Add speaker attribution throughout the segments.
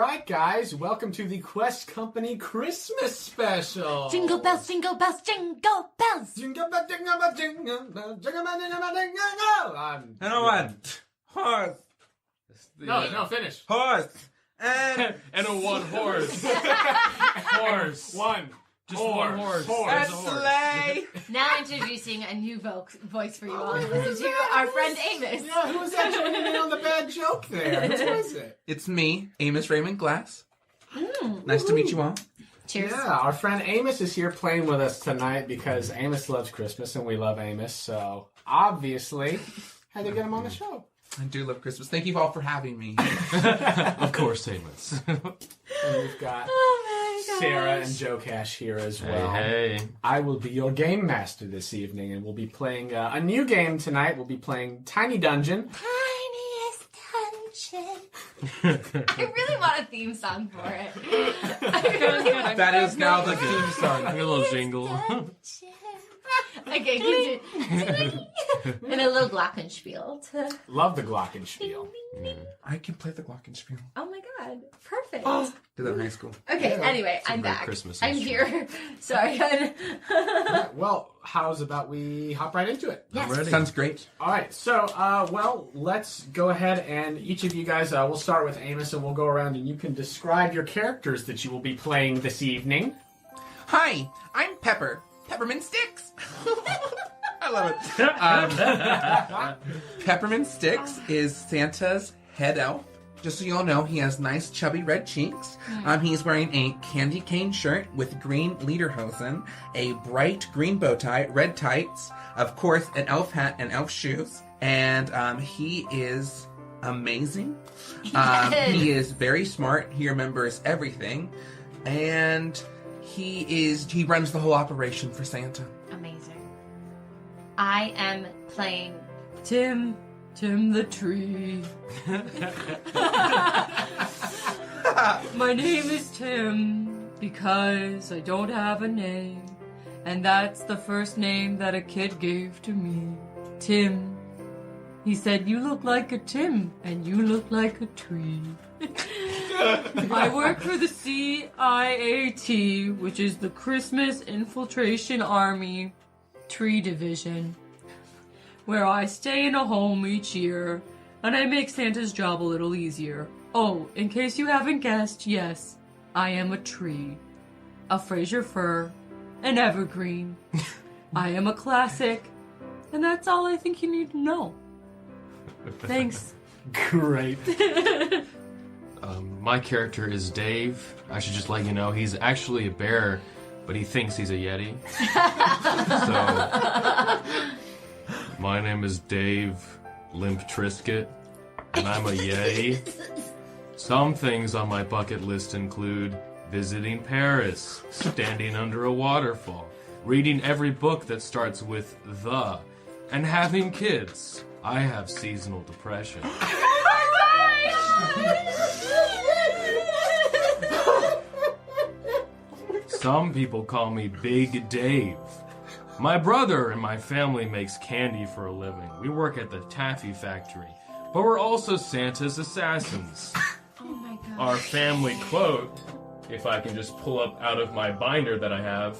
Speaker 1: right, guys, welcome to the Quest Company Christmas special.
Speaker 2: Jingle bells, jingle bells, jingle bells.
Speaker 1: Jingle bell, jingle bell, jingle bell, jingle bell, jingle bell, jingle bell.
Speaker 3: You know what? Horse.
Speaker 1: No, finish.
Speaker 3: Horse. And
Speaker 4: And a one horse. Horse.
Speaker 1: One.
Speaker 4: Just one horse.
Speaker 3: a sleigh.
Speaker 2: Now introducing a new voice for you all to listen to, our friend Amos.
Speaker 1: Yeah, who was that joining in on the bad joke there? Who was it?
Speaker 3: It's me, Amos Raymond Glass. Nice to meet you all.
Speaker 2: Cheers.
Speaker 1: Yeah, our friend Amos is here playing with us tonight because Amos loves Christmas and we love Amos, so obviously had to get him on the show.
Speaker 3: I do love Christmas. Thank you all for having me.
Speaker 4: Of course, Amos.
Speaker 1: And we've got
Speaker 2: Oh my gosh.
Speaker 1: Sarah and Joe Cash here as well.
Speaker 4: Hey.
Speaker 1: I will be your game master this evening, and we'll be playing a new game tonight. We'll be playing Tiny Dungeon.
Speaker 2: Tiniest dungeon. I really want a theme song for it. I really want
Speaker 3: That is now the theme song.
Speaker 4: A little jingle.
Speaker 2: Okay, keep it. And a little glockenspiel.
Speaker 1: Love the Glockenspiel.
Speaker 3: I can play the glockenspiel.
Speaker 2: Oh my god, perfect.
Speaker 3: Did that in high school.
Speaker 2: Okay, anyway, I'm
Speaker 4: great
Speaker 2: back.
Speaker 4: Christmas
Speaker 2: I'm
Speaker 4: instrument.
Speaker 2: here. Sorry.
Speaker 1: Well, how's about we hop right into it?
Speaker 2: Yes.
Speaker 4: Ready.
Speaker 3: Sounds great.
Speaker 1: All right, so, let's go ahead and each of you guys, we'll start with Amos, and we'll go around and you can describe your characters that you will be playing this evening.
Speaker 3: Hi, I'm Pepper. Peppermint Sticks. I love it. Peppermint Sticks is Santa's head elf. Just so you all know, he has nice chubby red cheeks. He's wearing a candy cane shirt with green lederhosen, a bright green bow tie, red tights, of course, an elf hat and elf shoes. And he is amazing. He is very smart. He remembers everything. And he runs the whole operation for Santa.
Speaker 2: Amazing. I am playing Tim the tree. My name is Tim because I don't have a name, and that's the first name that a kid gave to me. Tim. He said, "You look like a Tim, and you look like a tree." I work for the CIAT, which is the Christmas Infiltration Army Tree Division, where I stay in a home each year, and I make Santa's job a little easier. Oh, in case you haven't guessed, yes, I am a tree. A Fraser fir, an evergreen. I am a classic, and that's all I think you need to know. Thanks.
Speaker 1: Great.
Speaker 4: My character is Dave. I should just let you know he's actually a bear, but he thinks he's a Yeti. So, my name is Dave Limptriskit, and I'm a Yeti. Some things on my bucket list include visiting Paris, standing under a waterfall, reading every book that starts with the, and having kids. I have seasonal depression. Some people call me Big Dave. My brother and my family makes candy for a living. We work at the taffy factory, but we're also Santa's assassins.
Speaker 2: Oh my god.
Speaker 4: Our family quote, if I can just pull up out of my binder that I have,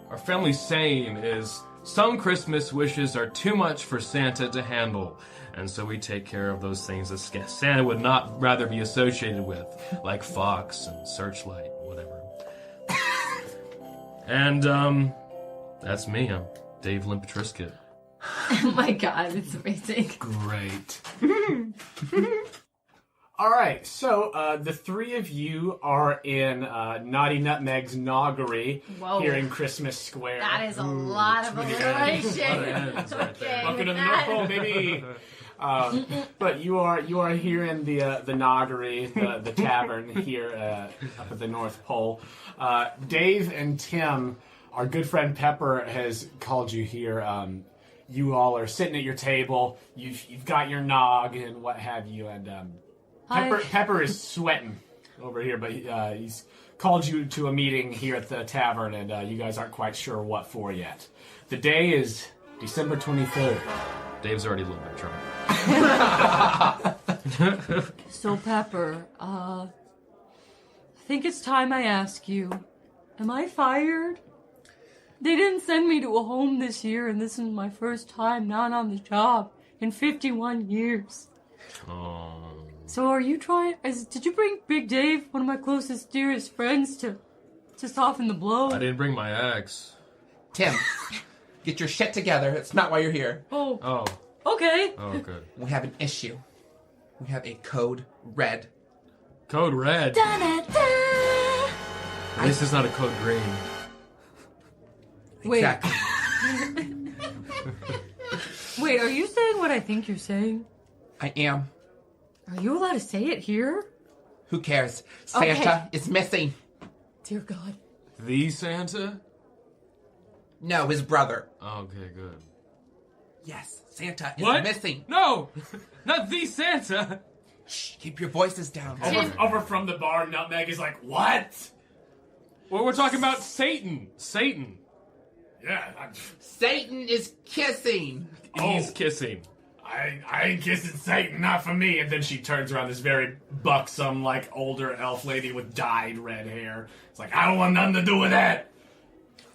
Speaker 4: our family saying is, "Some Christmas wishes are too much for Santa to handle." And so we take care of those things that Santa would not rather be associated with, like Fox and Searchlight, whatever. And, that's me. I'm Dave Limptriskit.
Speaker 2: Oh my god, it's amazing.
Speaker 1: Great. All right, so the three of you are in Naughty Nutmeg's Noggery
Speaker 2: Whoa.
Speaker 1: here in Christmas Square.
Speaker 2: That is a lot of alliteration.
Speaker 4: right there.
Speaker 1: Welcome to the North Pole, baby. But you are here in the Noggery, the tavern here up at the North Pole. Dave and Tim, our good friend Pepper has called you here. You all are sitting at your table. You've got your nog and what have you, and Pepper is sweating over here, but he's called you to a meeting here at the tavern, and you guys aren't quite sure what for yet. The day is December 23rd.
Speaker 4: Dave's already a little bit drunk.
Speaker 2: So Pepper, think it's time I ask you, am I fired? They didn't send me to a home this year, and this is my first time not on the job in 51 years.
Speaker 4: Oh.
Speaker 2: So are you trying... Did you bring Big Dave, one of my closest, dearest friends, to soften the blow?
Speaker 4: I didn't bring my axe.
Speaker 3: Tim, get your shit together. It's not why you're here.
Speaker 4: Oh.
Speaker 2: Okay.
Speaker 4: Oh, good.
Speaker 3: We have an issue. We have a code red.
Speaker 4: Code red.
Speaker 2: Da-da-da.
Speaker 4: At least it's not a code green.
Speaker 2: Wait.
Speaker 3: Exactly.
Speaker 2: Wait, are you saying what I think you're saying?
Speaker 3: I am.
Speaker 2: Are you allowed to say it here?
Speaker 3: Who cares? Santa is missing.
Speaker 2: Dear God.
Speaker 4: The Santa?
Speaker 3: No, his brother.
Speaker 4: Okay, good.
Speaker 3: Yes, Santa is
Speaker 4: What?
Speaker 3: missing.
Speaker 4: No! Not the Santa!
Speaker 3: Shh, keep your voices down.
Speaker 1: Over from the bar, Nutmeg is like, what?
Speaker 4: Well, we're talking about Satan. Satan.
Speaker 1: Yeah,
Speaker 3: Satan is kissing.
Speaker 4: He's kissing.
Speaker 1: I ain't kissing Satan, not for me. And then she turns around, this very buxom, like, older elf lady with dyed red hair. It's like, I don't want nothing to do with that.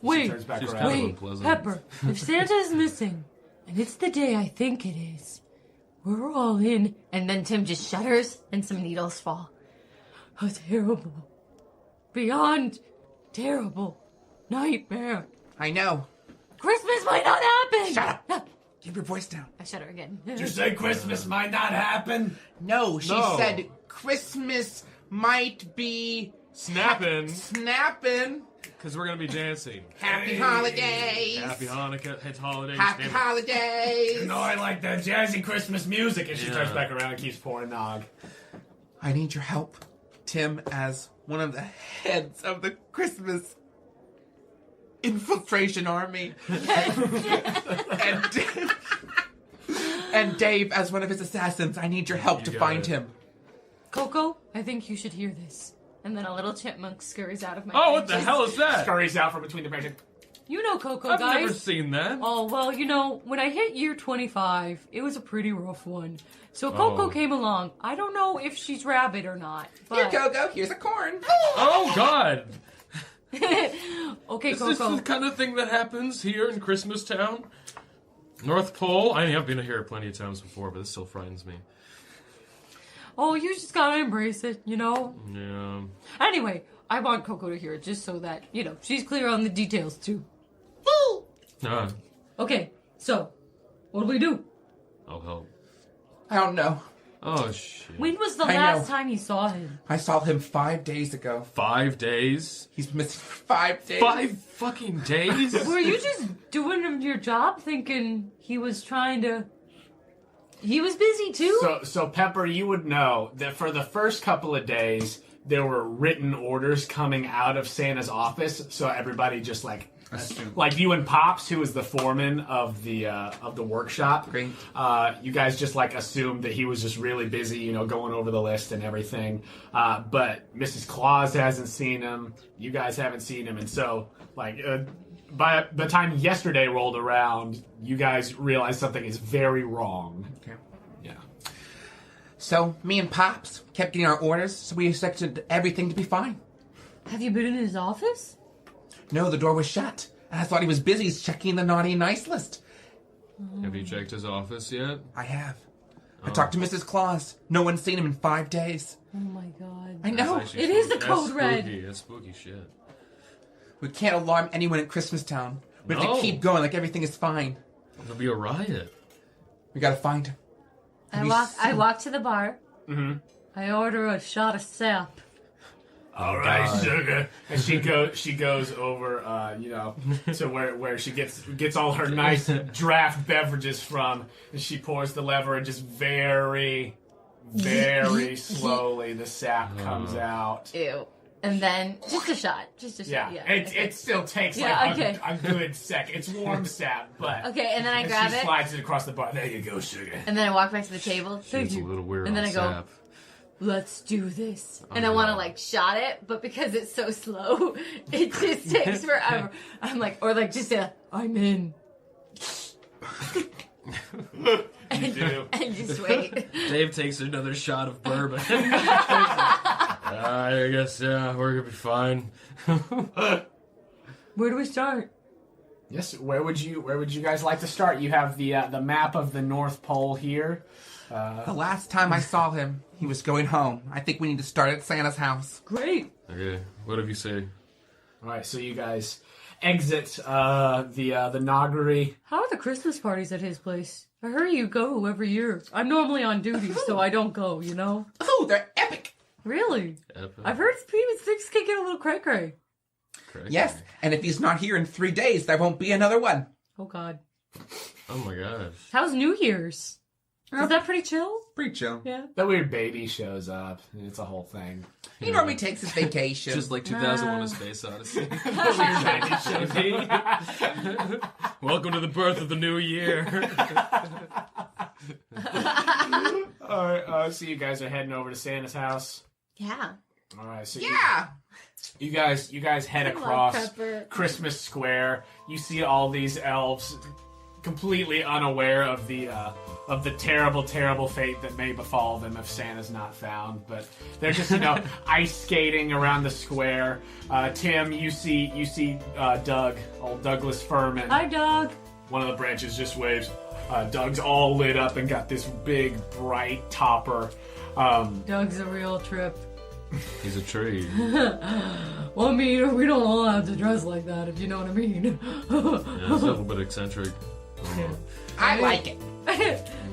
Speaker 2: Wait,
Speaker 1: She turns back
Speaker 4: She's
Speaker 1: around.
Speaker 4: kind of
Speaker 2: wait,
Speaker 4: unpleasant.
Speaker 2: Pepper, if Santa is missing, and it's the day I think it is, we're all in. And then Tim just shudders, and some needles fall. A terrible, beyond terrible nightmare.
Speaker 3: I know.
Speaker 2: Christmas might not happen!
Speaker 3: Shut up. Keep your voice down.
Speaker 2: I shudder again.
Speaker 1: Did you say Christmas might not happen?
Speaker 3: No, she
Speaker 4: No.
Speaker 3: said Christmas might be
Speaker 4: Snapping.
Speaker 3: snapping.
Speaker 4: Because we're going to be dancing.
Speaker 3: Happy holidays.
Speaker 4: Happy Hanukkah. Happy holidays.
Speaker 3: Happy
Speaker 4: Damn it.
Speaker 3: holidays.
Speaker 1: No, I like that jazzy Christmas music. And she
Speaker 4: Yeah.
Speaker 1: turns back around and keeps pouring nog.
Speaker 3: I need your help, Tim, as one of the heads of the Christmas infiltration army. and Dave as one of his assassins. I need your help to
Speaker 4: got
Speaker 3: find
Speaker 4: it.
Speaker 3: him.
Speaker 2: Coco, I think you should hear this. And then a little chipmunk scurries out of my
Speaker 4: Oh, what the
Speaker 2: branches.
Speaker 4: hell is that?
Speaker 1: Scurries out from between the branches.
Speaker 2: You know Coco,
Speaker 4: I've
Speaker 2: guys.
Speaker 4: never seen that.
Speaker 2: Oh, well, you know, when I hit year 25, it was a pretty rough one. So Coco
Speaker 4: Oh.
Speaker 2: came along. I don't know if she's rabid or not.
Speaker 3: Here,
Speaker 2: But...
Speaker 3: Coco. Here's a corn.
Speaker 4: Oh, God.
Speaker 2: Okay,
Speaker 4: Is this
Speaker 2: Coco.
Speaker 4: the kind of thing that happens here in Christmas Town? North Pole? I mean, I've been here plenty of times before, but this still frightens me.
Speaker 2: Oh, you just gotta embrace it, you know?
Speaker 4: Yeah.
Speaker 2: Anyway, I want Coco to hear it just so that, you know, she's clear on the details, too. Okay, so, what do we do?
Speaker 4: I'll help.
Speaker 3: I don't know.
Speaker 4: Oh, shit.
Speaker 2: When was the
Speaker 3: I
Speaker 2: last
Speaker 3: know.
Speaker 2: time you saw him?
Speaker 3: I saw him 5 days ago.
Speaker 4: 5 days?
Speaker 3: He's missing 5 days.
Speaker 4: 5 fucking days?
Speaker 2: Were you just doing your job thinking he was trying to... He was busy, too?
Speaker 1: So Pepper, you would know that for the first couple of days, there were written orders coming out of Santa's office. So everybody just like you and Pops, who was the foreman of the workshop.
Speaker 3: Great.
Speaker 1: You guys just like assumed that he was just really busy, you know, going over the list and everything. But Mrs. Claus hasn't seen him. You guys haven't seen him, and so by the time yesterday rolled around, you guys realized something is very wrong.
Speaker 3: Okay.
Speaker 1: Yeah.
Speaker 3: So, me and Pops kept getting our orders, so we expected everything to be fine.
Speaker 2: Have you been in his office?
Speaker 3: No, the door was shut. And I thought he was busy checking the naughty and nice list.
Speaker 4: Have you checked his office yet?
Speaker 3: I have. I talked to Mrs. Claus. No one's seen him in 5 days.
Speaker 2: Oh my god.
Speaker 3: I know.
Speaker 4: That's actually
Speaker 2: It is the
Speaker 4: spooky.
Speaker 2: code
Speaker 4: That's
Speaker 2: red.
Speaker 4: spooky. That's spooky shit.
Speaker 3: We can't alarm anyone at Christmas Town. We have
Speaker 4: No.
Speaker 3: to keep going like everything is fine.
Speaker 4: There'll be a riot.
Speaker 3: We gotta find him.
Speaker 2: I walk to the bar. Mm-hmm. I order a shot of sap.
Speaker 1: All right, sugar. And she goes over, you know, to where she gets all her nice draft beverages from, and she pours the lever, and just very, very slowly the sap comes out.
Speaker 2: Ew. And then just a shot. Just a shot.
Speaker 1: Yeah,
Speaker 2: Yeah.
Speaker 1: it still takes
Speaker 2: Yeah,
Speaker 1: like
Speaker 2: okay.
Speaker 1: a good second. It's warm sap, but
Speaker 2: Okay, and then I
Speaker 1: and
Speaker 2: grab
Speaker 1: she
Speaker 2: it.
Speaker 1: slides it across the bar. There you go, sugar.
Speaker 2: And then I walk back to the table. Thank
Speaker 4: It's a
Speaker 2: you.
Speaker 4: little weird
Speaker 2: And then
Speaker 4: on
Speaker 2: I go,
Speaker 4: sap.
Speaker 2: let's do this. And I want to like shot it, but because it's so slow, it just takes forever. I'm like, or like just I'm in.
Speaker 1: You do.
Speaker 2: And just wait.
Speaker 4: Dave takes another shot of bourbon. I guess, yeah, we're gonna be fine.
Speaker 2: Where do we start?
Speaker 1: Yes, where would you guys like to start? You have the map of the North Pole here.
Speaker 3: The last time I saw him, he was going home. I think we need to start at Santa's house.
Speaker 2: Great.
Speaker 4: Okay, whatever you say.
Speaker 1: All right, so you guys exit the Noggery.
Speaker 2: How are the Christmas parties at his place? I heard you go every year. I'm normally on duty, so I don't go, you know?
Speaker 3: Oh, they're epic.
Speaker 4: Epic.
Speaker 2: Really? I've heard Minstix can get a little cray-cray.
Speaker 3: Yes, and if he's not here in 3 days, there won't be another one.
Speaker 2: Oh, God.
Speaker 4: Oh my gosh.
Speaker 2: How's New Year's? Is that pretty chill?
Speaker 3: Pretty chill.
Speaker 2: Yeah.
Speaker 1: The weird baby shows up. It's a whole thing.
Speaker 3: He normally takes his vacation.
Speaker 5: Just like 2001: A Space Odyssey.
Speaker 4: Welcome to the birth of the new year.
Speaker 1: All right, so you guys are heading over to Santa's house.
Speaker 6: Yeah.
Speaker 1: All right, so
Speaker 3: Yeah.
Speaker 1: you guys head across Christmas Square. You see all these elves completely unaware of the terrible, terrible fate that may befall them if Santa's not found. But they're just, ice skating around the square. Tim, you see Doug, old Douglas Furman.
Speaker 2: Hi, Doug.
Speaker 1: One of the branches just waves. Doug's all lit up and got this big, bright topper.
Speaker 2: Doug's a real trip.
Speaker 4: He's a tree.
Speaker 2: Well, I mean, we don't all have to dress like that, if you know what I mean.
Speaker 4: Yeah, it's a little bit eccentric.
Speaker 3: I like it.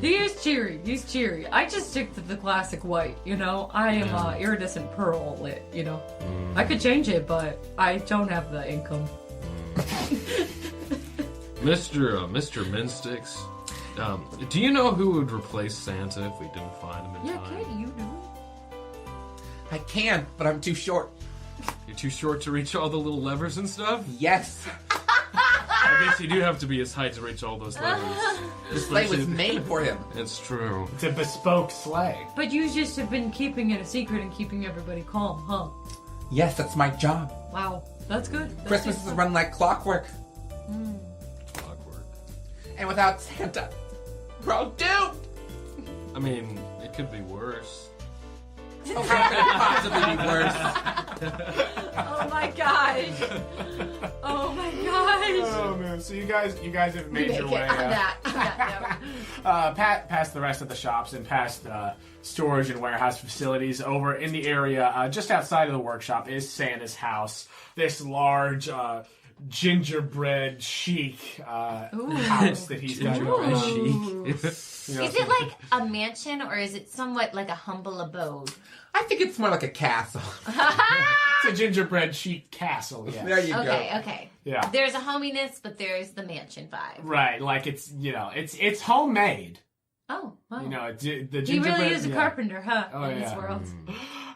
Speaker 2: He is cheery. He's cheery. I just stick to the classic white, I am iridescent pearl lit, I could change it, but I don't have the income.
Speaker 4: Mr. Minstix, do you know who would replace Santa if we didn't find him in
Speaker 2: Yeah,
Speaker 4: time?
Speaker 2: can't you do it?
Speaker 3: I can, but I'm too short.
Speaker 4: You're too short to reach all the little levers and stuff?
Speaker 3: Yes.
Speaker 4: I guess you do have to be his height to reach all those levers.
Speaker 3: The sleigh was made for him.
Speaker 4: It's true.
Speaker 1: It's a bespoke sleigh.
Speaker 2: But you just have been keeping it a secret and keeping everybody calm, huh?
Speaker 3: Yes, that's my job.
Speaker 2: Wow, that's good.
Speaker 3: Christmas is run like clockwork.
Speaker 4: Clockwork.
Speaker 3: And without Santa, we're all doomed.
Speaker 4: I mean, it could be worse.
Speaker 3: Oh, how could it possibly be worse?
Speaker 2: Oh my gosh! Oh my gosh!
Speaker 1: Oh man! So you guys have made your way
Speaker 6: on that note.
Speaker 1: past the rest of the shops and past storage and warehouse facilities. Over in the area just outside of the workshop is Santa's house. This large gingerbread chic house that he's got going on.
Speaker 6: Is it like a mansion or is it somewhat like a humble abode?
Speaker 3: I think it's more like a castle.
Speaker 1: It's a gingerbread chic castle. Yeah.
Speaker 3: There you go.
Speaker 6: Okay.
Speaker 1: Yeah.
Speaker 6: There's a hominess, but there's the mansion vibe.
Speaker 1: Right. Like it's it's homemade.
Speaker 6: Oh, wow.
Speaker 1: The gingerbread.
Speaker 2: He really is a carpenter, huh?
Speaker 1: Oh,
Speaker 2: in this
Speaker 1: yeah.
Speaker 2: world.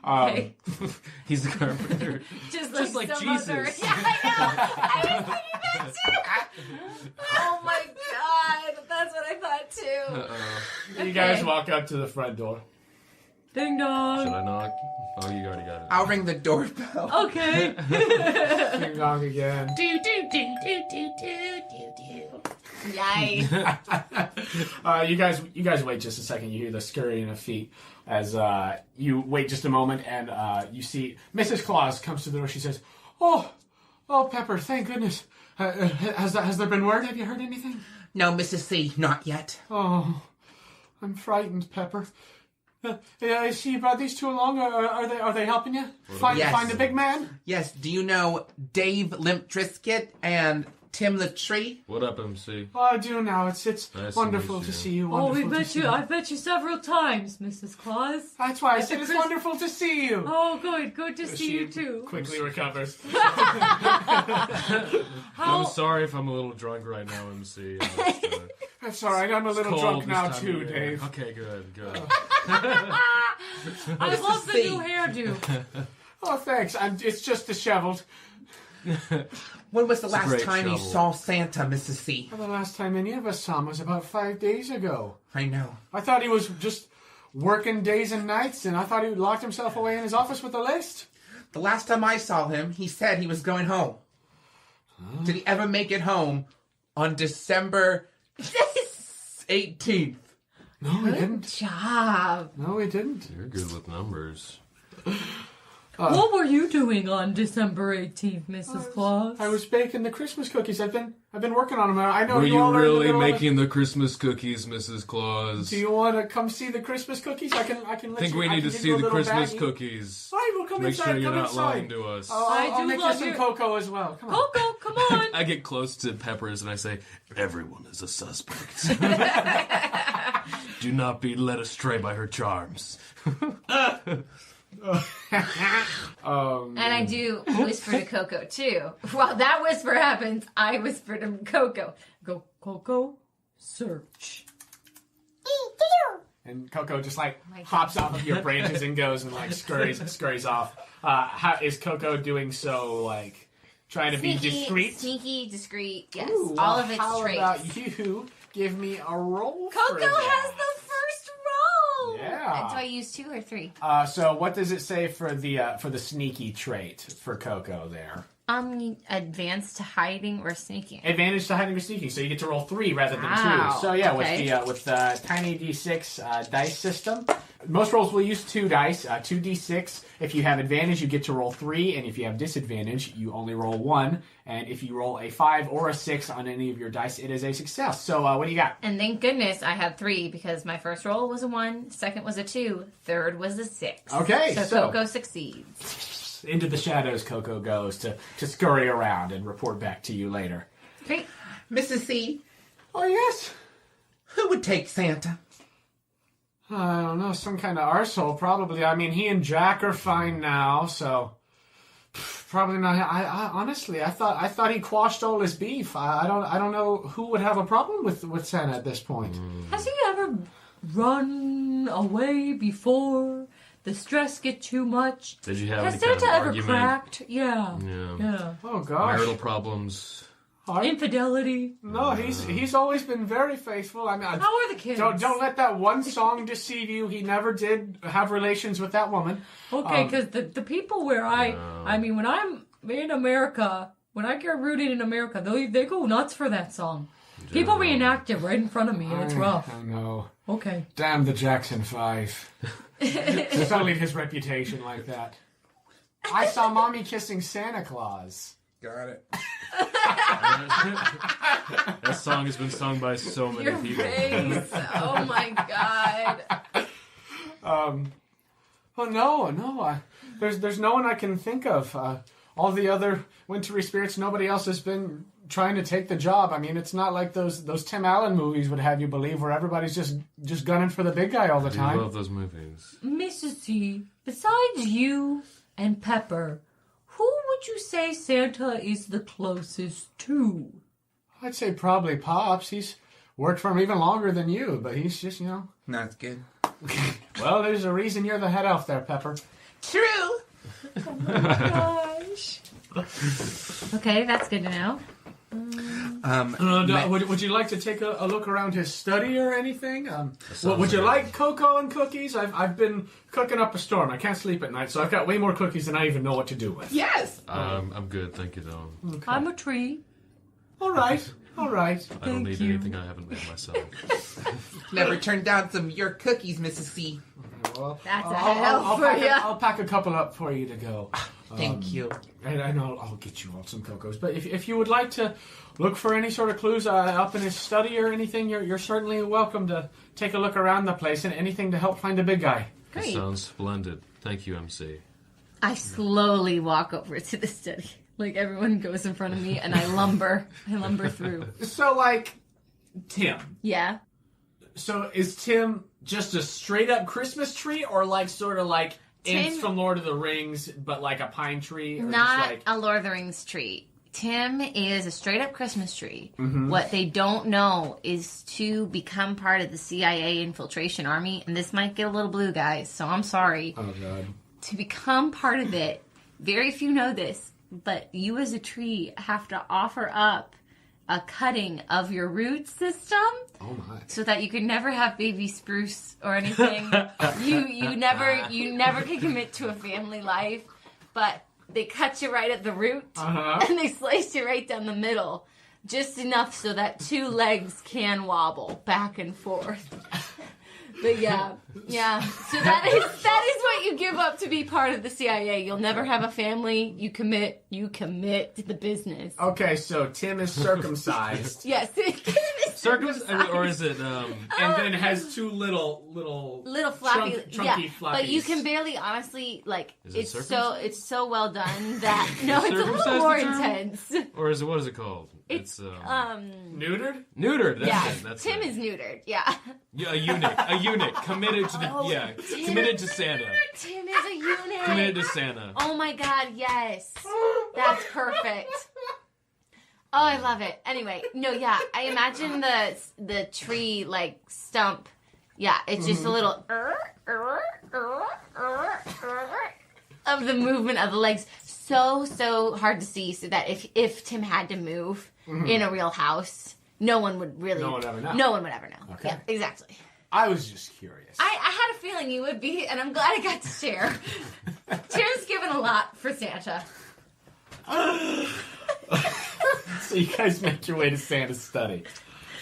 Speaker 6: Okay.
Speaker 4: He's a carpenter.
Speaker 6: Just
Speaker 5: like
Speaker 6: some
Speaker 5: Jesus.
Speaker 6: Other... Yeah, I know. I was thinking that too. Oh my god. That's what I thought too.
Speaker 1: You guys walk up to the front door.
Speaker 2: Ding dong.
Speaker 4: Should I knock? Oh, you already got it.
Speaker 3: I'll ring the doorbell.
Speaker 2: Okay.
Speaker 1: Ding dong again.
Speaker 6: Do do do do do do do do. Nice.
Speaker 1: You guys wait just a second. You hear the scurrying of feet as you wait just a moment, and you see Mrs. Claus comes to the door. She says, "Oh, Pepper, thank goodness. Has there been word? Have you heard anything?"
Speaker 3: No, Mrs. C, not yet.
Speaker 1: Oh, I'm frightened, Pepper. She brought these two along. Are they helping you find the big man?
Speaker 3: Yes, do you know Dave Limptriskit and Tim the Tree?
Speaker 4: What up, MC?
Speaker 1: Oh, I do now. It's
Speaker 4: Nice
Speaker 1: wonderful
Speaker 4: to
Speaker 1: to
Speaker 4: meet
Speaker 1: see you.
Speaker 2: Oh,
Speaker 1: Wonderful
Speaker 2: I've met you several times, Mrs. Claus.
Speaker 1: That's why I said it's wonderful to see you.
Speaker 2: Oh, good to see you too.
Speaker 1: Quickly recovers.
Speaker 4: I'm sorry if I'm a little drunk right now, MC.
Speaker 1: That's all right. I'm a little drunk now too, Dave.
Speaker 4: Okay, good.
Speaker 2: I love the new hairdo.
Speaker 1: Oh, thanks. It's just disheveled.
Speaker 3: When was the
Speaker 4: a
Speaker 3: last
Speaker 4: great
Speaker 3: time you
Speaker 4: shovel.
Speaker 3: saw Santa, Mrs. C?
Speaker 1: Well, the last time any of us saw him was about 5 days ago.
Speaker 3: I know.
Speaker 1: I thought he was just working days and nights, and I thought he locked himself away in his office with a list.
Speaker 3: The last time I saw him, he said he was going home. Did he ever make it home on December 18th?
Speaker 1: No, he didn't.
Speaker 6: Job.
Speaker 1: No, he didn't.
Speaker 4: You're good with numbers.
Speaker 2: What were you doing on December 18th, Mrs. Claus?
Speaker 1: I was baking the Christmas cookies. I've been working on them. I know
Speaker 4: Were
Speaker 1: you
Speaker 4: you
Speaker 1: all are in the
Speaker 4: really
Speaker 1: middle of it.
Speaker 4: making the Christmas cookies, Mrs. Claus?
Speaker 1: Do you want to come see the Christmas cookies? I can let
Speaker 4: I
Speaker 1: you.
Speaker 4: think we
Speaker 1: I
Speaker 4: need
Speaker 1: can
Speaker 4: to
Speaker 1: give
Speaker 4: see
Speaker 1: you a
Speaker 4: the
Speaker 1: little
Speaker 4: Christmas
Speaker 1: baggie.
Speaker 4: cookies.
Speaker 1: All right, we'll come
Speaker 4: Make
Speaker 1: inside.
Speaker 4: sure you're
Speaker 1: come
Speaker 4: not
Speaker 1: inside.
Speaker 4: lying to us.
Speaker 2: I
Speaker 1: I'll
Speaker 2: do
Speaker 1: make you
Speaker 2: love
Speaker 1: some
Speaker 2: your-
Speaker 1: cocoa as well. Come on.
Speaker 2: Coco, come on.
Speaker 4: I get close to Peppers and I say, everyone is a suspect. Do not be led astray by her charms.
Speaker 6: And I do whisper to Coco, too. While that whisper happens, I whisper to Coco.
Speaker 2: Go, Coco, search.
Speaker 1: And Coco just like
Speaker 6: my God.
Speaker 1: hops off of your branches and goes and like scurries off. How is Coco doing so? Like trying to be discreet?
Speaker 6: Sneaky, discreet, yes.
Speaker 1: Ooh,
Speaker 6: all of its
Speaker 1: how
Speaker 6: traits.
Speaker 1: about you give me a roll?
Speaker 6: Coco
Speaker 1: for that?
Speaker 6: has the first roll!
Speaker 1: Yeah.
Speaker 6: Do I use 2 or 3?
Speaker 1: So what does it say for the sneaky trait for Coco there?
Speaker 6: Advanced to hiding or sneaking.
Speaker 1: Advantage to hiding or sneaking, so you get to roll 3 rather than
Speaker 6: Wow,
Speaker 1: 2. So yeah,
Speaker 6: okay.
Speaker 1: with the tiny d6 dice system, most rolls will use 2 dice, 2d6. If you have advantage, you get to roll 3, and if you have disadvantage, you only roll 1. And if you roll a 5 or a 6 on any of your dice, it is a success. So what do you got?
Speaker 6: And thank goodness I had 3 because my first roll was a 1, second was a 2, third was a 6.
Speaker 1: Okay, so-
Speaker 6: Coco succeeds.
Speaker 1: Into the shadows, Coco goes to scurry around and report back to you later.
Speaker 6: Great.
Speaker 3: Mrs. C,
Speaker 1: Oh yes.
Speaker 3: who would take Santa?
Speaker 1: I don't know, some kind of arsehole, probably. I mean, he and Jack are fine now, so probably not. I honestly, I thought he quashed all his beef. I don't know who would have a problem with Santa at this point.
Speaker 2: Has he ever run away before? The stress get too much?
Speaker 4: Did you have
Speaker 2: Has
Speaker 4: any kind
Speaker 2: Santa
Speaker 4: of
Speaker 2: ever
Speaker 4: argument?
Speaker 2: cracked? Yeah.
Speaker 4: Yeah.
Speaker 1: Oh gosh.
Speaker 4: Marital problems.
Speaker 2: Infidelity.
Speaker 1: No, he's always been very faithful. I mean,
Speaker 2: How are the kids?
Speaker 1: don't let that one song deceive you. He never did have relations with that woman.
Speaker 2: Okay, because the people where I mean, when I'm in America, when I get rooted in America, they go nuts for that song. People reenact it right in front of me, and it's rough.
Speaker 1: I know.
Speaker 2: Okay.
Speaker 1: Damn the Jackson 5. Sullied his reputation like that. I saw Mommy kissing Santa Claus.
Speaker 3: Got it.
Speaker 4: That song has been sung by so many
Speaker 6: Your
Speaker 4: people.
Speaker 6: face. Oh my god.
Speaker 1: Oh no. There's no one I can think of. All the other wintry spirits, nobody else has been trying to take the job. I mean, it's not like those Tim Allen movies would have you believe, where everybody's just gunning for the big guy all the
Speaker 4: I
Speaker 1: time.
Speaker 4: love those movies.
Speaker 2: Mrs. C, besides you and Pepper, who would you say Santa is the closest to?
Speaker 1: I'd say probably Pops. He's worked for him even longer than you, but he's just,
Speaker 3: That's good.
Speaker 1: Well, there's a reason you're the head elf there, Pepper.
Speaker 6: True. Oh my gosh. Okay, that's good to know.
Speaker 1: Would you like to take a look around his study or anything? Would you like cocoa and cookies? I've been cooking up a storm. I can't sleep at night, so I've got way more cookies than I even know what to do with.
Speaker 3: Yes.
Speaker 4: I'm good, thank you, Don.
Speaker 2: I'm a tree.
Speaker 1: All right.
Speaker 4: I don't
Speaker 2: Thank
Speaker 4: need
Speaker 2: you.
Speaker 4: anything I haven't made myself.
Speaker 3: Never turned down some of your cookies, Mrs. C.
Speaker 1: Well,
Speaker 6: That's a head elf for you.
Speaker 1: I'll pack a couple up for you to go.
Speaker 3: Thank you.
Speaker 1: And I'll get you all some cocos. But if you would like to look for any sort of clues up in his study or anything, you're certainly welcome to take a look around the place and anything to help find the big guy.
Speaker 4: That
Speaker 6: Great.
Speaker 4: sounds splendid. Thank you, MC.
Speaker 6: I slowly walk over to the study. Like everyone goes in front of me and I lumber through.
Speaker 1: So, like, Tim.
Speaker 6: Yeah.
Speaker 1: So is Tim just a straight up Christmas tree, or like sort of like Imps
Speaker 6: Tim-
Speaker 1: from Lord of the Rings, but like a pine tree? Or
Speaker 6: Not
Speaker 1: just like...
Speaker 6: a Lord of the Rings tree. Tim is a straight up Christmas tree.
Speaker 1: Mm-hmm.
Speaker 6: What they don't know is to become part of the CIA infiltration army, and this might get a little blue, guys, so I'm sorry.
Speaker 1: Oh, God.
Speaker 6: To become part of it, very few know this, but you as a tree have to offer up a cutting of your root system
Speaker 1: Oh, my.
Speaker 6: so that you can never have baby spruce or anything. you never can commit to a family life, but they cut you right at the root and they slice you right down the middle, just enough so that 2 legs can wobble back and forth. But yeah. So that is what you give up to be part of the CIA. You'll never have a family. You commit to the business.
Speaker 1: Okay, so Tim is circumcised.
Speaker 6: Yes.
Speaker 5: Circumcised, or is it?
Speaker 1: And then has two little
Speaker 6: floppy,
Speaker 1: chunky floppies.
Speaker 6: But you can barely, honestly, like,
Speaker 4: Is it
Speaker 6: it's so well done that no, it's a little
Speaker 5: Circumcised
Speaker 6: more
Speaker 5: the term?
Speaker 6: intense.
Speaker 5: Or is it? What is it called?
Speaker 6: It's
Speaker 1: neutered.
Speaker 5: Neutered. That's
Speaker 6: yeah.
Speaker 5: it. That's
Speaker 6: Tim
Speaker 5: it.
Speaker 6: is neutered. Yeah.
Speaker 5: Yeah, a eunuch committed to the
Speaker 6: Tim-
Speaker 5: committed to Santa,
Speaker 6: Tim is a eunuch.
Speaker 5: committed to Santa.
Speaker 6: Oh my God! Yes, that's perfect. Oh, I love it. Anyway, no, yeah, I imagine the tree like stump. Yeah, it's just a little of the movement of the legs. So hard to see. So that if Tim had to move in a real house, no one would really.
Speaker 1: No one would ever know.
Speaker 6: No one would ever know.
Speaker 1: Okay.
Speaker 6: Yeah, exactly.
Speaker 1: I was just curious.
Speaker 6: I had a feeling you would be, and I'm glad I got to share. Tim's given a lot for Santa.
Speaker 1: So you guys make your way to Santa's study.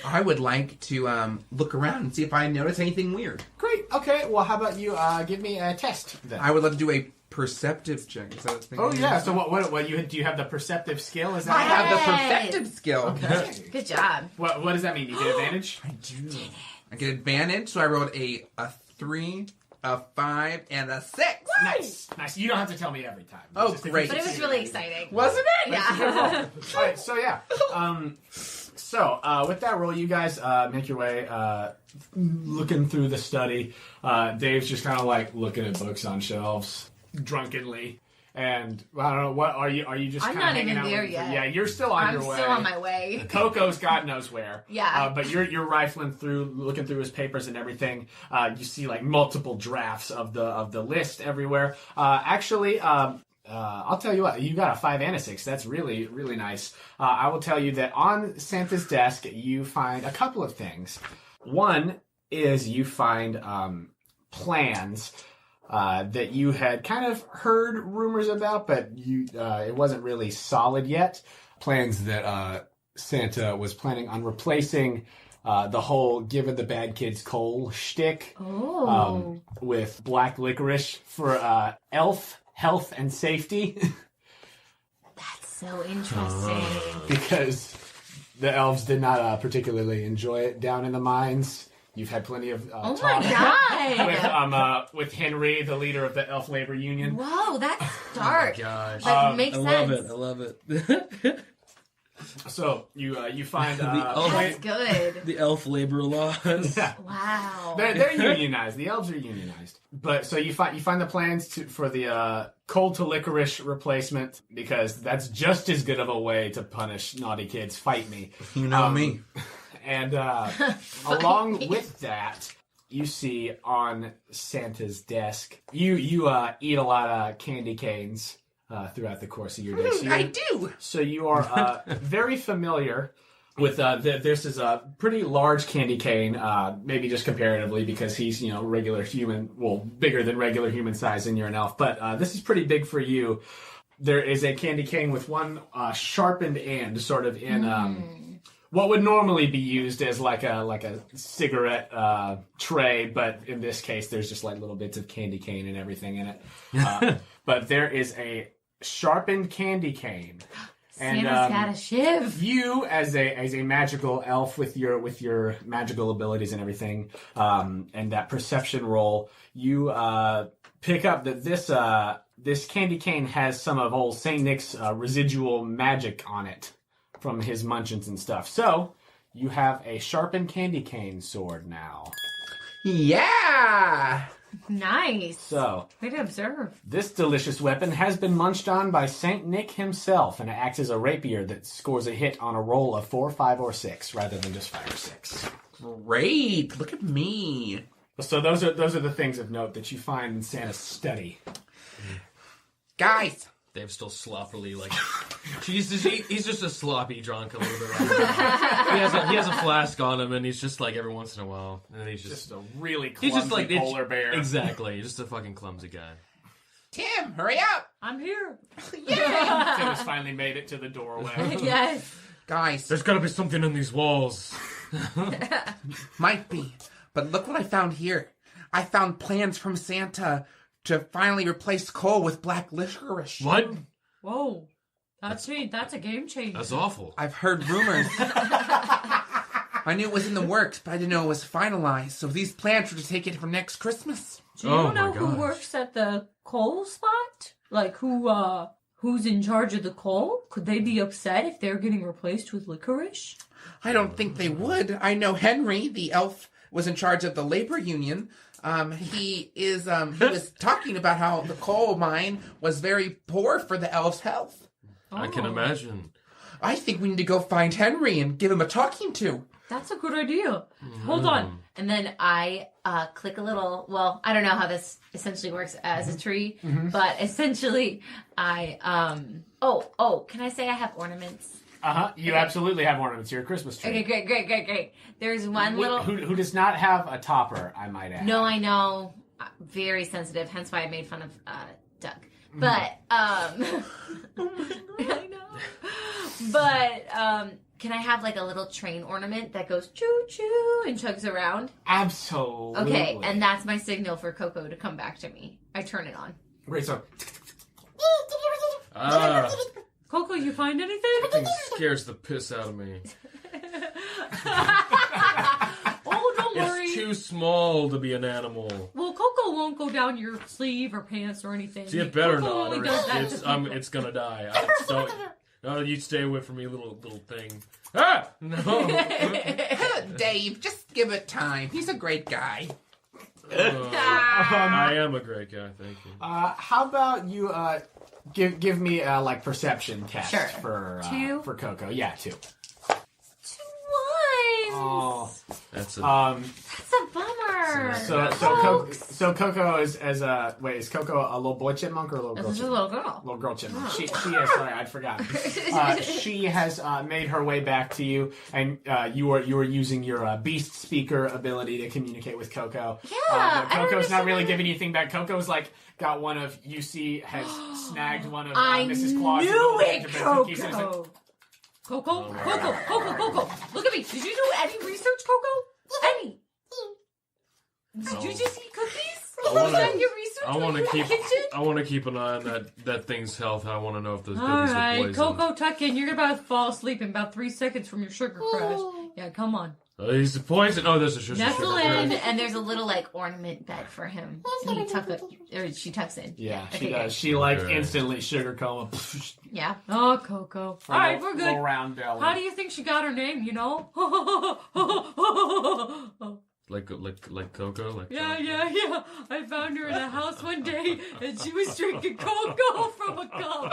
Speaker 3: I would like to look around and see if I notice anything weird.
Speaker 1: Great. Okay. Well, how about you give me a test then?
Speaker 3: I would love to do a perceptive check. Is that what
Speaker 1: Oh yeah. So what do you have the perceptive skill? Is that
Speaker 3: I have the
Speaker 6: Yes.
Speaker 3: perceptive skill.
Speaker 1: Okay.
Speaker 6: Good job.
Speaker 1: What does that mean? You get advantage?
Speaker 3: I do. I get advantage, so I rolled a 3, a 5, and a 6.
Speaker 1: Nice. You don't have to tell me every time.
Speaker 3: Oh,
Speaker 1: Just if
Speaker 3: great.
Speaker 1: you
Speaker 6: But it was
Speaker 1: succeed.
Speaker 6: really exciting.
Speaker 3: Wasn't it?
Speaker 6: Yeah.
Speaker 1: All right. So yeah. With that roll, you guys make your way looking through the study. Dave's just kind of like looking at books on shelves drunkenly. And I don't know, what are you just
Speaker 6: I'm
Speaker 1: kind of
Speaker 6: not
Speaker 1: hanging
Speaker 6: even
Speaker 1: out
Speaker 6: there
Speaker 1: with-
Speaker 6: yet.
Speaker 1: Yeah, you're still on
Speaker 6: I'm
Speaker 1: your way.
Speaker 6: still on my way.
Speaker 1: Coco's God knows where.
Speaker 6: Yeah.
Speaker 1: But you're rifling through, looking through his papers and everything. You see like multiple drafts of the list everywhere. I'll tell you what, you got a 5 and a 6. That's really, really nice. I will tell you that on Santa's desk, you find a couple of things. One is you find plans that you had kind of heard rumors about, but it wasn't really solid yet. Plans that Santa was planning on replacing the whole "giving the bad kids coal" shtick with black licorice for elf health and safety.
Speaker 6: That's so interesting.
Speaker 1: Because the elves did not particularly enjoy it down in the mines. You've had plenty of
Speaker 6: Oh
Speaker 1: talk
Speaker 6: my God.
Speaker 1: with Henry, the leader of the elf labor union.
Speaker 6: Whoa, that's dark.
Speaker 5: Gosh,
Speaker 6: But makes sense.
Speaker 5: I love it.
Speaker 1: So you find
Speaker 6: That's good.
Speaker 5: The elf labor laws.
Speaker 1: yeah.
Speaker 6: Wow.
Speaker 1: They're unionized. The elves are unionized. But so you find the plans for the coal to licorice replacement, because that's just as good of a way to punish naughty kids. Fight me.
Speaker 3: You know me.
Speaker 1: And along with that, you see on Santa's desk, you eat a lot of candy canes throughout the course of your day. So
Speaker 3: I do.
Speaker 1: So you are very familiar with this is a pretty large candy cane, maybe just comparatively because he's regular human, well, bigger than regular human size, and you're an elf. But this is pretty big for you. There is a candy cane with one sharpened end, sort of in what would normally be used as like a cigarette tray, but in this case, there's just like little bits of candy cane and everything in it. But there is a sharpened candy cane.
Speaker 6: Santa's
Speaker 1: And
Speaker 6: got a shiv.
Speaker 1: you, as a magical elf with your magical abilities and everything, and that perception roll, you pick up that this candy cane has some of old Saint Nick's residual magic on it from his munchins and stuff. So you have a sharpened candy cane sword now.
Speaker 3: Yeah.
Speaker 6: Nice.
Speaker 1: So
Speaker 6: Way to observe.
Speaker 1: this delicious weapon has been munched on by Saint Nick himself, and it acts as a rapier that scores a hit on a roll of 4, 5, or 6, rather than just 5 or 6.
Speaker 3: Great. Look at me.
Speaker 1: So those are the things of note that you find in Santa's study.
Speaker 3: Guys.
Speaker 5: Dave's still sloppily he's just a sloppy drunk a little bit. He has a flask on him, and he's just like every once in a while, and then he's just
Speaker 1: A really
Speaker 5: he's
Speaker 1: clumsy
Speaker 5: just like
Speaker 1: polar bear.
Speaker 5: Exactly, just a fucking clumsy guy.
Speaker 3: Tim, hurry up.
Speaker 2: I'm here.
Speaker 1: Tim has finally made it to the doorway.
Speaker 6: Yes.
Speaker 3: Guys,
Speaker 5: There's gotta be something in these walls.
Speaker 3: might be, But look what I found here. I found plans from Santa to finally replace coal with black licorice.
Speaker 5: What?
Speaker 2: Whoa. That's a game changer.
Speaker 5: That's awful.
Speaker 3: I've heard rumors. I knew it was in the works, but I didn't know it was finalized. So these plans were to take it for next Christmas.
Speaker 2: Do you
Speaker 5: Oh
Speaker 2: know
Speaker 5: my
Speaker 2: who
Speaker 5: gosh.
Speaker 2: works at the coal spot? Like who's in charge of the coal? Could they be upset if they're getting replaced with licorice?
Speaker 3: I don't think they would. I know Henry, the elf, was in charge of the labor union. He was talking about how the coal mine was very poor for the elves' health.
Speaker 5: I can imagine.
Speaker 3: I think we need to go find Henry and give him a talking to.
Speaker 2: That's a good idea. Hold on.
Speaker 6: And then I click a little. Well, I don't know how this essentially works as a tree, but essentially, I can I say I have ornaments?
Speaker 1: You absolutely have ornaments. You're a Christmas tree.
Speaker 6: Okay, great. There's one little.
Speaker 1: Who does not have a topper, I might add.
Speaker 6: No, I know. Very sensitive. Hence why I made fun of Doug. But I know. But can I have like a little train ornament that goes choo choo and chugs around?
Speaker 1: Absolutely.
Speaker 6: Okay, and that's my signal for Coco to come back to me. I turn it on.
Speaker 1: Great, so
Speaker 2: Coco, you find anything?
Speaker 5: Thing scares the piss out of me.
Speaker 2: Oh, don't worry.
Speaker 5: It's too small to be an animal.
Speaker 2: Well, Coco won't go down your sleeve or pants or anything.
Speaker 5: See, it better
Speaker 2: Coco
Speaker 5: not,
Speaker 2: only
Speaker 5: or
Speaker 2: does that
Speaker 5: it's
Speaker 2: to people.
Speaker 5: it's gonna die. No, you stay away from me, little thing. Ah! No.
Speaker 3: Dave, just give it time. He's a great guy.
Speaker 5: I am a great guy, thank you.
Speaker 1: how about you give me a like perception test
Speaker 6: Sure.
Speaker 1: for Coco? Yeah, 2.
Speaker 6: 2 ones.
Speaker 1: Oh.
Speaker 5: That's a
Speaker 6: That's a bummer.
Speaker 1: So Coco is Coco a little boy chipmunk or a little girl
Speaker 6: This is a
Speaker 1: chipmunk?
Speaker 6: little girl.
Speaker 1: Little girl chipmunk. She is, sorry, I'd forgotten. She has made her way back to you, and you were using your beast speaker ability to communicate with Coco.
Speaker 6: Yeah,
Speaker 1: but
Speaker 6: I don't
Speaker 1: Coco's not
Speaker 6: understand
Speaker 1: really
Speaker 6: that.
Speaker 1: giving anything back. Coco's like got one of has snagged one of
Speaker 6: I
Speaker 1: Mrs. Claus'
Speaker 6: knew
Speaker 1: little
Speaker 6: it,
Speaker 1: gingerbread cookies, and it's like,
Speaker 2: Coco. Look at me. Did you do any research, Coco? Any? Did you just eat cookies?
Speaker 5: I wanna-
Speaker 2: Was that your research?
Speaker 5: I
Speaker 2: when
Speaker 5: want
Speaker 2: you
Speaker 5: to
Speaker 2: were in
Speaker 5: keep.
Speaker 2: the kitchen?
Speaker 5: I want to keep an eye on that thing's health. I want to know if those
Speaker 2: All
Speaker 5: babies are
Speaker 2: right,
Speaker 5: poisoned.
Speaker 2: Coco, tuck in. You're about to fall asleep in about 3 seconds from your sugar crash. Yeah, come on.
Speaker 5: He's poisoned. Oh, there's a sugar.
Speaker 2: Nestle
Speaker 5: sugar
Speaker 2: in.
Speaker 5: crash.
Speaker 6: And there's a little like ornament bed for him. And she tucks in.
Speaker 1: yeah, she
Speaker 6: Okay,
Speaker 1: does. She like
Speaker 5: Okay.
Speaker 1: instantly sugar coma.
Speaker 6: Yeah.
Speaker 2: Oh, Coco. All right, we're
Speaker 1: Little
Speaker 2: good.
Speaker 1: round belly.
Speaker 2: How do you think she got her name, you know?
Speaker 5: Like Coco. Like
Speaker 2: Yeah. I found her in a house one day, and she was drinking cocoa from a cup.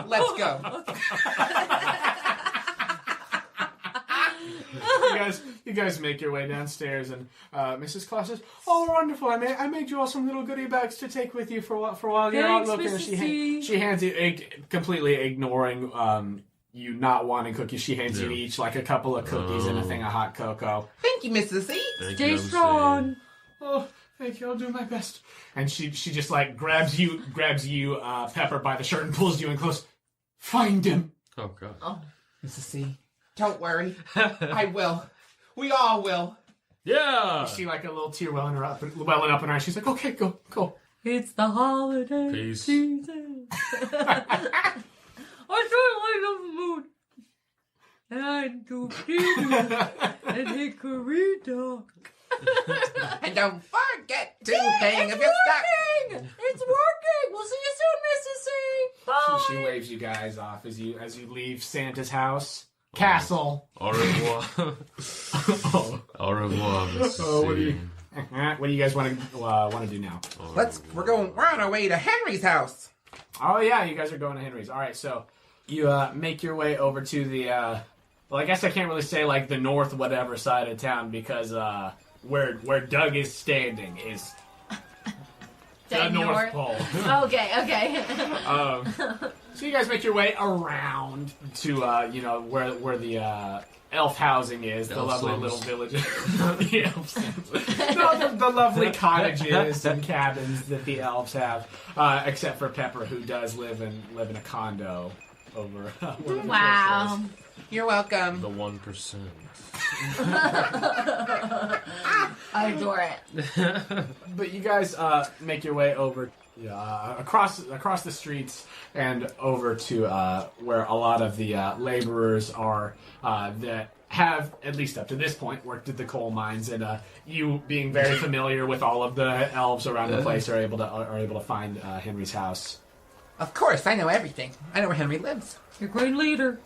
Speaker 3: Let's go.
Speaker 1: You guys make your way downstairs, and Mrs. Claus says, "Oh, wonderful! I made you all some little goodie bags to take with you for while you're out
Speaker 2: Thanks,
Speaker 1: looking."
Speaker 2: Mrs. C.
Speaker 1: She hands you, completely ignoring you not wanting cookies. She hands you
Speaker 5: Yeah.
Speaker 1: each like a couple of cookies and a thing of hot cocoa.
Speaker 3: Thank you, Mrs. C.
Speaker 5: Thank
Speaker 2: Stay
Speaker 5: you, I'm
Speaker 2: strong.
Speaker 1: Oh, thank you. I'll do my best. And she just like grabs you, Pepper, by the shirt and pulls you in close. Find him.
Speaker 5: saying. Oh God.
Speaker 3: Mrs. C. Don't worry. I will. We all will.
Speaker 5: Yeah.
Speaker 1: You see like a little tear welling up in her eyes. She's like, okay, go.
Speaker 2: It's the holiday
Speaker 5: Peace.
Speaker 2: season. I totally love the mood. And to and hickory dock.
Speaker 3: And don't forget to hang up your stock.
Speaker 2: It's working. We'll see you soon, Mrs. C. Bye.
Speaker 1: She waves you guys off as you leave Santa's house. Castle.
Speaker 5: Au revoir. Au revoir, Mrs.
Speaker 1: Oh, what do you-
Speaker 5: C.
Speaker 1: What do you guys want to do now?
Speaker 3: We're on our way to Henry's house.
Speaker 1: Oh yeah, you guys are going to Henry's. All right, so you make your way over to the. Well, I guess I can't really say like the north whatever side of town because where Doug is standing is the North Pole.
Speaker 6: Okay.
Speaker 1: So you guys make your way around to where the elf housing is, the
Speaker 5: Elf
Speaker 1: lovely
Speaker 5: slums.
Speaker 1: little villages. The elf slums. No, the lovely cottages and cabins that the elves have, except for Pepper, who does live in a condo. over.
Speaker 6: Wow.
Speaker 3: You're welcome.
Speaker 4: The 1%.
Speaker 6: I adore it.
Speaker 1: But you guys make your way over across the streets and over to where a lot of the laborers are that have, at least up to this point, worked at the coal mines. And you, being very familiar with all of the elves around the place, are able to find Henry's house.
Speaker 3: Of course, I know everything. I know where Henry lives.
Speaker 2: You're a great leader.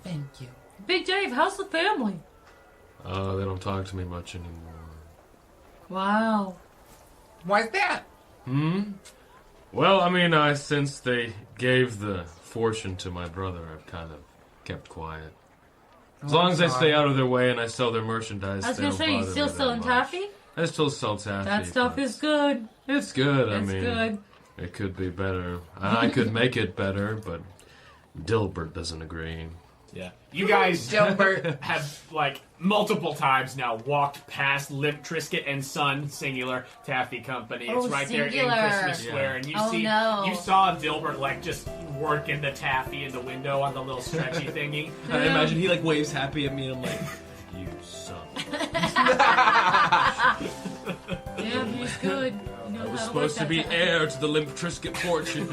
Speaker 3: Thank you.
Speaker 2: Big Dave, how's the family?
Speaker 4: They don't talk to me much anymore.
Speaker 2: Wow.
Speaker 3: Why's that?
Speaker 4: Well, I mean, since they gave the fortune to my brother, I've kind of kept quiet. As long as I stay out of their way and I sell their merchandise,
Speaker 2: I was
Speaker 4: they
Speaker 2: gonna
Speaker 4: don't
Speaker 2: say, you
Speaker 4: bother
Speaker 2: still
Speaker 4: me that
Speaker 2: selling
Speaker 4: much.
Speaker 2: taffy?
Speaker 4: I still sell taffy.
Speaker 2: That stuff
Speaker 4: but
Speaker 2: is good.
Speaker 4: It's good. I
Speaker 2: It's
Speaker 4: mean,
Speaker 2: good.
Speaker 4: it could be better. I could make it better, but Dilbert doesn't agree.
Speaker 1: Yeah. You guys
Speaker 3: Dilbert.
Speaker 1: have, like, multiple times now walked past Limptriskit and Son, singular, Taffy Company. It's
Speaker 6: Oh,
Speaker 1: right there
Speaker 6: singular.
Speaker 1: in Christmas
Speaker 4: Yeah.
Speaker 1: Square. And you
Speaker 6: Oh,
Speaker 1: see,
Speaker 6: no.
Speaker 1: you saw Dilbert, like, just working the taffy in the window on the little stretchy thingy.
Speaker 5: I imagine he like waves happy at me and I'm like,
Speaker 4: You son.
Speaker 2: Yeah, he's good. He knows
Speaker 4: I was
Speaker 2: how
Speaker 4: supposed to
Speaker 2: work
Speaker 4: be
Speaker 2: that
Speaker 4: heir to the Limptriskit fortune.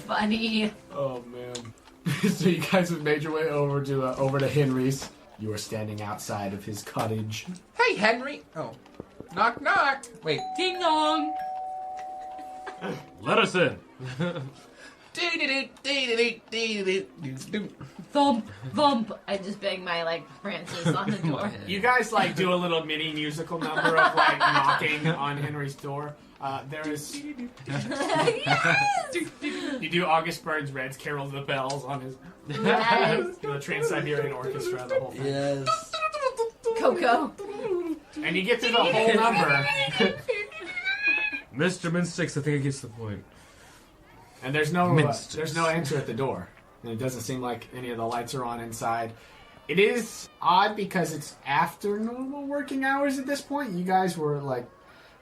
Speaker 6: Funny.
Speaker 1: Oh, man. So you guys have made your way over to Henry's. You are standing outside of his cottage.
Speaker 3: Hey, Henry. Oh. Knock, knock. Wait.
Speaker 2: Ding dong.
Speaker 4: Let us in.
Speaker 3: Do-do-do-do-do-do-do-do-do.
Speaker 2: Thump, thump.
Speaker 6: I just bang my, like, branches on the door.
Speaker 1: You guys, like, do a little mini musical number of, like, knocking on Henry's door. There is... You do August Burns Red's Carol of the Bells on his...
Speaker 6: Yes.
Speaker 1: The Trans-Siberian Orchestra, the whole thing.
Speaker 5: yes.
Speaker 6: Coco.
Speaker 1: And you get through the whole number,
Speaker 4: Mr. Minstix, I think it gets the point.
Speaker 1: and there's no
Speaker 4: Minstix.
Speaker 1: answer at the door. And it doesn't seem like any of the lights are on inside. It is odd because it's after normal working hours at this point. You guys were like,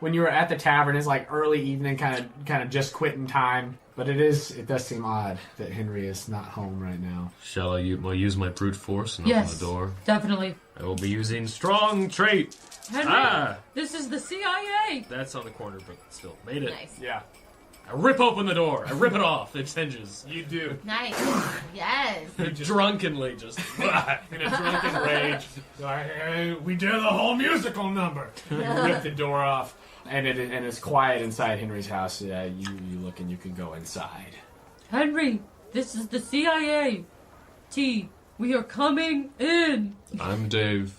Speaker 1: when you were at the tavern, it's like early evening, kind of just quitting time. But it does seem odd that Henry is not home right now.
Speaker 4: Shall I use my brute force and
Speaker 2: Yes.
Speaker 4: open the door?
Speaker 2: Definitely.
Speaker 4: I will be using strong trait.
Speaker 2: Henry,
Speaker 4: Ah!
Speaker 2: this is the CIA.
Speaker 4: That's on the corner, but still. Made it.
Speaker 6: Nice.
Speaker 1: Yeah,
Speaker 4: I rip open the door. I rip it off. Its hinges.
Speaker 1: you do.
Speaker 6: Nice. Yes.
Speaker 4: Drunkenly just.
Speaker 1: In a drunken rage, like, "Hey, we did the whole musical number. You rip the door off, and it's quiet inside Henry's house. You look and you can go inside.
Speaker 2: Henry, this is the CIA. T, we are coming in.
Speaker 4: I'm Dave.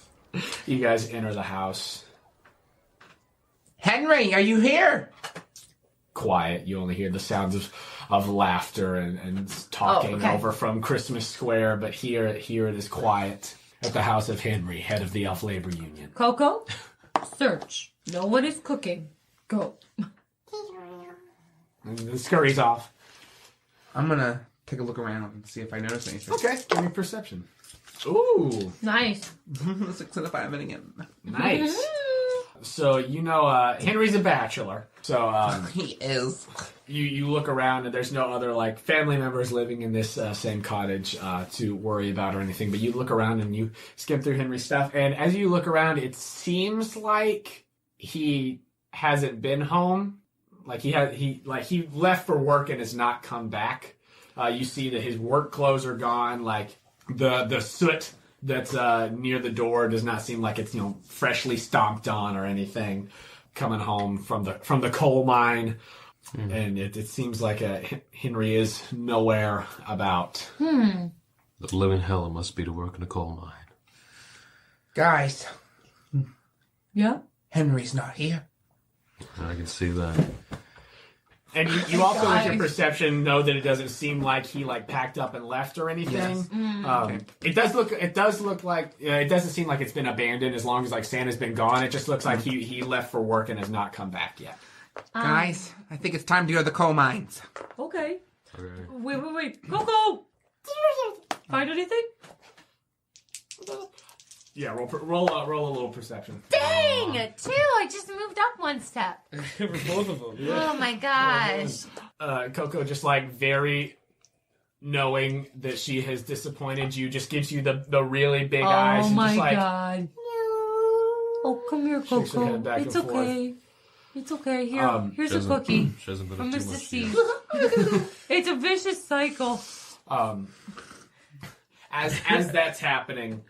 Speaker 1: You guys enter the house.
Speaker 3: Henry, are you here?
Speaker 1: Quiet. You only hear the sounds of laughter and talking
Speaker 6: okay.
Speaker 1: over from Christmas Square, but here it is quiet at the house of Henry, head of the Elf Labor Union.
Speaker 2: Coco, search. No one is cooking. Go.
Speaker 1: And it scurries off.
Speaker 3: I'm gonna take a look around and see if I notice anything.
Speaker 1: Okay, give me perception. Ooh,
Speaker 2: Nice.
Speaker 3: 6 and a 5 and again.
Speaker 1: nice. So Henry's a bachelor. So
Speaker 3: He is.
Speaker 1: you look around and there's no other like family members living in this same cottage to worry about or anything. But you look around and you skim through Henry's stuff, and as you look around, it seems like he hasn't been home. Like he left for work and has not come back. You see that his work clothes are gone. Like the soot that's near the door does not seem like it's freshly stomped on or anything. Coming home from the coal mine, and it seems like Henry is nowhere about.
Speaker 4: The living hell it must be to work in a coal mine.
Speaker 3: Guys,
Speaker 2: Yeah?
Speaker 3: Henry's not here.
Speaker 4: I can see that.
Speaker 1: And you also, with your perception, know that it doesn't seem like he packed up and left or anything.
Speaker 3: Yes.
Speaker 1: It does look like it doesn't seem like it's been abandoned as long as Santa's been gone. It just looks like he left for work and has not come back yet.
Speaker 3: Guys, I think it's time to go to the coal mines.
Speaker 2: Okay.
Speaker 4: Okay.
Speaker 2: Wait. Coco! Find anything?
Speaker 1: Yeah, roll a little perception.
Speaker 6: Dang! 2! I just moved up one step.
Speaker 5: For both of them.
Speaker 6: Oh my gosh.
Speaker 1: Coco, just like very knowing that she has disappointed you, just gives you the really big eyes.
Speaker 2: Oh
Speaker 1: And
Speaker 2: my
Speaker 1: just like,
Speaker 2: god. Oh, come here,
Speaker 1: Shakes her
Speaker 2: Coco.
Speaker 1: head back
Speaker 2: It's
Speaker 1: and forth.
Speaker 2: okay. It's okay. Here, here's a
Speaker 4: She
Speaker 2: cookie
Speaker 4: hasn't been
Speaker 2: from
Speaker 4: up too
Speaker 2: Mr.
Speaker 4: much
Speaker 2: C.
Speaker 4: yet.
Speaker 2: It's a vicious cycle.
Speaker 1: As that's happening,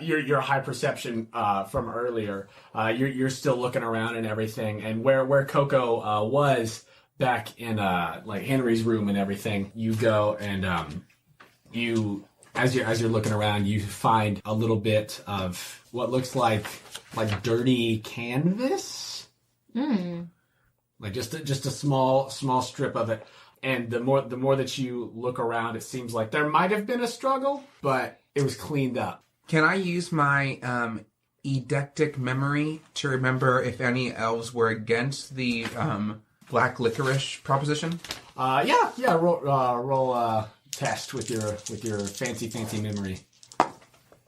Speaker 1: your high perception from earlier, you're still looking around and everything, and where Coco was back in like Henry's room and everything, you go and you as you're looking around, you find a little bit of what looks like dirty canvas. Like just a small strip of it. And the more that you look around, it seems like there might have been a struggle, but it was cleaned up.
Speaker 3: Can I use my eidectic memory to remember if any elves were against the black licorice proposition?
Speaker 1: Yeah. Roll a test with your fancy memory.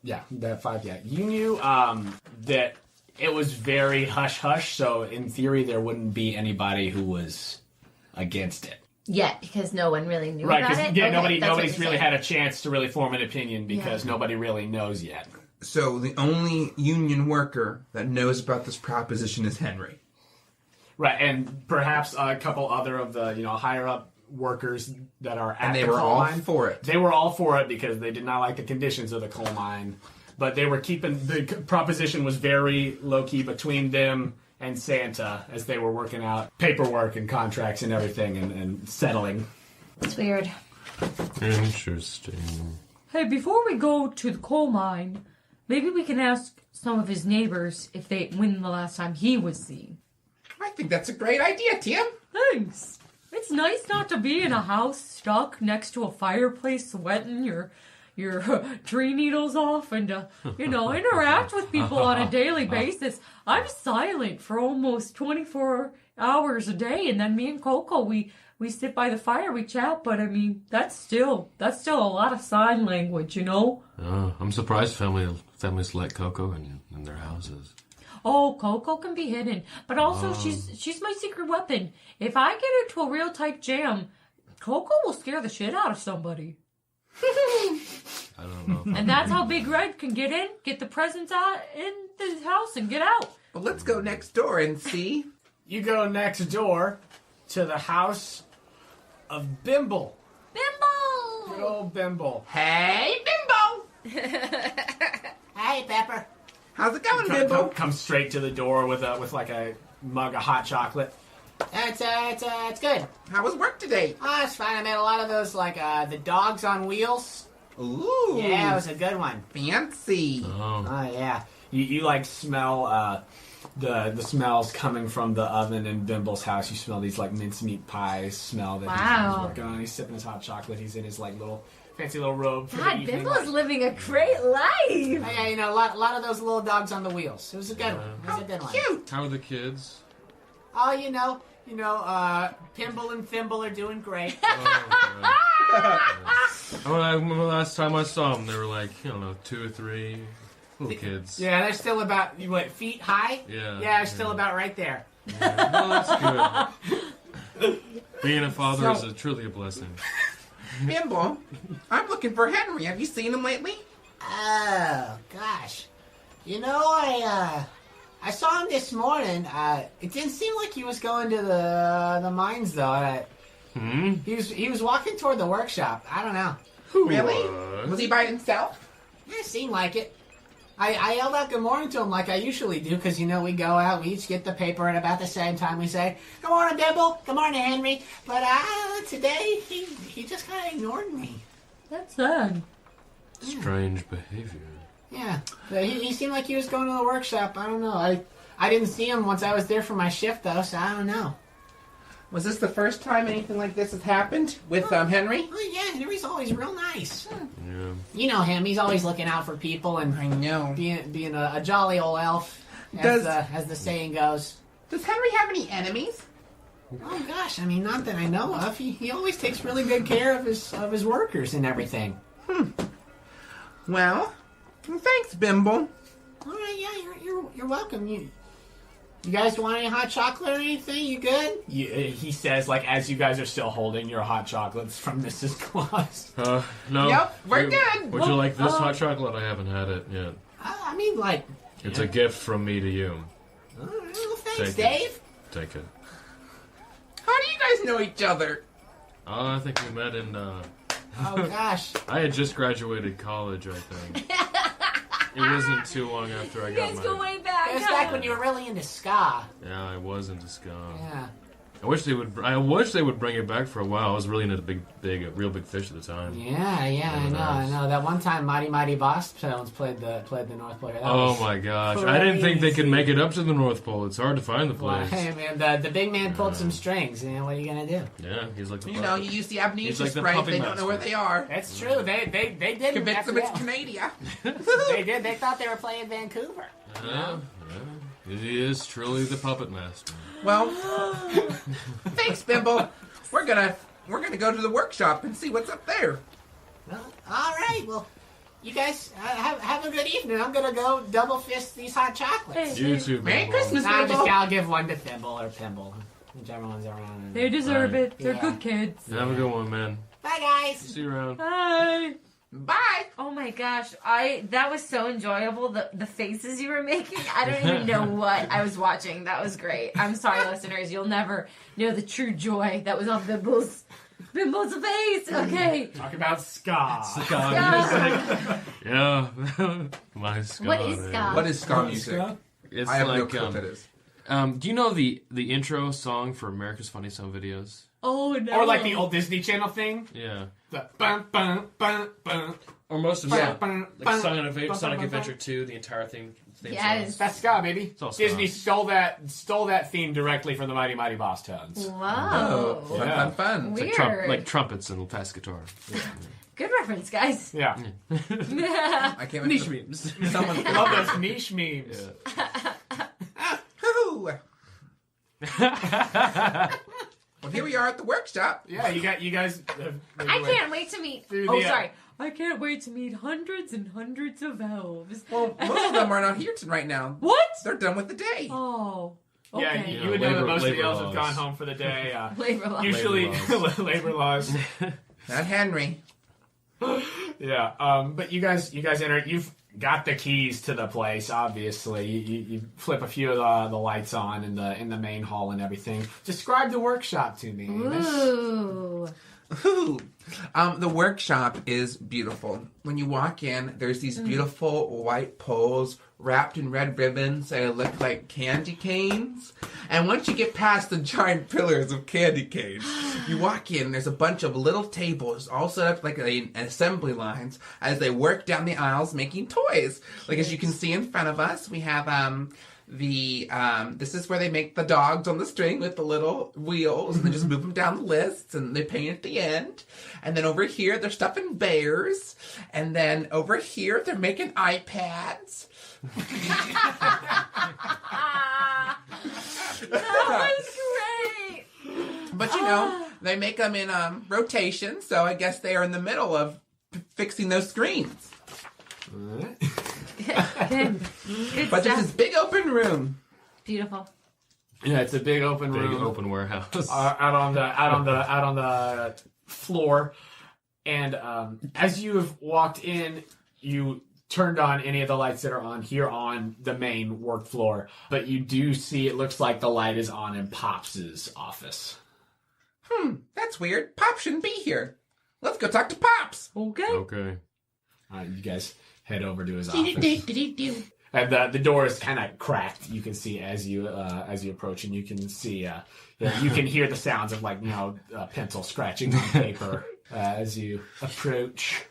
Speaker 1: Yeah, that 5. Yeah, you knew that it was very hush hush. So in theory, there wouldn't be anybody who was against it.
Speaker 6: Yeah, because no one really knew
Speaker 1: Right,
Speaker 6: about
Speaker 1: because
Speaker 6: it.
Speaker 1: yeah,
Speaker 6: Okay, that's what
Speaker 1: nobody's
Speaker 6: you're
Speaker 1: really
Speaker 6: saying.
Speaker 1: had a chance to really form an opinion because nobody really knows yet.
Speaker 3: So the only union worker that knows about this proposition is Henry.
Speaker 1: Right, and perhaps a couple other of the higher up workers that are at
Speaker 3: And they
Speaker 1: the
Speaker 3: were
Speaker 1: coal
Speaker 3: all
Speaker 1: mine.
Speaker 3: for it.
Speaker 1: They were all for it because they did not like the conditions of the coal mine, but they were keeping the proposition was very low key between them and Santa as they were working out paperwork and contracts and everything and settling.
Speaker 6: It's weird.
Speaker 4: Interesting.
Speaker 2: Hey, before we go to the coal mine, maybe we can ask some of his neighbors when the last time he was seen.
Speaker 3: I think that's a great idea, Tim.
Speaker 2: Thanks. It's nice not to be in a house stuck next to a fireplace sweating your tree needles off and interact with people on a daily basis. I'm silent for almost 24 hours a day, and then me and Coco we sit by the fire, we chat, but I mean that's still a lot of sign language,
Speaker 4: I'm surprised families let Coco in their houses.
Speaker 2: Oh, Coco can be hidden, but also she's my secret weapon. If I get into a real tight jam, Coco will scare the shit out of somebody.
Speaker 4: I don't know.
Speaker 2: And that's how Big Red can get in, get the presents out in the house, and get out.
Speaker 3: Well, let's go next door and see.
Speaker 1: You go next door to the house of Bimble. Good
Speaker 6: Bimbo!
Speaker 1: old Bimble.
Speaker 3: Hey, Bimbo!
Speaker 6: Hey, Pepper.
Speaker 3: How's it going, Bimbo?
Speaker 1: Come straight to the door with like a mug of hot chocolate.
Speaker 6: It's good.
Speaker 3: How was work today?
Speaker 6: Oh, it's fine. I made a lot of those, the dogs on wheels.
Speaker 3: Ooh.
Speaker 6: Yeah, it was a good one.
Speaker 3: Fancy.
Speaker 4: Oh.
Speaker 6: Oh, yeah.
Speaker 1: You like smell the smells coming from the oven in Bimble's house. You smell these like mincemeat pies smell that
Speaker 6: Wow.
Speaker 1: he's working on. He's sipping his hot chocolate. He's in his like little fancy little robe for the
Speaker 6: God,
Speaker 1: evening.
Speaker 6: Bimble's living a great life.
Speaker 1: Yeah, a lot of those little dogs on the wheels. It was a good one. It was a good one.
Speaker 3: Cute.
Speaker 4: How are the kids?
Speaker 6: Oh, Pimble and Thimble are doing great.
Speaker 4: Last time I saw them, they were like, 2 or 3 little kids.
Speaker 1: Yeah, they're still about feet high.
Speaker 4: Yeah.
Speaker 1: Yeah, they're still about right there.
Speaker 4: Well, that's good. Being a father is truly a blessing.
Speaker 3: Bimbo, I'm looking for Henry. Have you seen him lately?
Speaker 6: Oh, gosh. I saw him this morning. It didn't seem like he was going to the mines, though. He was walking toward the workshop. I don't know.
Speaker 3: Really? Was he by himself?
Speaker 6: It seemed like it. I yelled out good morning to him like I usually do, because, we go out, we each get the paper, and about the same time we say, good morning, Bimble, good morning, Henry. But today, he just kind of ignored me.
Speaker 2: That's sad.
Speaker 4: Strange behavior.
Speaker 6: Yeah, but he seemed like he was going to the workshop. I don't know. I didn't see him once I was there for my shift, though, so I don't know.
Speaker 3: Was this the first time anything like this has happened with Henry?
Speaker 6: Oh, yeah, Henry's always real nice.
Speaker 4: Yeah.
Speaker 6: You know him. He's always looking out for people and
Speaker 3: I know.
Speaker 6: being a jolly old elf, as the saying goes.
Speaker 3: Does Henry have any enemies?
Speaker 6: Oh, gosh, I mean, not that I know of. He always takes really good care of his workers and everything.
Speaker 3: Well, thanks, Bimble.
Speaker 1: All right, yeah, you're welcome. You guys want any hot chocolate or anything? You good? He says, like, as you guys are still holding your hot chocolates from Mrs. Claus.
Speaker 5: No.
Speaker 3: Yep, we're good.
Speaker 5: Would you like this hot chocolate? I haven't had it yet.
Speaker 1: I mean, like...
Speaker 5: It's a gift from me to you.
Speaker 1: All right, well, thanks,
Speaker 5: Take it.
Speaker 1: Dave.
Speaker 5: Take it.
Speaker 3: How do you guys know each other?
Speaker 5: I think we met in,
Speaker 1: Oh, gosh.
Speaker 5: I had just graduated college, I think. It wasn't too long after I
Speaker 6: You
Speaker 5: got
Speaker 6: guys go
Speaker 5: my...
Speaker 6: way back.
Speaker 1: It was
Speaker 6: huh?
Speaker 1: back when you were really into ska.
Speaker 5: Yeah, I was into ska.
Speaker 1: Yeah.
Speaker 5: I wish they would bring it back for a while. I was really into the real big fish at the time.
Speaker 1: Yeah, I know. That one time Mighty Boss Tones played the North Pole. That
Speaker 5: Oh
Speaker 1: was
Speaker 5: my gosh! I didn't think they could
Speaker 1: crazy.
Speaker 5: make it up to the North Pole. It's hard to find the
Speaker 1: Well,
Speaker 5: place.
Speaker 1: hey, man, the big man pulled some strings. You know, what are you gonna do?
Speaker 5: Yeah, he's like the
Speaker 3: You know, you use the amnesia
Speaker 5: He's like the
Speaker 3: spray if
Speaker 5: puppet
Speaker 3: they don't know where
Speaker 5: master.
Speaker 3: they are.
Speaker 1: That's true. They did.
Speaker 3: Convince them it's Canada.
Speaker 1: They did. They thought they were playing Vancouver.
Speaker 5: Yeah. He is truly the puppet master.
Speaker 3: Well, thanks, Bimble. We're gonna go to the workshop and see what's up there.
Speaker 1: Well, all right. Well, you guys have a good evening. I'm gonna go double fist these hot chocolates.
Speaker 5: You too,
Speaker 3: Merry
Speaker 5: Bimbo.
Speaker 3: Christmas,
Speaker 1: Nah,
Speaker 3: Bimble.
Speaker 1: I'll give one to Thimble or Pimble, whichever one's around.
Speaker 2: They deserve
Speaker 5: Right.
Speaker 2: it. They're
Speaker 1: Yeah.
Speaker 2: good kids.
Speaker 5: Have a good one, man.
Speaker 1: Bye, guys.
Speaker 5: See you around.
Speaker 2: Bye.
Speaker 3: Bye.
Speaker 6: Oh my gosh, that was so enjoyable. The faces you were making, I don't even know what I was watching. That was great. I'm sorry, listeners. You'll never know the true joy that was on Bimble's face. Okay.
Speaker 1: Talk about ska.
Speaker 5: Yeah. My ska.
Speaker 6: What is
Speaker 5: name.
Speaker 6: ska?
Speaker 3: What is ska music?
Speaker 5: It's
Speaker 3: I have no
Speaker 5: like
Speaker 3: clue what that is.
Speaker 5: do you know the intro song for America's Funniest Home Videos?
Speaker 2: Oh no.
Speaker 1: Or like the old Disney Channel thing.
Speaker 5: Yeah.
Speaker 1: The bum bum bum bum.
Speaker 5: Or most of
Speaker 1: Yeah.
Speaker 5: it. Like Sonic Adventure 2, the entire theme
Speaker 6: Yes.
Speaker 5: song.
Speaker 1: That's ska, baby.
Speaker 5: It's all ska.
Speaker 1: Disney stole that theme directly from the Mighty Boss Tones.
Speaker 6: Wow.
Speaker 3: Fun,
Speaker 1: Yeah.
Speaker 3: fun, fun.
Speaker 6: Weird.
Speaker 5: Like trumpets and fast guitar.
Speaker 6: Good reference, guys.
Speaker 1: Yeah.
Speaker 3: I can't wait
Speaker 5: Niche
Speaker 3: for
Speaker 5: memes.
Speaker 3: someone.
Speaker 1: Love those niche memes.
Speaker 3: Hoo-hoo. Well, here we are at the workshop.
Speaker 1: Yeah, you guys.
Speaker 6: I can't wait to meet.
Speaker 1: Through
Speaker 6: Oh,
Speaker 1: the,
Speaker 6: sorry.
Speaker 2: I can't wait to meet hundreds and hundreds of elves.
Speaker 3: Well, most of them are not here right now.
Speaker 2: What?
Speaker 3: They're done with the day.
Speaker 2: Oh. Okay.
Speaker 1: Yeah, you would know that
Speaker 5: labor-
Speaker 1: most of the
Speaker 5: labor
Speaker 1: elves have
Speaker 5: laws.
Speaker 1: gone home for the day.
Speaker 6: Labor law.
Speaker 1: Usually,
Speaker 5: Labor
Speaker 1: labor laws.
Speaker 3: Not Henry.
Speaker 1: Yeah, but you guys enter. You've got the keys to the place. Obviously, you flip a few of the lights on in the main hall and everything. Describe the workshop to me, Amos.
Speaker 6: Ooh.
Speaker 3: Ooh. The workshop is beautiful. When you walk in, there's these beautiful white poles wrapped in red ribbons that look like candy canes. And once you get past the giant pillars of candy canes, you walk in, there's a bunch of little tables all set up like an assembly lines as they work down the aisles making toys. Like as you can see in front of us, we have this is where they make the dogs on the string with the little wheels, and they just move them down the lists, and they paint at the end. And then over here, they're stuffing bears. And then over here, they're making iPads.
Speaker 6: That was great.
Speaker 3: But you know, they make them in rotation, so I guess they are in the middle of fixing those screens.
Speaker 6: Good
Speaker 3: But there's
Speaker 6: stuff.
Speaker 3: this big open room.
Speaker 6: Beautiful.
Speaker 1: Yeah, it's a big open
Speaker 5: Big
Speaker 1: room.
Speaker 5: open warehouse.
Speaker 1: Out on the floor, and as you have walked in, you turned on any of the lights that are on here on the main work floor, but you do see it looks like the light is on in Pops's office.
Speaker 3: That's weird. Pop shouldn't be here. Let's go talk to Pops.
Speaker 2: Okay.
Speaker 5: Okay.
Speaker 1: You guys head over to his office. And the door is kind of cracked. You can see as you approach, and you can see you can hear the sounds of pencil scratching on paper as you approach.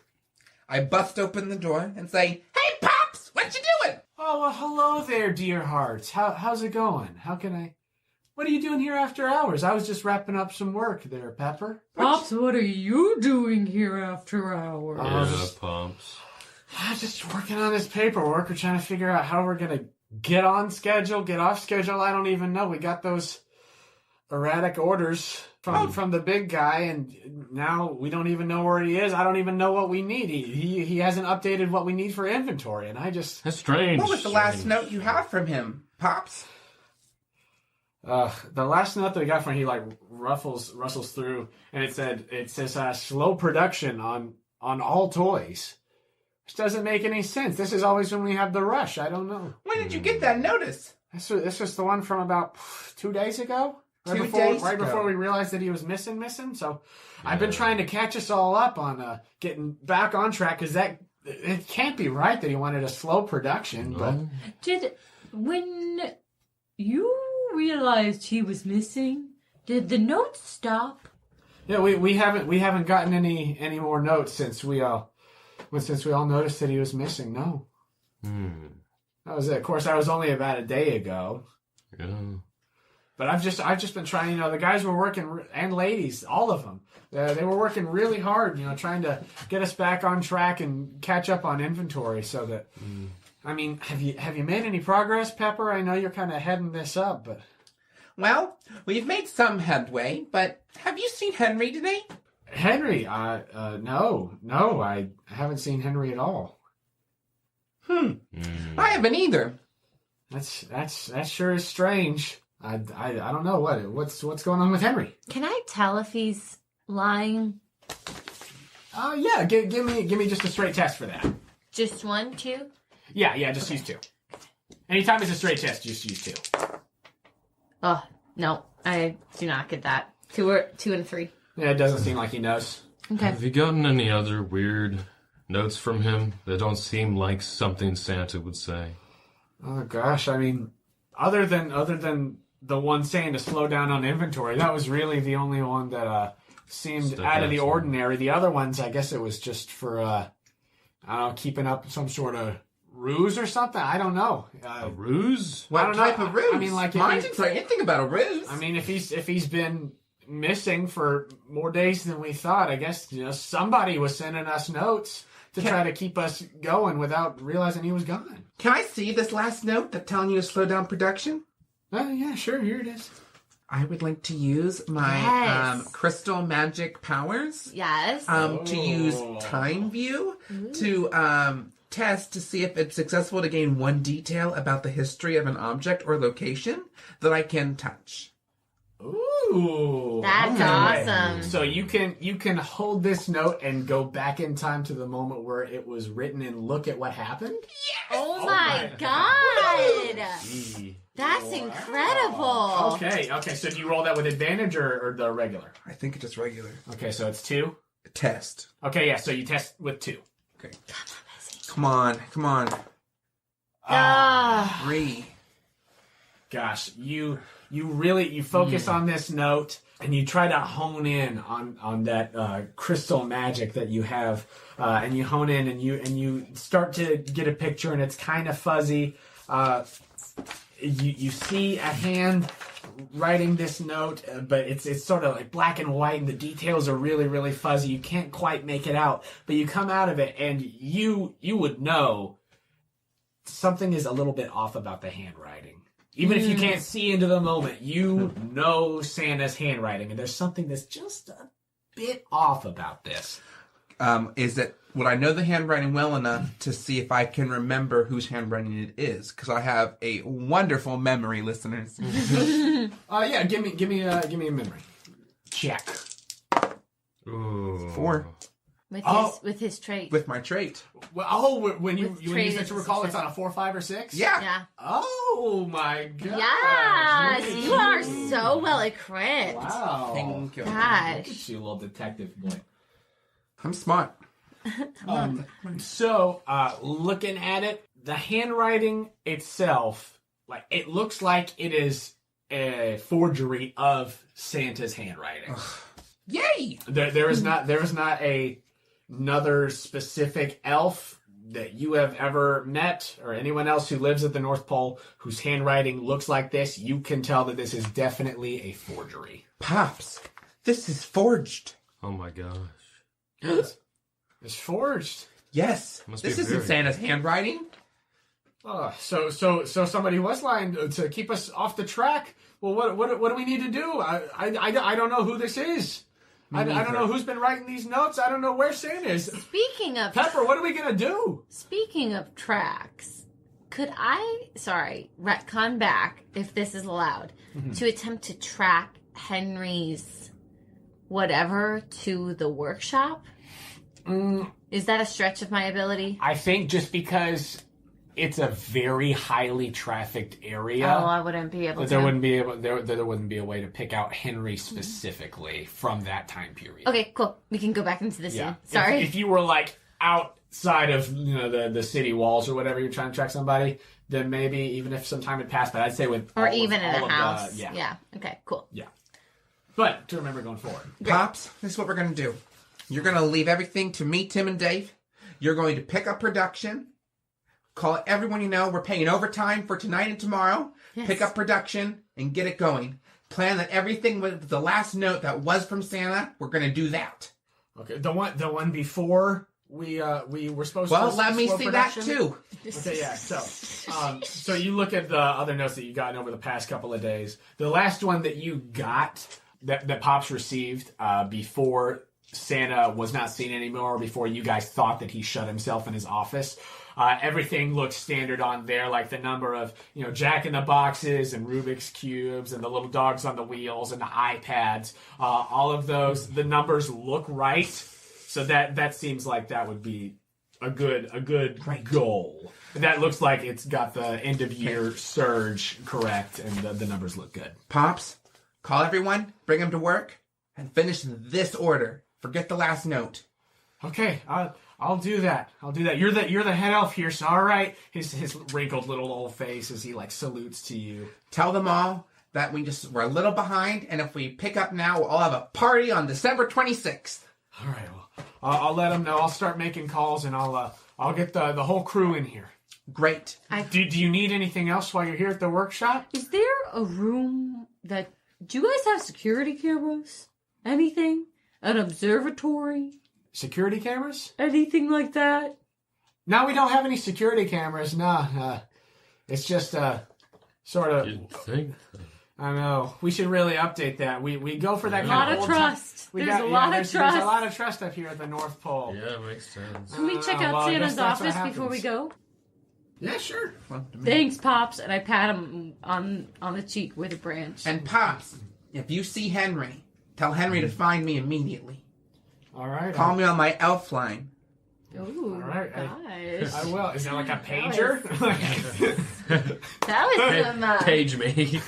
Speaker 3: I bust open the door and say, "Hey, Pops, what you doing?"
Speaker 1: Oh, well, hello there, dear hearts. How's it going? How can I? What are you doing here after hours? I was just wrapping up some work there, Pepper.
Speaker 2: Pops, what are you doing here after hours?
Speaker 5: Yeah, pumps.
Speaker 1: I'm just working on this paperwork. We're trying to figure out how we're gonna get on schedule, get off schedule. I don't even know. We got those erratic orders from the big guy, and now we don't even know where he is. I don't even know what we need. He hasn't updated what we need for inventory, and I just...
Speaker 4: That's strange.
Speaker 3: What was the last note you have from him, Pops?
Speaker 1: The last note that we got from him, he like rustles through, and it says slow production on all toys. Which doesn't make any sense. This is always when we have the rush. I don't know.
Speaker 3: When did you get that notice?
Speaker 1: This was the one from about 2 days ago. Right before we realized that he was missing. So I've been trying to catch us all up on getting back on track, because it can't be right that he wanted a slow production. But
Speaker 2: When you realized he was missing, did the notes stop?
Speaker 1: yeah, we haven't gotten any more notes since we all noticed that he was missing. No, that was it. Of course, that was only about a day ago.
Speaker 4: Yeah.
Speaker 1: But I've just been trying. The guys were working, and ladies, all of them. They were working really hard. Trying to get us back on track and catch up on inventory. So that, I mean, have you made any progress, Pepper? I know you're kind of heading this up, but
Speaker 3: Well, we've made some headway, but have you seen Henry today?
Speaker 1: Henry, no, I haven't seen Henry at all.
Speaker 3: I haven't either.
Speaker 1: That sure is strange. I don't know what's going on with Henry.
Speaker 6: Can I tell if he's lying?
Speaker 1: Yeah, give me just a straight test for that.
Speaker 6: Just 1, 2?
Speaker 1: Yeah, just use 2. Anytime it's a straight test, just use 2.
Speaker 6: Oh, no, I do not get that. 2 and 3.
Speaker 1: Yeah, it doesn't seem like he knows.
Speaker 6: Okay.
Speaker 4: Have you gotten any other weird notes from him that don't seem like something Santa would say?
Speaker 1: Oh gosh, I mean, other than the one saying to slow down on inventory, that was really the only one that seemed out of the ordinary. The other ones, I guess it was just for I don't know, keeping up some sort of ruse or something. I don't know.
Speaker 4: A ruse?
Speaker 3: What type of ruse?
Speaker 1: I mean, like,
Speaker 3: Mine didn't say anything about a ruse.
Speaker 1: I mean, if he's been missing for more days than we thought, I guess somebody was sending us notes to try to keep us going without realizing he was gone.
Speaker 3: Can I see this last note that's telling you to slow down production?
Speaker 1: Yeah, sure. Here it is.
Speaker 3: I would like to use my
Speaker 6: Yes.
Speaker 3: crystal magic powers.
Speaker 6: Yes.
Speaker 3: To use time view to test to see if it's successful to gain one detail about the history of an object or location that I can touch.
Speaker 1: Ooh,
Speaker 6: That's awesome.
Speaker 1: So you can hold this note and go back in time to the moment where it was written and look at what happened.
Speaker 6: Oh my god!
Speaker 1: Gee.
Speaker 6: That's incredible.
Speaker 1: Okay. So do you roll that with advantage or the regular?
Speaker 3: I think it's just regular.
Speaker 1: Okay, so it's 2.
Speaker 3: Test.
Speaker 1: Okay, yeah. So you test with 2.
Speaker 3: Okay. Come on.
Speaker 6: Ah.
Speaker 3: 3.
Speaker 1: Gosh, you focus on this note and you try to hone in on that crystal magic that you have, and you hone in and you start to get a picture, and it's kind of fuzzy. You see a hand writing this note, but it's sort of like black and white, and the details are really, really fuzzy. You can't quite make it out, but you come out of it, and you would know something is a little bit off about the handwriting. Even if you can't see into the moment, you know Santa's handwriting, and there's something that's just a bit off about this.
Speaker 3: Would I know the handwriting well enough to see if I can remember whose handwriting it is? Because I have a wonderful memory, listeners.
Speaker 1: Yeah, give me a memory check.
Speaker 4: Ooh.
Speaker 3: 4
Speaker 6: With his trait.
Speaker 3: with my trait.
Speaker 1: Well, when you
Speaker 6: trade
Speaker 1: use it to recall, it's on a 4, 5, or 6.
Speaker 3: Yeah.
Speaker 6: Yeah.
Speaker 1: Oh my god.
Speaker 6: Yes, you are so well equipped.
Speaker 1: Wow.
Speaker 3: Thank you.
Speaker 1: Look
Speaker 6: Gosh.
Speaker 1: at you, little detective boy.
Speaker 3: I'm smart.
Speaker 1: So, looking at it, the handwriting itself, like, it looks like it is a forgery of Santa's handwriting.
Speaker 3: Yay!
Speaker 1: There is not another specific elf that you have ever met or anyone else who lives at the North Pole whose handwriting looks like this. You can tell that this is definitely a forgery.
Speaker 3: Pops, this is forged.
Speaker 4: Oh my gosh.
Speaker 1: It's forged.
Speaker 3: Yes.
Speaker 4: Must be
Speaker 3: This isn't
Speaker 4: very-
Speaker 3: Santa's handwriting.
Speaker 1: So somebody was lying to keep us off the track. Well, what do we need to do? I don't know who this is. I don't know who's been writing these notes. I don't know where Santa is.
Speaker 6: Speaking of
Speaker 1: Pepper, what are we gonna do?
Speaker 6: Speaking of tracks, could I, retcon back, if this is allowed, to attempt to track Henry's whatever to the workshop? Is that a stretch of my ability?
Speaker 1: I think just because it's a very highly trafficked area.
Speaker 6: Oh, I wouldn't be able to.
Speaker 1: There wouldn't be a way to pick out Henry specifically from that time period.
Speaker 6: Okay, cool. We can go back into the scene. Sorry.
Speaker 1: If you were like outside of the city walls or whatever, you're trying to track somebody, then maybe even if some time had passed, but I'd say with
Speaker 6: or
Speaker 1: all
Speaker 6: even
Speaker 1: of,
Speaker 6: in
Speaker 1: all
Speaker 6: a
Speaker 1: of
Speaker 6: house.
Speaker 1: The,
Speaker 6: yeah. Okay, cool.
Speaker 1: Yeah. But to remember going forward.
Speaker 3: Pops, this is what we're going to do. You're going to leave everything to me, Tim, and Dave. You're going to pick up production. Call everyone you know. We're paying overtime for tonight and tomorrow.
Speaker 6: Yes.
Speaker 3: Pick up production and get it going. Plan that everything with the last note that was from Santa, we're going to do that.
Speaker 1: Okay. The one before we were supposed to.
Speaker 3: Well, let me see
Speaker 1: production?
Speaker 3: that too.
Speaker 1: Okay, yeah. So you look at the other notes that you've gotten over the past couple of days. The last one that you got that Pops received before Santa was not seen anymore, before you guys thought that he shut himself in his office. Everything looks standard on there, like the number of, Jack in the Boxes and Rubik's Cubes and the little dogs on the wheels and the iPads. All of those, the numbers look right. So that seems like that would be a good goal. That looks like it's got the end of year surge correct, and the numbers look good.
Speaker 3: Pops, call everyone, bring them to work, and finish this order. Forget the last note.
Speaker 1: Okay, I'll do that. You're the head elf here, so all right. His wrinkled little old face as he salutes to you.
Speaker 3: Tell them all that we're a little behind, and if we pick up now, we'll all have a party on December 26th.
Speaker 1: All right, well, I'll let them know. I'll start making calls, and I'll get the whole crew in here.
Speaker 3: Great.
Speaker 1: Do you need anything else while you're here at the workshop?
Speaker 2: Is there a room that... Do you guys have security cameras? Anything? An observatory?
Speaker 1: Security cameras?
Speaker 2: Anything like that?
Speaker 1: No, we don't have any security cameras. No, it's just sort of...
Speaker 4: You'd think.
Speaker 1: I know. We should really update that. We go for that
Speaker 2: A
Speaker 1: kind
Speaker 2: lot of
Speaker 1: old
Speaker 2: trust.
Speaker 1: There's
Speaker 2: There's a lot of trust.
Speaker 1: There's a lot of trust up here at the North Pole.
Speaker 4: Yeah, makes sense.
Speaker 2: Can we check out
Speaker 1: well, I guess
Speaker 2: Santa's
Speaker 1: that's what
Speaker 2: office before we
Speaker 1: happens.
Speaker 2: go?
Speaker 1: Yeah, sure.
Speaker 2: Thanks, Pops. And I pat him on the cheek with a branch.
Speaker 3: And Pops, if you see Henry, tell Henry to find me immediately.
Speaker 1: All right.
Speaker 3: Call me on my elf line.
Speaker 2: Ooh,
Speaker 1: All right.
Speaker 2: gosh.
Speaker 1: I will. Is that like a pager?
Speaker 6: That was some...
Speaker 5: Page me.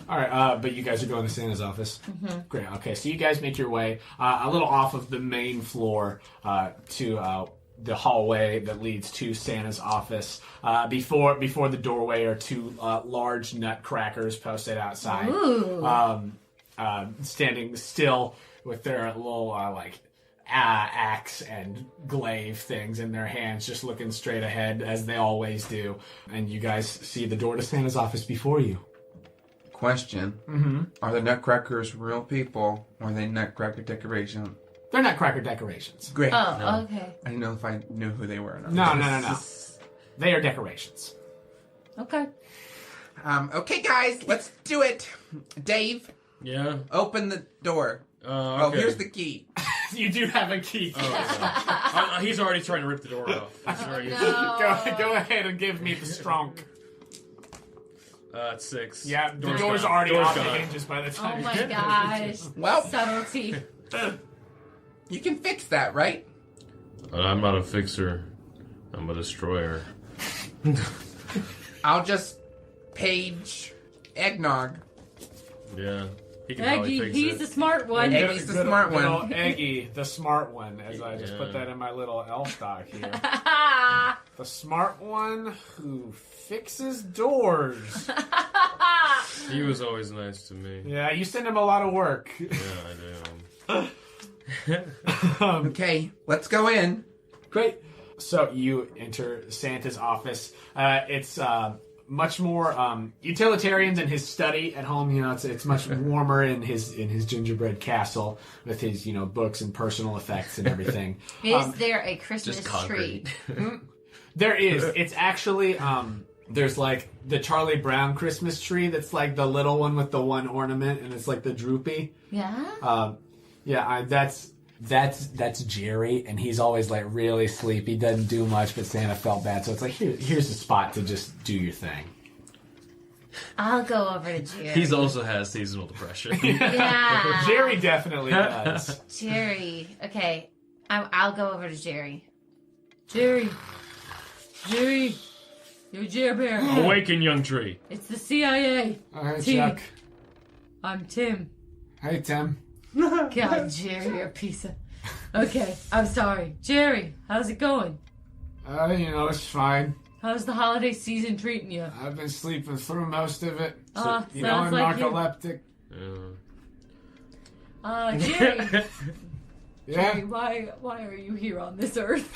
Speaker 1: All right, but you guys are going to Santa's office. Mm-hmm. Great. Okay, so you guys make your way a little off of the main floor to the hallway that leads to Santa's office. Before the doorway are two large nutcrackers posted outside, standing still with their little axe and glaive things in their hands, just looking straight ahead as they always do. And you guys see the door to Santa's office before you.
Speaker 3: Question.
Speaker 1: Mm-hmm.
Speaker 3: Are the nutcrackers real people, or are they nutcracker decoration?
Speaker 1: They're nutcracker decorations.
Speaker 3: Great.
Speaker 6: Oh, okay.
Speaker 3: I didn't know if I knew who they were or not.
Speaker 1: No. They are decorations.
Speaker 2: Okay.
Speaker 3: Okay, guys, let's do it. Dave,
Speaker 5: Yeah.
Speaker 3: open the door.
Speaker 5: Okay.
Speaker 3: Oh, here's the key.
Speaker 1: You do have a key.
Speaker 5: Oh, he's already trying to rip the door off.
Speaker 1: Go ahead and give me the strong.
Speaker 5: It's 6.
Speaker 1: Yeah, the
Speaker 5: Door's
Speaker 1: door's
Speaker 5: gone.
Speaker 1: already
Speaker 5: Door's
Speaker 1: off the
Speaker 5: gone.
Speaker 1: hinges by the
Speaker 6: Oh
Speaker 1: time.
Speaker 6: my gosh.
Speaker 3: Well,
Speaker 6: Subtlety.
Speaker 3: you can fix that, right?
Speaker 4: I'm not a fixer. I'm a destroyer.
Speaker 3: I'll just page eggnog.
Speaker 4: Yeah. He can probably
Speaker 2: Eggy,
Speaker 4: fix
Speaker 2: he's
Speaker 4: it.
Speaker 2: the smart one.
Speaker 3: Eggy's the smart one.
Speaker 1: Little Eggy, the smart one, as I just put
Speaker 4: Yeah.
Speaker 1: that in my little elf doc here. The smart one who fixes doors.
Speaker 4: He was always nice to me.
Speaker 1: Yeah, you send him a lot of work.
Speaker 4: Yeah, I do.
Speaker 3: Okay, let's go in.
Speaker 1: Great. So you enter Santa's office. It's much more utilitarian than his study at home. It's much warmer in his gingerbread castle with his books and personal effects and everything.
Speaker 6: Is there a Christmas
Speaker 5: Just
Speaker 6: tree?
Speaker 5: concrete.
Speaker 1: There is. It's actually there's like the Charlie Brown Christmas tree that's like the little one with the one ornament, and it's like the droopy.
Speaker 6: Yeah.
Speaker 1: That's Jerry, and he's always like really sleepy, doesn't do much, but Santa felt bad, so it's like here's a spot to just do your thing.
Speaker 6: I'll go over to Jerry.
Speaker 5: He also has seasonal depression.
Speaker 6: Yeah.
Speaker 1: Jerry definitely does.
Speaker 6: Jerry. Okay. I'll go over to Jerry.
Speaker 2: Jerry. You're Jer Bear.
Speaker 5: Awaken, young tree.
Speaker 2: It's the CIA.
Speaker 1: All right,
Speaker 2: Tim.
Speaker 1: Chuck.
Speaker 2: I'm Tim.
Speaker 1: Hey, Tim.
Speaker 2: God, Jerry, you're a piece of... Okay, I'm sorry. Jerry, how's it going?
Speaker 1: It's fine.
Speaker 2: How's the holiday season treating you?
Speaker 1: I've been sleeping through most of it.
Speaker 2: Sounds
Speaker 1: I'm
Speaker 2: like you.
Speaker 1: narcoleptic.
Speaker 2: Jerry.
Speaker 1: Yeah.
Speaker 2: Jerry, why are you here on this earth?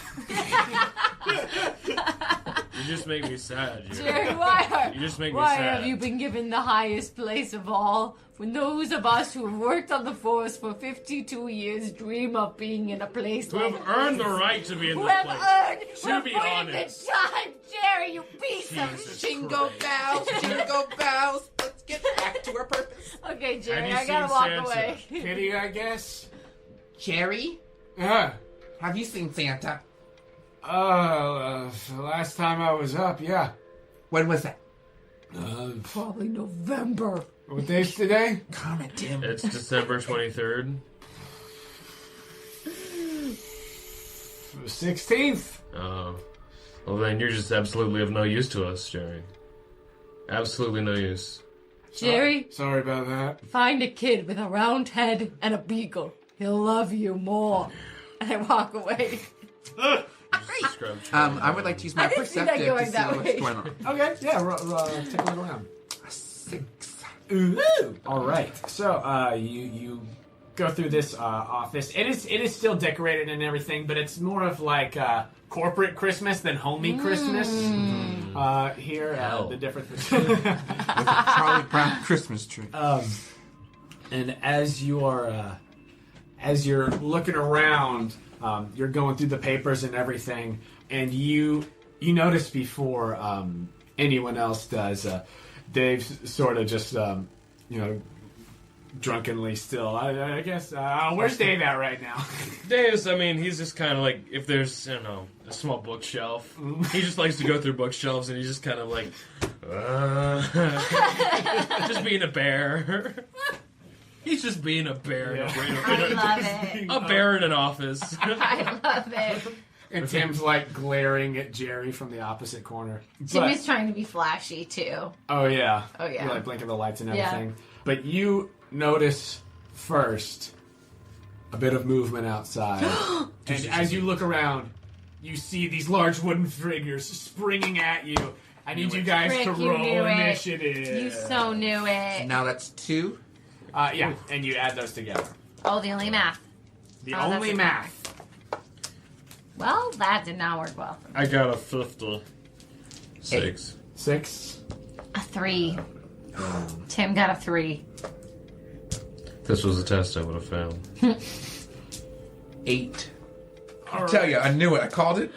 Speaker 5: You just make me sad, Jerry.
Speaker 2: Jerry,
Speaker 5: You just make me
Speaker 2: why
Speaker 5: sad.
Speaker 2: have you been given the highest place of all when those of us who have worked on the force for 52 years dream of being in a place
Speaker 5: Who
Speaker 2: like
Speaker 5: have earned the right to be in
Speaker 2: Who
Speaker 5: this
Speaker 2: have
Speaker 5: place.
Speaker 2: earned,
Speaker 5: To
Speaker 2: who have
Speaker 5: be
Speaker 2: put in
Speaker 5: honest.
Speaker 2: the time, Jerry, you piece
Speaker 5: Jesus
Speaker 2: of...
Speaker 3: Jingle bells, jingle bells. Let's get back to our purpose.
Speaker 2: Okay, Jerry,
Speaker 5: Have you
Speaker 2: I gotta
Speaker 5: seen
Speaker 2: walk
Speaker 5: Santa?
Speaker 2: away.
Speaker 1: Kitty, I guess.
Speaker 3: Jerry,
Speaker 1: Yeah.
Speaker 3: have you seen Santa?
Speaker 1: The last time I was up, yeah.
Speaker 3: When was that?
Speaker 2: Probably November.
Speaker 1: What day's today?
Speaker 3: Comment, Tim.
Speaker 5: It's December 23rd.
Speaker 1: The 16th.
Speaker 5: Well, then you're just absolutely of no use to us, Jerry. Absolutely no use.
Speaker 2: Jerry,
Speaker 1: Sorry about that.
Speaker 2: find a kid with a round head and a beagle. He'll love you more. And I walk away.
Speaker 5: Scrub.
Speaker 3: I would like to use my
Speaker 2: I didn't see that
Speaker 3: perceptive to
Speaker 2: going
Speaker 3: see
Speaker 2: that
Speaker 3: what's
Speaker 2: way.
Speaker 3: going on.
Speaker 1: Okay, yeah, take a look around.
Speaker 3: 6.
Speaker 1: Ooh. All right. So you go through this office. It is still decorated and everything, but it's more of like corporate Christmas than homey Christmas. Here, the difference between
Speaker 3: Charlie Brown Christmas tree.
Speaker 1: and as you're looking around, you're going through the papers and everything, and you notice before anyone else does. Dave's sort of just, drunkenly still. I guess. Where's Dave at right now?
Speaker 5: Dave's, I mean, he's just kind of like, if there's, I don't know, a small bookshelf, he just likes to go through bookshelves and he's just kind of like, just being a bear. He's just being a bear.
Speaker 1: Yeah.
Speaker 6: I love it.
Speaker 5: A bear in an office.
Speaker 6: I love it.
Speaker 1: And Tim's like glaring at Jerry from the opposite corner.
Speaker 6: Tim
Speaker 1: But-
Speaker 6: is trying to be flashy, too.
Speaker 1: Oh yeah.
Speaker 6: Oh, yeah.
Speaker 1: You're like blinking the lights and
Speaker 6: Yeah.
Speaker 1: everything. But you notice first a bit of movement outside. And as you look around, you see these large wooden figures springing at you. I need you guys
Speaker 6: Frick,
Speaker 1: to
Speaker 6: you
Speaker 1: roll
Speaker 6: knew it.
Speaker 1: initiative.
Speaker 6: You so knew it.
Speaker 3: Now that's 2.
Speaker 1: Yeah, and you add those together.
Speaker 6: Oh, the only math.
Speaker 1: The
Speaker 6: Oh, that's
Speaker 1: only
Speaker 6: a
Speaker 1: math.
Speaker 6: Well, that did not work well.
Speaker 5: I got a 50. 6.
Speaker 1: 6.
Speaker 6: A 3. Tim got a 3.
Speaker 5: This was a test I would have failed.
Speaker 3: 8.
Speaker 1: All
Speaker 3: Tell
Speaker 1: right.
Speaker 3: you, I knew it. I called it.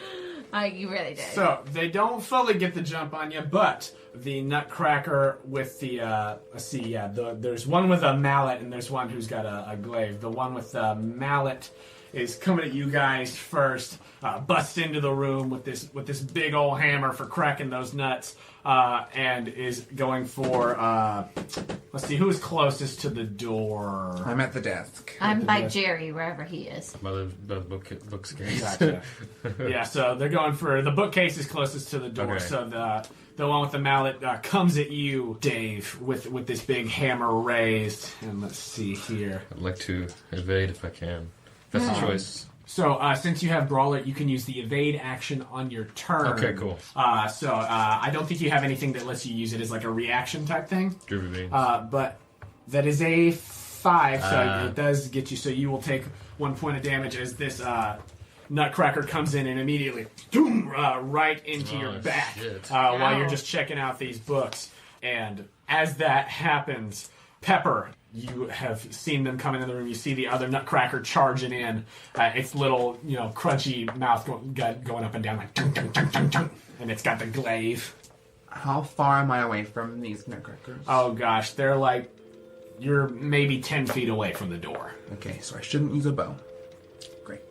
Speaker 6: You really did.
Speaker 1: So they don't fully get the jump on you, but the Nutcracker with the there's one with a mallet and there's one who's got a glaive. The one with the mallet is coming at you guys first, busts into the room with this big old hammer for cracking those nuts, and is going for let's see who's closest to the door.
Speaker 3: I'm at the desk.
Speaker 6: I'm by Jerry, wherever he is.
Speaker 5: By the book's case.
Speaker 1: Gotcha. Yeah, so they're going for the bookcase is closest to the door.
Speaker 5: Okay.
Speaker 1: So the one with the mallet comes at you, Dave, with this big hammer raised. And let's see here.
Speaker 5: I'd like to evade if I can. That's a choice.
Speaker 1: So since you have Brawler, you can use the evade action on your turn.
Speaker 5: Okay, cool.
Speaker 1: So I don't think you have anything that lets you use it as like a reaction type thing.
Speaker 5: Droopy beans.
Speaker 1: But that is a 5, so it does get you. So you will take 1 point of damage as this Nutcracker comes in and immediately boom, right into your back
Speaker 5: shit.
Speaker 1: while you're just checking out these books. And as that happens, Pepper, you have seen them come into the room. You see the other nutcracker charging in. Its little, crunchy mouth going up and down like dunk, dunk, dunk, dunk, dunk. And it's got the glaive.
Speaker 3: How far am I away from these nutcrackers?
Speaker 1: Oh gosh, they're like, you're maybe 10 feet away from the door.
Speaker 3: Okay, so I shouldn't use a bow. Great.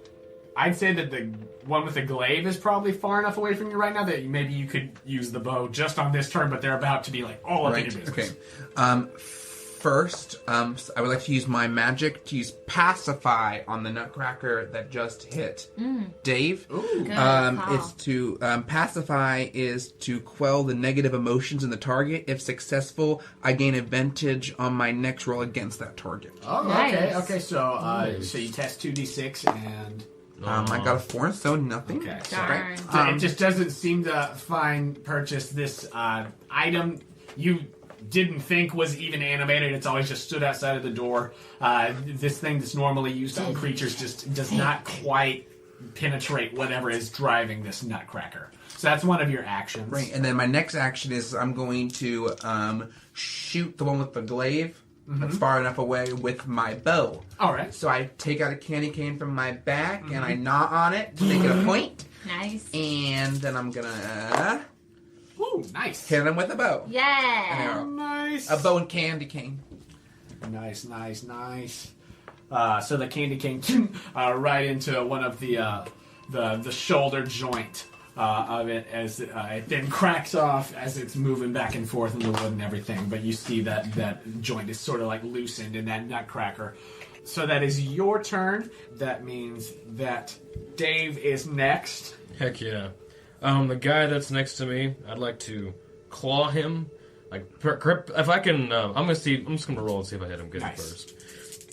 Speaker 1: I'd say that the one with the glaive is probably far enough away from you right now that maybe you could use the bow just on this turn, but they're about to be like all up in your business.
Speaker 3: Okay. First, I would like to use my magic to use Pacify on the nutcracker that just hit. Dave,
Speaker 6: Good
Speaker 3: it's to Pacify is to quell the negative emotions in the target. If successful, I gain advantage on my next roll against that target.
Speaker 1: Oh,
Speaker 6: Nice.
Speaker 1: okay. So you test 2d6 and
Speaker 3: I got a 4, so nothing.
Speaker 1: okay. So
Speaker 6: Darn.
Speaker 1: it just doesn't seem to find purchase. This item you didn't think was even animated. It's always just stood outside of the door. This thing that's normally used on creatures just does not quite penetrate whatever is driving this nutcracker. So that's one of your actions.
Speaker 3: Right, and then my next action is I'm going to shoot the one with the glaive that's far enough away with my bow.
Speaker 1: All right.
Speaker 3: So I take out a candy cane from my back and I gnaw on it to make it a point.
Speaker 6: Nice.
Speaker 3: And then I'm gonna
Speaker 1: Ooh, nice.
Speaker 3: hit him with a bow.
Speaker 6: Yeah.
Speaker 3: An
Speaker 1: Nice.
Speaker 3: arrow. A bow and candy cane.
Speaker 1: Nice. So the candy cane right into one of the shoulder joint of it as it then cracks off as it's moving back and forth in the wood and everything. But you see that joint is sort of like loosened in that nutcracker. So that is your turn. That means that Dave is next.
Speaker 5: Heck yeah. The guy that's next to me, I'd like to claw him. Like, if I can, I'm just gonna roll and see if I hit him good
Speaker 1: Nice.
Speaker 5: first.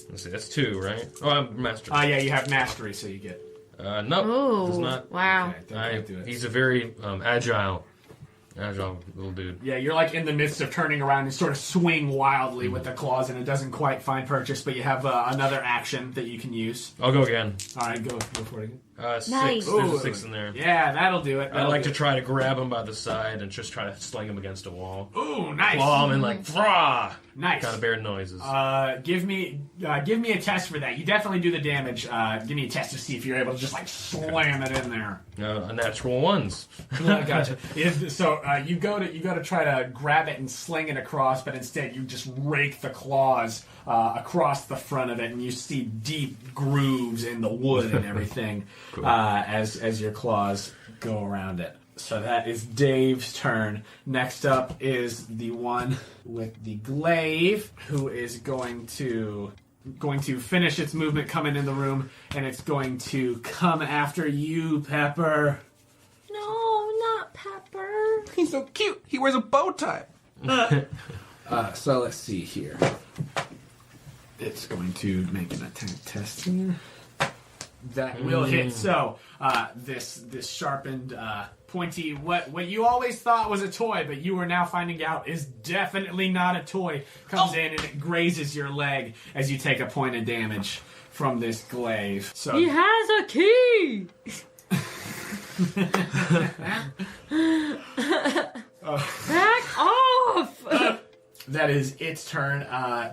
Speaker 5: Let's see, that's 2, right? Oh, I'm master.
Speaker 1: Yeah, you have mastery, so you get.
Speaker 5: Nope,
Speaker 6: Ooh.
Speaker 5: does not.
Speaker 6: Wow.
Speaker 1: Okay, don't do it.
Speaker 5: He's a very agile little dude.
Speaker 1: Yeah, you're like in the midst of turning around and sort of swing wildly with the claws, and it doesn't quite find purchase, but you have another action that you can use.
Speaker 5: I'll go again.
Speaker 1: All right, go for it again.
Speaker 5: 6.
Speaker 6: Nice.
Speaker 5: There's
Speaker 1: Ooh.
Speaker 5: a 6 in there.
Speaker 1: Yeah, that'll do it.
Speaker 5: I'd like to try to grab him by the side and just try to sling him against a wall.
Speaker 1: Ooh, nice.
Speaker 5: Claw him and like, frah!
Speaker 1: Nice.
Speaker 5: Kind of bear noises.
Speaker 1: Give me a test for that. You definitely do the damage. Give me a test to see if you're able to just like slam it in there.
Speaker 5: A natural 1s.
Speaker 1: Gotcha. So you go to try to grab it and sling it across, but instead you just rake the claws across the front of it, and you see deep grooves in the wood and everything
Speaker 5: Cool.
Speaker 1: as your claws go around it. So that is Dave's turn. Next up is the one with the glaive, who is going to finish its movement coming in the room, and it's going to come after you, Pepper.
Speaker 6: No, not Pepper.
Speaker 3: He's so cute. He wears a bow tie.
Speaker 1: So let's see here. It's going to make an attack test here. That will hit. So this sharpened, pointy, what you always thought was a toy, but you are now finding out is definitely not a toy, comes in and it grazes your leg as you take a point of damage from this glaive. So
Speaker 2: He has a key! Back off!
Speaker 1: that is its turn.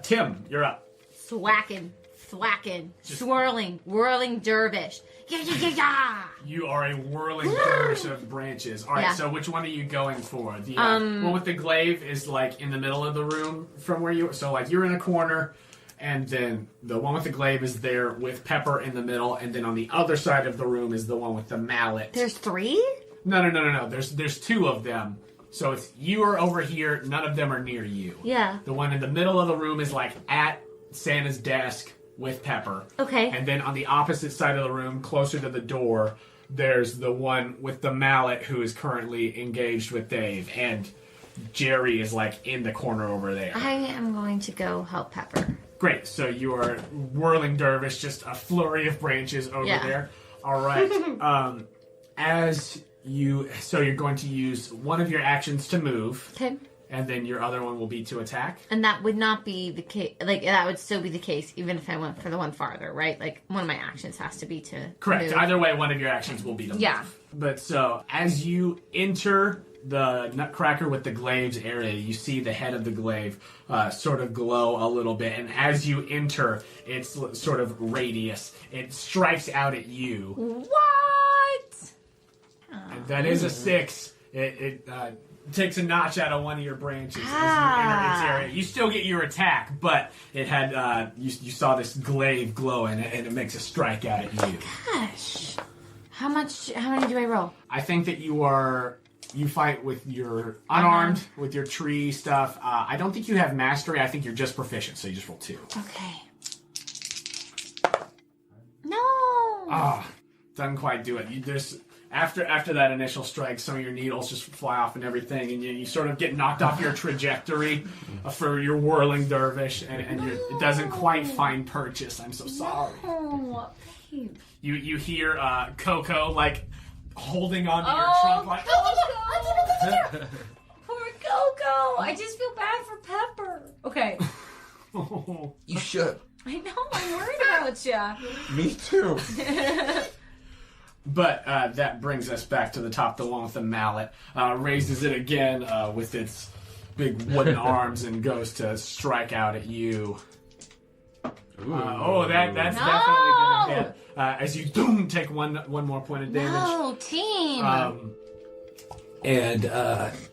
Speaker 1: Tim, you're up.
Speaker 6: Swacking, thwacking, swirling, whirling dervish. Yeah.
Speaker 1: You are a whirling dervish of branches. All right,
Speaker 6: Yeah.
Speaker 1: so which one are you going for? The one with the glaive is like in the middle of the room from where you. So like you're in a corner, and then the one with the glaive is there with Pepper in the middle, and then on the other side of the room is the one with the mallet.
Speaker 6: There's 3?
Speaker 1: No. There's 2 of them. So it's you are over here. None of them are near you.
Speaker 6: Yeah.
Speaker 1: The one in the middle of the room is like at Santa's desk with Pepper.
Speaker 6: Okay.
Speaker 1: And then on the opposite side of the room, closer to the door, there's the one with the mallet who is currently engaged with Dave. And Jerry is like in the corner over there.
Speaker 6: I am going to go help Pepper.
Speaker 1: Great. So you are whirling dervish, just a flurry of branches over
Speaker 6: Yeah.
Speaker 1: there. All right. So you're going to use one of your actions to move.
Speaker 6: Okay.
Speaker 1: And then your other one will be to attack.
Speaker 6: And that would not be the case. Like, that would still be the case even if I went for the one farther, right? Like, one of my actions has to be to
Speaker 1: Correct.
Speaker 6: move.
Speaker 1: Either way, one of your actions will be to move.
Speaker 6: Yeah.
Speaker 1: But so, as you enter the nutcracker with the glaives area, you see the head of the glaive sort of glow a little bit, and as you enter its sort of radius, it strikes out at you.
Speaker 6: What?
Speaker 1: And that is a 6. It takes a notch out of one of your branches as you enter its area. You still get your attack, but it had you saw this glaive glowing, and it makes a strike out at you.
Speaker 6: Gosh. How many do I roll?
Speaker 1: I think that you fight with your unarmed, with your tree stuff. I don't think you have mastery. I think you're just proficient, so you just roll 2.
Speaker 6: Okay. No.
Speaker 1: Doesn't quite do it. There's after that initial strike, some of your needles just fly off and everything, and you sort of get knocked off your trajectory for your whirling dervish, and it doesn't quite find purchase. I'm so sorry.
Speaker 6: Oh, babe.
Speaker 1: You hear Coco like holding onto your trunk like.
Speaker 6: Coco! Poor Coco! I just feel bad for Pepper. Okay.
Speaker 3: You should.
Speaker 6: I know. I'm worried about you.
Speaker 3: Me too.
Speaker 1: But that brings us back to the top. The one with the mallet raises it again with its big wooden arms and goes to strike out at you. That's definitely gonna hit. As you take one more point of damage.
Speaker 6: No, team.
Speaker 1: And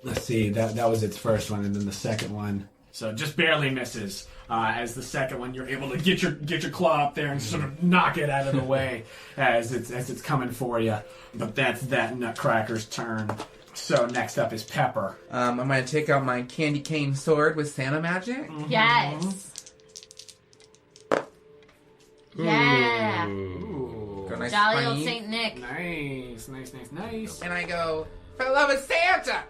Speaker 1: let's see, that was its first one, and then the second one. So just barely misses. As the second one, you're able to get your claw up there and sort of knock it out of the way as it's coming for you. But that's that Nutcracker's turn. So next up is Pepper.
Speaker 3: I'm going to take out my candy cane sword with Santa magic.
Speaker 6: Mm-hmm. Yes. Yeah.
Speaker 1: Ooh.
Speaker 3: Go nice
Speaker 6: Jolly old
Speaker 3: funny.
Speaker 6: Saint Nick.
Speaker 1: Nice.
Speaker 3: And I go, for the love of Santa!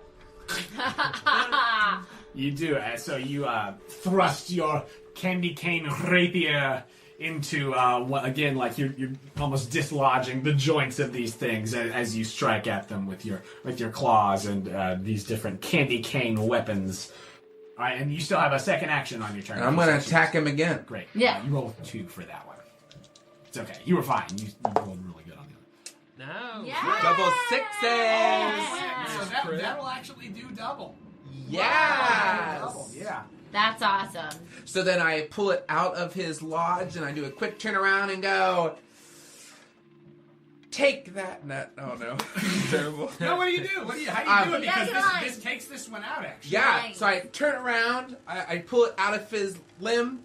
Speaker 1: You do. So you thrust your candy cane rapier into again, like you're almost dislodging the joints of these things as you strike at them with your claws and these different candy cane weapons. All right, and you still have a second action on your turn.
Speaker 3: And I'm going to attack him again.
Speaker 1: Great.
Speaker 6: Yeah.
Speaker 1: You roll 2 for that one. It's okay. You were fine. You rolled really good on the other.
Speaker 5: No.
Speaker 6: Yeah.
Speaker 3: Double 6s!
Speaker 6: Yeah.
Speaker 1: So that'll actually do double.
Speaker 3: Yes!
Speaker 1: Double, yeah.
Speaker 6: That's awesome.
Speaker 3: So then I pull it out of his lodge and I do a quick turnaround and go, take that nut. Oh no. Terrible.
Speaker 1: No, what do you do? How do you do it?
Speaker 6: That's
Speaker 1: Because
Speaker 6: fine.
Speaker 1: this takes this one out, actually.
Speaker 3: Yeah,
Speaker 6: Nice.
Speaker 3: so I turn around, I pull it out of his limb,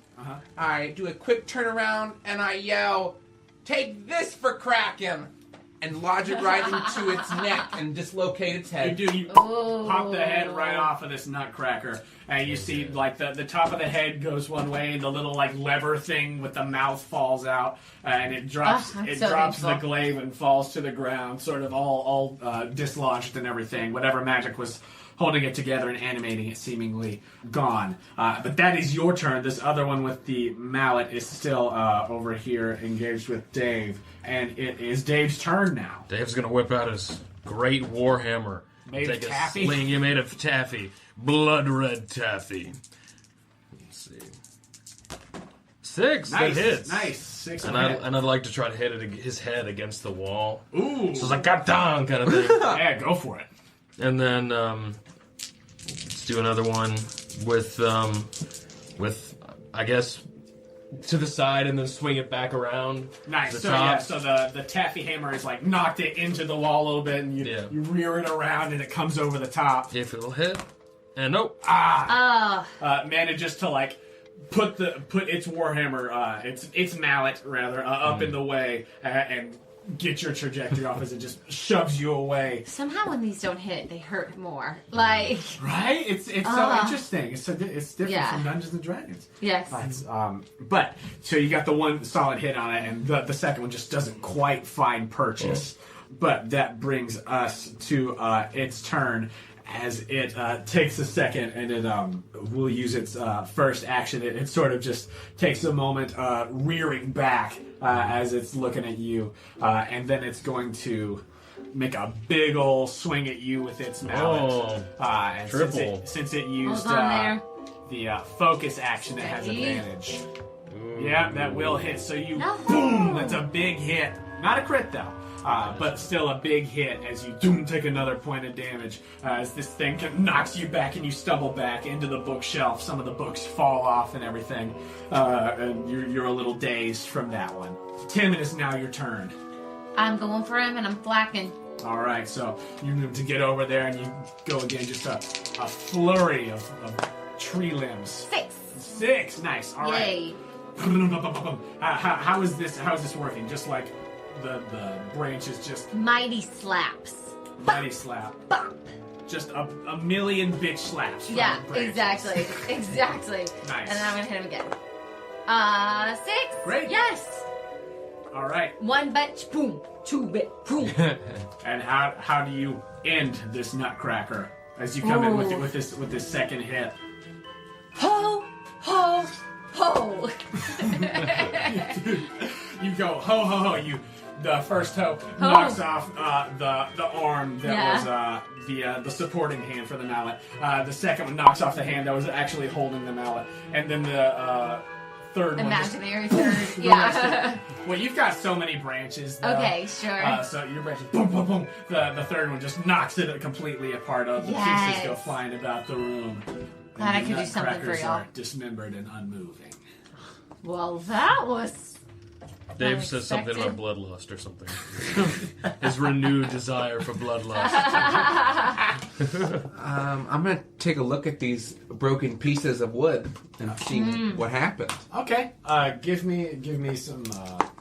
Speaker 3: I do a quick turnaround, and I yell, take this for Kraken! And lodge it right into its neck and dislocate its head.
Speaker 1: You pop the head right off of this nutcracker, and you see like the top of the head goes one way, and the little like lever thing with the mouth falls out, and it drops.
Speaker 6: That's
Speaker 1: It
Speaker 6: so
Speaker 1: drops the
Speaker 6: painful.
Speaker 1: glaive and falls to the ground, sort of all dislodged and everything. Whatever magic was holding it together and animating it seemingly gone. But that is your turn. This other one with the mallet is still over here engaged with Dave. And it is Dave's turn now.
Speaker 5: Dave's gonna whip out his great warhammer.
Speaker 1: Made of
Speaker 5: Take a
Speaker 1: taffy?
Speaker 5: sling, you made of taffy. Blood red taffy. Let's see. 6,
Speaker 1: Nice,
Speaker 5: that hits.
Speaker 1: nice. 6
Speaker 5: And
Speaker 1: on hit.
Speaker 5: I'd like to try to hit his head against the wall.
Speaker 1: Ooh.
Speaker 5: So it's like, got down kind of thing.
Speaker 1: Yeah, go for it.
Speaker 5: And then let's do another one with I guess to the side and then swing it back around.
Speaker 1: Nice.
Speaker 5: The
Speaker 1: So
Speaker 5: top.
Speaker 1: yeah, so the taffy hammer is like knocked it into the wall a little bit, and you rear it around, and it comes over the top.
Speaker 5: If it'll hit, and nope.
Speaker 1: Manages to like put its warhammer, its mallet rather, up in the way, and get your trajectory off as it just shoves you away.
Speaker 6: Somehow when these don't hit, they hurt more. Like,
Speaker 1: Right? It's so interesting. It's different
Speaker 6: Yeah.
Speaker 1: from Dungeons and Dragons.
Speaker 6: yes.
Speaker 1: That's, but so you got the one solid hit on it, and the second one just doesn't quite find purchase. But that brings us to its turn, as it takes a second, and it will use its first action. It sort of just takes a moment, rearing back as it's looking at you, and then it's going to make a big ol' swing at you with its mallet. And
Speaker 5: triple.
Speaker 1: Since it used
Speaker 6: Hold on
Speaker 1: the focus action, it has
Speaker 6: Steady.
Speaker 1: advantage. Yeah, that will hit. So you,
Speaker 6: No.
Speaker 1: boom, that's a big hit. Not a crit, though. but still a big hit as you take another point of damage as this thing knocks you back and you stumble back into the bookshelf. Some of the books fall off and everything, and you're a little dazed from that one. Tim, it is now your turn.
Speaker 6: I'm going for him and I'm thwacking.
Speaker 1: All right, so you move to get over there and you go again, just a flurry of tree limbs. 6, nice. All
Speaker 6: Yay.
Speaker 1: right. How is this working? Just like the branches, just
Speaker 6: Mighty slaps.
Speaker 1: mighty slap.
Speaker 6: Bop.
Speaker 1: Just a million bitch slaps. From
Speaker 6: Yeah,
Speaker 1: the branches.
Speaker 6: exactly.
Speaker 1: Nice.
Speaker 6: And then I'm gonna hit him again. 6.
Speaker 1: Great.
Speaker 6: Yes.
Speaker 1: All right.
Speaker 6: 1 bitch, boom. 2 bit, boom.
Speaker 1: And how do you end this nutcracker as you come in with this second hit?
Speaker 6: Ho, ho, ho.
Speaker 1: You go ho ho ho. The first hoe knocks off the arm that was the supporting hand for the mallet. The second one knocks off the hand that was actually holding the mallet, and then the third
Speaker 6: Imaginary third. Yeah.
Speaker 1: Well, you've got so many branches. Though.
Speaker 6: Okay, sure.
Speaker 1: So your branches, boom, boom, boom. The third one just knocks it completely apart. The pieces go flying about the room.
Speaker 6: Glad I
Speaker 1: And
Speaker 6: could
Speaker 1: the
Speaker 6: do something for
Speaker 1: nutcrackers
Speaker 6: y'all.
Speaker 1: are dismembered and unmoving.
Speaker 6: Well, that was
Speaker 5: Dave says something about
Speaker 6: unexpected.
Speaker 5: bloodlust or something. His renewed desire for bloodlust.
Speaker 3: I'm gonna take a look at these broken pieces of wood and see what happened.
Speaker 1: Okay. Give me some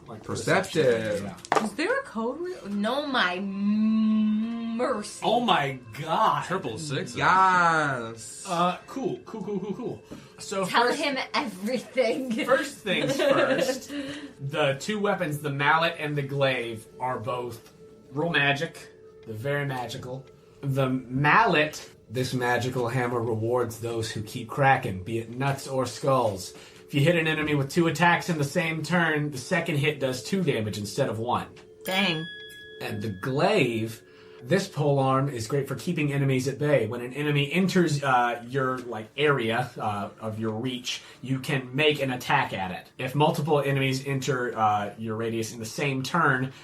Speaker 1: like
Speaker 3: Perception.
Speaker 1: Yeah.
Speaker 2: Is there a code?
Speaker 6: No, my mercy.
Speaker 1: Oh my god.
Speaker 5: Triple 6.
Speaker 3: Yes.
Speaker 1: Cool. So
Speaker 6: Tell him everything.
Speaker 1: first things first, the two weapons, the mallet and the glaive, are both real magic. They're very magical. The mallet, this magical hammer, rewards those who keep cracking, be it nuts or skulls. If you hit an enemy with 2 attacks in the same turn, the second hit does 2 damage instead of 1.
Speaker 6: Dang.
Speaker 1: And the glaive, this polearm is great for keeping enemies at bay. When an enemy enters your area of your reach, you can make an attack at it. If multiple enemies enter your radius in the same turn,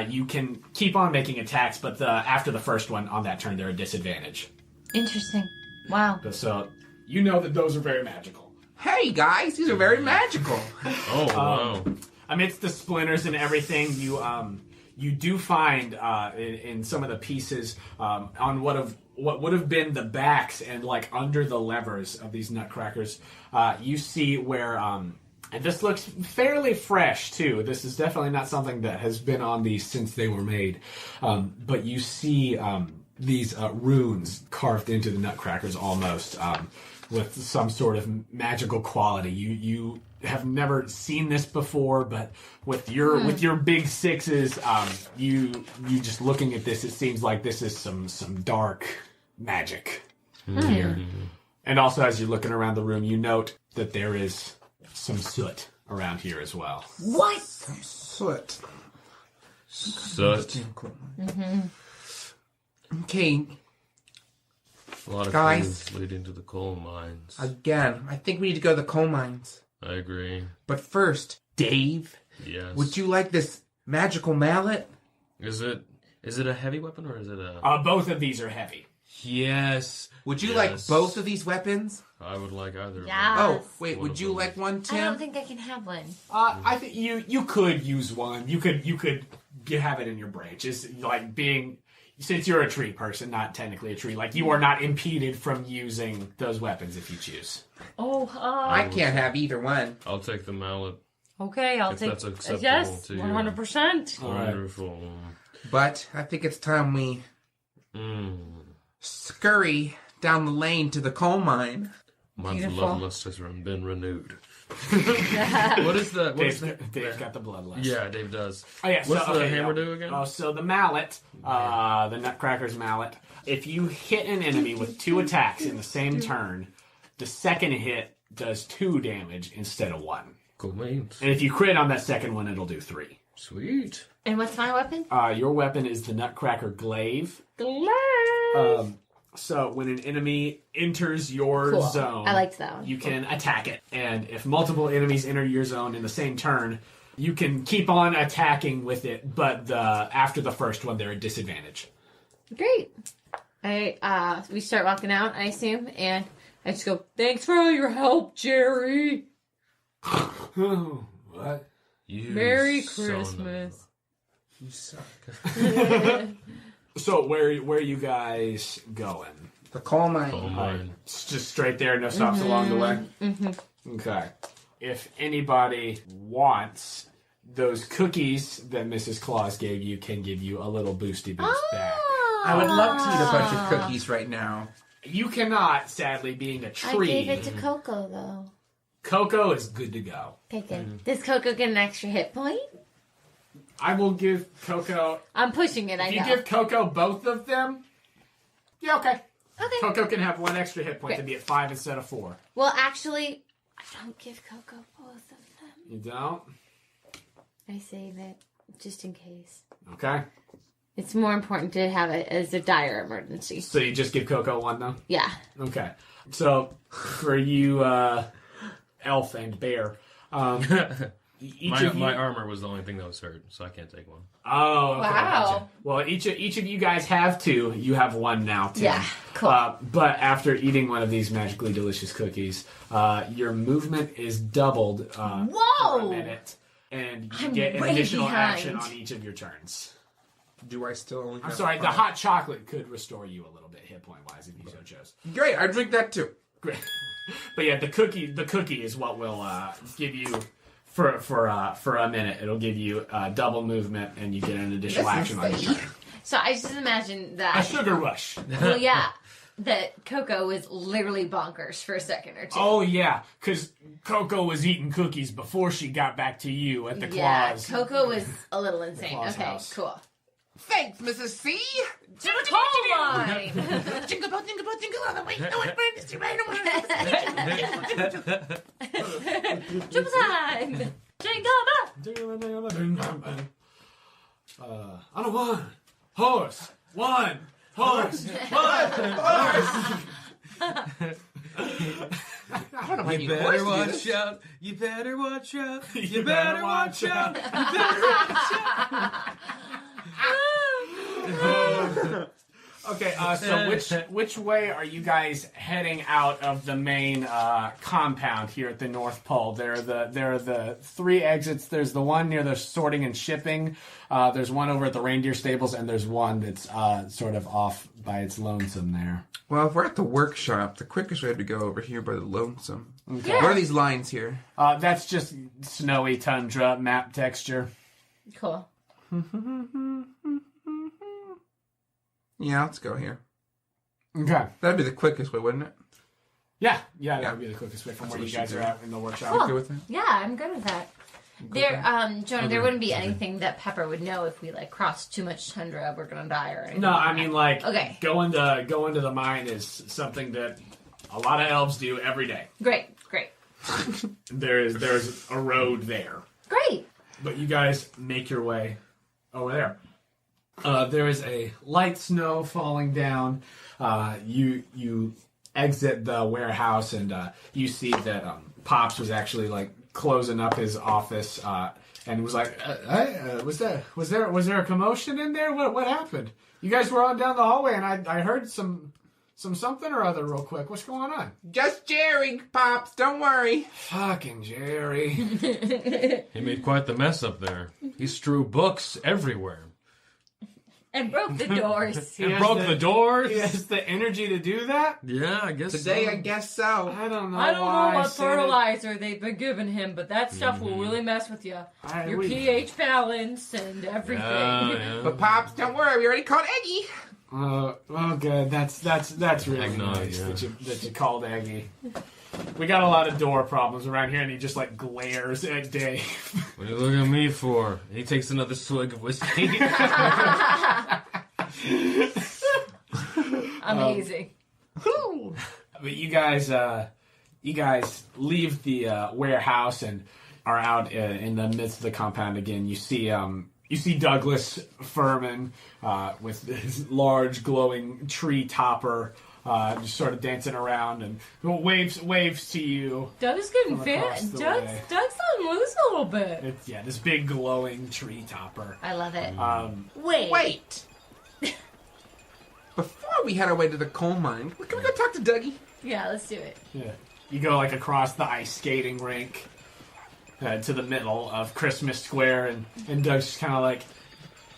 Speaker 1: you can keep on making attacks, but after the first one on that turn, they're a disadvantage.
Speaker 6: Interesting. Wow.
Speaker 1: So you know that those are very magical.
Speaker 3: Hey guys, these are very magical.
Speaker 5: Oh, wow.
Speaker 1: Amidst the splinters and everything, you do find in some of the pieces on what would have been the backs and under the levers of these nutcrackers, you see where and this looks fairly fresh too. This is definitely not something that has been on these since they were made, but you see these runes carved into the nutcrackers almost. With some sort of magical quality. You have never seen this before, but with your big 6s, you just looking at this, it seems like this is some dark magic here. And also, as you're looking around the room, you note that there is some soot around here as well.
Speaker 6: What?
Speaker 3: Soot.
Speaker 5: Soot.
Speaker 3: Okay,
Speaker 5: A lot of
Speaker 3: Guys.
Speaker 5: clues leading to the coal mines.
Speaker 3: again, I think we need to go to the coal mines.
Speaker 5: I agree.
Speaker 3: But first, Dave,
Speaker 5: Yes.
Speaker 3: would you like this magical mallet?
Speaker 5: Is it a heavy weapon or is it a...
Speaker 1: Both of these are heavy.
Speaker 5: Yes.
Speaker 3: Would you like both of these weapons?
Speaker 5: I would like either
Speaker 6: Yes.
Speaker 3: Oh, wait,
Speaker 5: One
Speaker 3: would
Speaker 5: of
Speaker 3: you
Speaker 5: them.
Speaker 3: like one, Tim?
Speaker 6: I don't think I can have one.
Speaker 1: I think you could use one. You could have it in your branch. It's like being... Since you're a tree person, not technically a tree, you are not impeded from using those weapons if you choose.
Speaker 2: Oh,
Speaker 3: I can't have either one.
Speaker 5: I'll take the mallet.
Speaker 2: okay. I'll
Speaker 5: If
Speaker 2: take.
Speaker 5: that's acceptable
Speaker 2: Yes,
Speaker 5: to you.
Speaker 2: 100%.
Speaker 1: All right.
Speaker 5: Wonderful.
Speaker 3: But I think it's time we scurry down the lane to the coal mine.
Speaker 5: My
Speaker 2: Beautiful.
Speaker 5: bloodlust has been renewed. What is the... What is
Speaker 1: Dave's got the bloodlust.
Speaker 5: Yeah, Dave does.
Speaker 1: Oh, yeah.
Speaker 5: What's
Speaker 1: so,
Speaker 5: the
Speaker 1: okay,
Speaker 5: hammer
Speaker 1: yeah.
Speaker 5: do again?
Speaker 1: Oh, so the mallet, the Nutcracker's mallet, if you hit an enemy with 2 attacks in the same turn, the second hit does 2 damage instead of 1.
Speaker 5: Cool means.
Speaker 1: And if you crit on that second one, it'll do 3.
Speaker 5: Sweet.
Speaker 6: And what's my weapon?
Speaker 1: Your weapon is the Nutcracker Glaive. So when an enemy enters your
Speaker 6: Cool.
Speaker 1: zone,
Speaker 6: I liked that one.
Speaker 1: you can attack it. And if multiple enemies enter your zone in the same turn, You can keep on attacking with it, but after the first one, they're at disadvantage.
Speaker 6: Great. We start walking out, I assume, and I just go, "Thanks for all your help, Jerry.
Speaker 1: What?
Speaker 4: You
Speaker 6: Merry
Speaker 4: son of a-
Speaker 6: Christmas."
Speaker 3: You suck.
Speaker 1: So where are you guys going?
Speaker 3: The coal mine.
Speaker 4: Oh my.
Speaker 1: It's just straight there, no stops along the way?
Speaker 6: Mm-hmm.
Speaker 1: Okay. If anybody wants, those cookies that Mrs. Claus gave you can give you a little boosty boost back.
Speaker 3: I would love to eat a bunch of cookies right now.
Speaker 1: You cannot, sadly, being a
Speaker 6: I
Speaker 1: tree.
Speaker 6: gave it to Coco, though.
Speaker 1: Coco is good to go.
Speaker 6: Okay, good. Does Coco get an extra hit point?
Speaker 1: I will give Coco...
Speaker 6: I'm pushing it, I
Speaker 1: If
Speaker 6: know.
Speaker 1: you give Coco both of them, yeah, okay.
Speaker 6: Okay.
Speaker 1: Coco can have one extra hit point to be at 5 instead of 4.
Speaker 6: Well, actually, I don't give Coco both of them.
Speaker 1: You don't?
Speaker 6: I save it, just in case.
Speaker 1: Okay.
Speaker 6: It's more important to have it as a dire emergency.
Speaker 1: So you just give Coco one, though?
Speaker 6: Yeah.
Speaker 1: Okay. So, for you, Elf and Bear, each of you...
Speaker 5: My armor was the only thing that was hurt, so I can't take one.
Speaker 1: Oh, okay,
Speaker 6: Wow.
Speaker 1: gotcha. Well, each of you guys have 2. You have 1 now, too.
Speaker 6: Yeah, cool.
Speaker 1: But after eating one of these magically delicious cookies, your movement is doubled for a
Speaker 6: Whoa!
Speaker 1: minute, and you
Speaker 6: I'm
Speaker 1: get an
Speaker 6: way
Speaker 1: additional
Speaker 6: behind.
Speaker 1: action on each of your turns.
Speaker 3: Do I still only
Speaker 1: I'm
Speaker 3: have
Speaker 1: sorry, the
Speaker 3: 5?
Speaker 1: hot chocolate could restore you a little bit hit point wise if you so chose.
Speaker 3: Great, I drink that too.
Speaker 1: Great. But yeah, the cookie is what will give you for a minute. It'll give you double movement, and you get an additional action on your turn.
Speaker 6: So I just imagine
Speaker 1: A
Speaker 6: that.
Speaker 1: sugar rush.
Speaker 6: Well, yeah. That Coco was literally bonkers for a second or two.
Speaker 1: Oh yeah, because Coco was eating cookies before she got back to you at the
Speaker 6: yeah,
Speaker 1: claws.
Speaker 6: Coco was a little insane.
Speaker 1: Claus
Speaker 6: Okay,
Speaker 1: house.
Speaker 6: cool.
Speaker 3: Thanks, Mrs. C.
Speaker 6: Coal mine!
Speaker 3: Jingle bell, jingle all the way. No one burned to right
Speaker 6: Triple time! Jingle bell!
Speaker 1: On a one horse.
Speaker 3: I don't know why
Speaker 5: You better watch out. You better watch out. You better watch out.
Speaker 1: Okay, so which way are you guys heading out of the main compound here at the North Pole? There are the 3 exits. There's the one near the sorting and shipping. There's one over at the reindeer stables, and there's one that's sort of off by its lonesome there.
Speaker 3: Well, if we're at the workshop, the quickest way would be to go over here by the lonesome.
Speaker 1: Okay.
Speaker 3: What are these lines here?
Speaker 1: That's just snowy tundra map texture.
Speaker 6: Cool.
Speaker 3: Yeah, let's go here.
Speaker 1: Okay.
Speaker 3: That'd be the quickest way, wouldn't it?
Speaker 1: Yeah, that would be the quickest way from
Speaker 3: That's
Speaker 1: where
Speaker 3: what
Speaker 1: you
Speaker 3: we
Speaker 1: guys
Speaker 3: should
Speaker 1: are
Speaker 3: do.
Speaker 1: at in the workshop.
Speaker 6: Cool.
Speaker 3: Good with that?
Speaker 6: Yeah, I'm good with that. There, Jonah, there wouldn't be anything that Pepper would know if we like crossed too much tundra. We're gonna die or anything.
Speaker 1: No, I mean like
Speaker 6: Okay.
Speaker 1: going to the mine is something that a lot of elves do every day.
Speaker 6: Great.
Speaker 1: There's a road there,
Speaker 6: Great.
Speaker 1: but you guys make your way over there. There is a light snow falling down. You exit the warehouse and you see that Pops was actually like closing up his office and was like, was there a commotion in there? What happened? You guys were on down the hallway and I heard some something or other real quick. What's going on?
Speaker 3: Just Jerry, Pops. Don't worry.
Speaker 1: Fucking Jerry.
Speaker 5: He made quite the mess up there. He strew books everywhere.
Speaker 6: And broke the doors.
Speaker 5: And broke the doors.
Speaker 1: He has the energy to do that?
Speaker 5: Yeah, I guess
Speaker 3: Today,
Speaker 5: so.
Speaker 3: I guess so.
Speaker 1: I don't know.
Speaker 2: I don't
Speaker 1: why
Speaker 2: know what
Speaker 1: said it.
Speaker 2: fertilizer they've been giving him, but that stuff will really mess with you. Your
Speaker 1: we-
Speaker 2: pH balance and everything.
Speaker 5: Yeah.
Speaker 3: But Pops, don't worry. We already called Eggy.
Speaker 1: Oh, good. That's really
Speaker 5: Eggnog,
Speaker 1: nice
Speaker 5: yeah.
Speaker 1: that you called Aggie. We got a lot of door problems around here, and he just like glares at Dave.
Speaker 5: What are you looking at me for? And he takes another swig of whiskey.
Speaker 2: Amazing.
Speaker 1: But you guys leave the warehouse and are out in the midst of the compound again. You see Douglas Furman with his large glowing tree topper just sort of dancing around and waves to you.
Speaker 2: Doug's getting
Speaker 1: From
Speaker 2: fan.
Speaker 1: across the
Speaker 2: Doug's
Speaker 1: way.
Speaker 2: on loose a little bit.
Speaker 1: It's this big glowing tree topper.
Speaker 6: I love it.
Speaker 3: Wait. Before we head our way to the coal mine, can we go talk to Dougie?
Speaker 6: Yeah, let's do it.
Speaker 1: Yeah. You go like across the ice skating rink to the middle of Christmas Square, and Doug's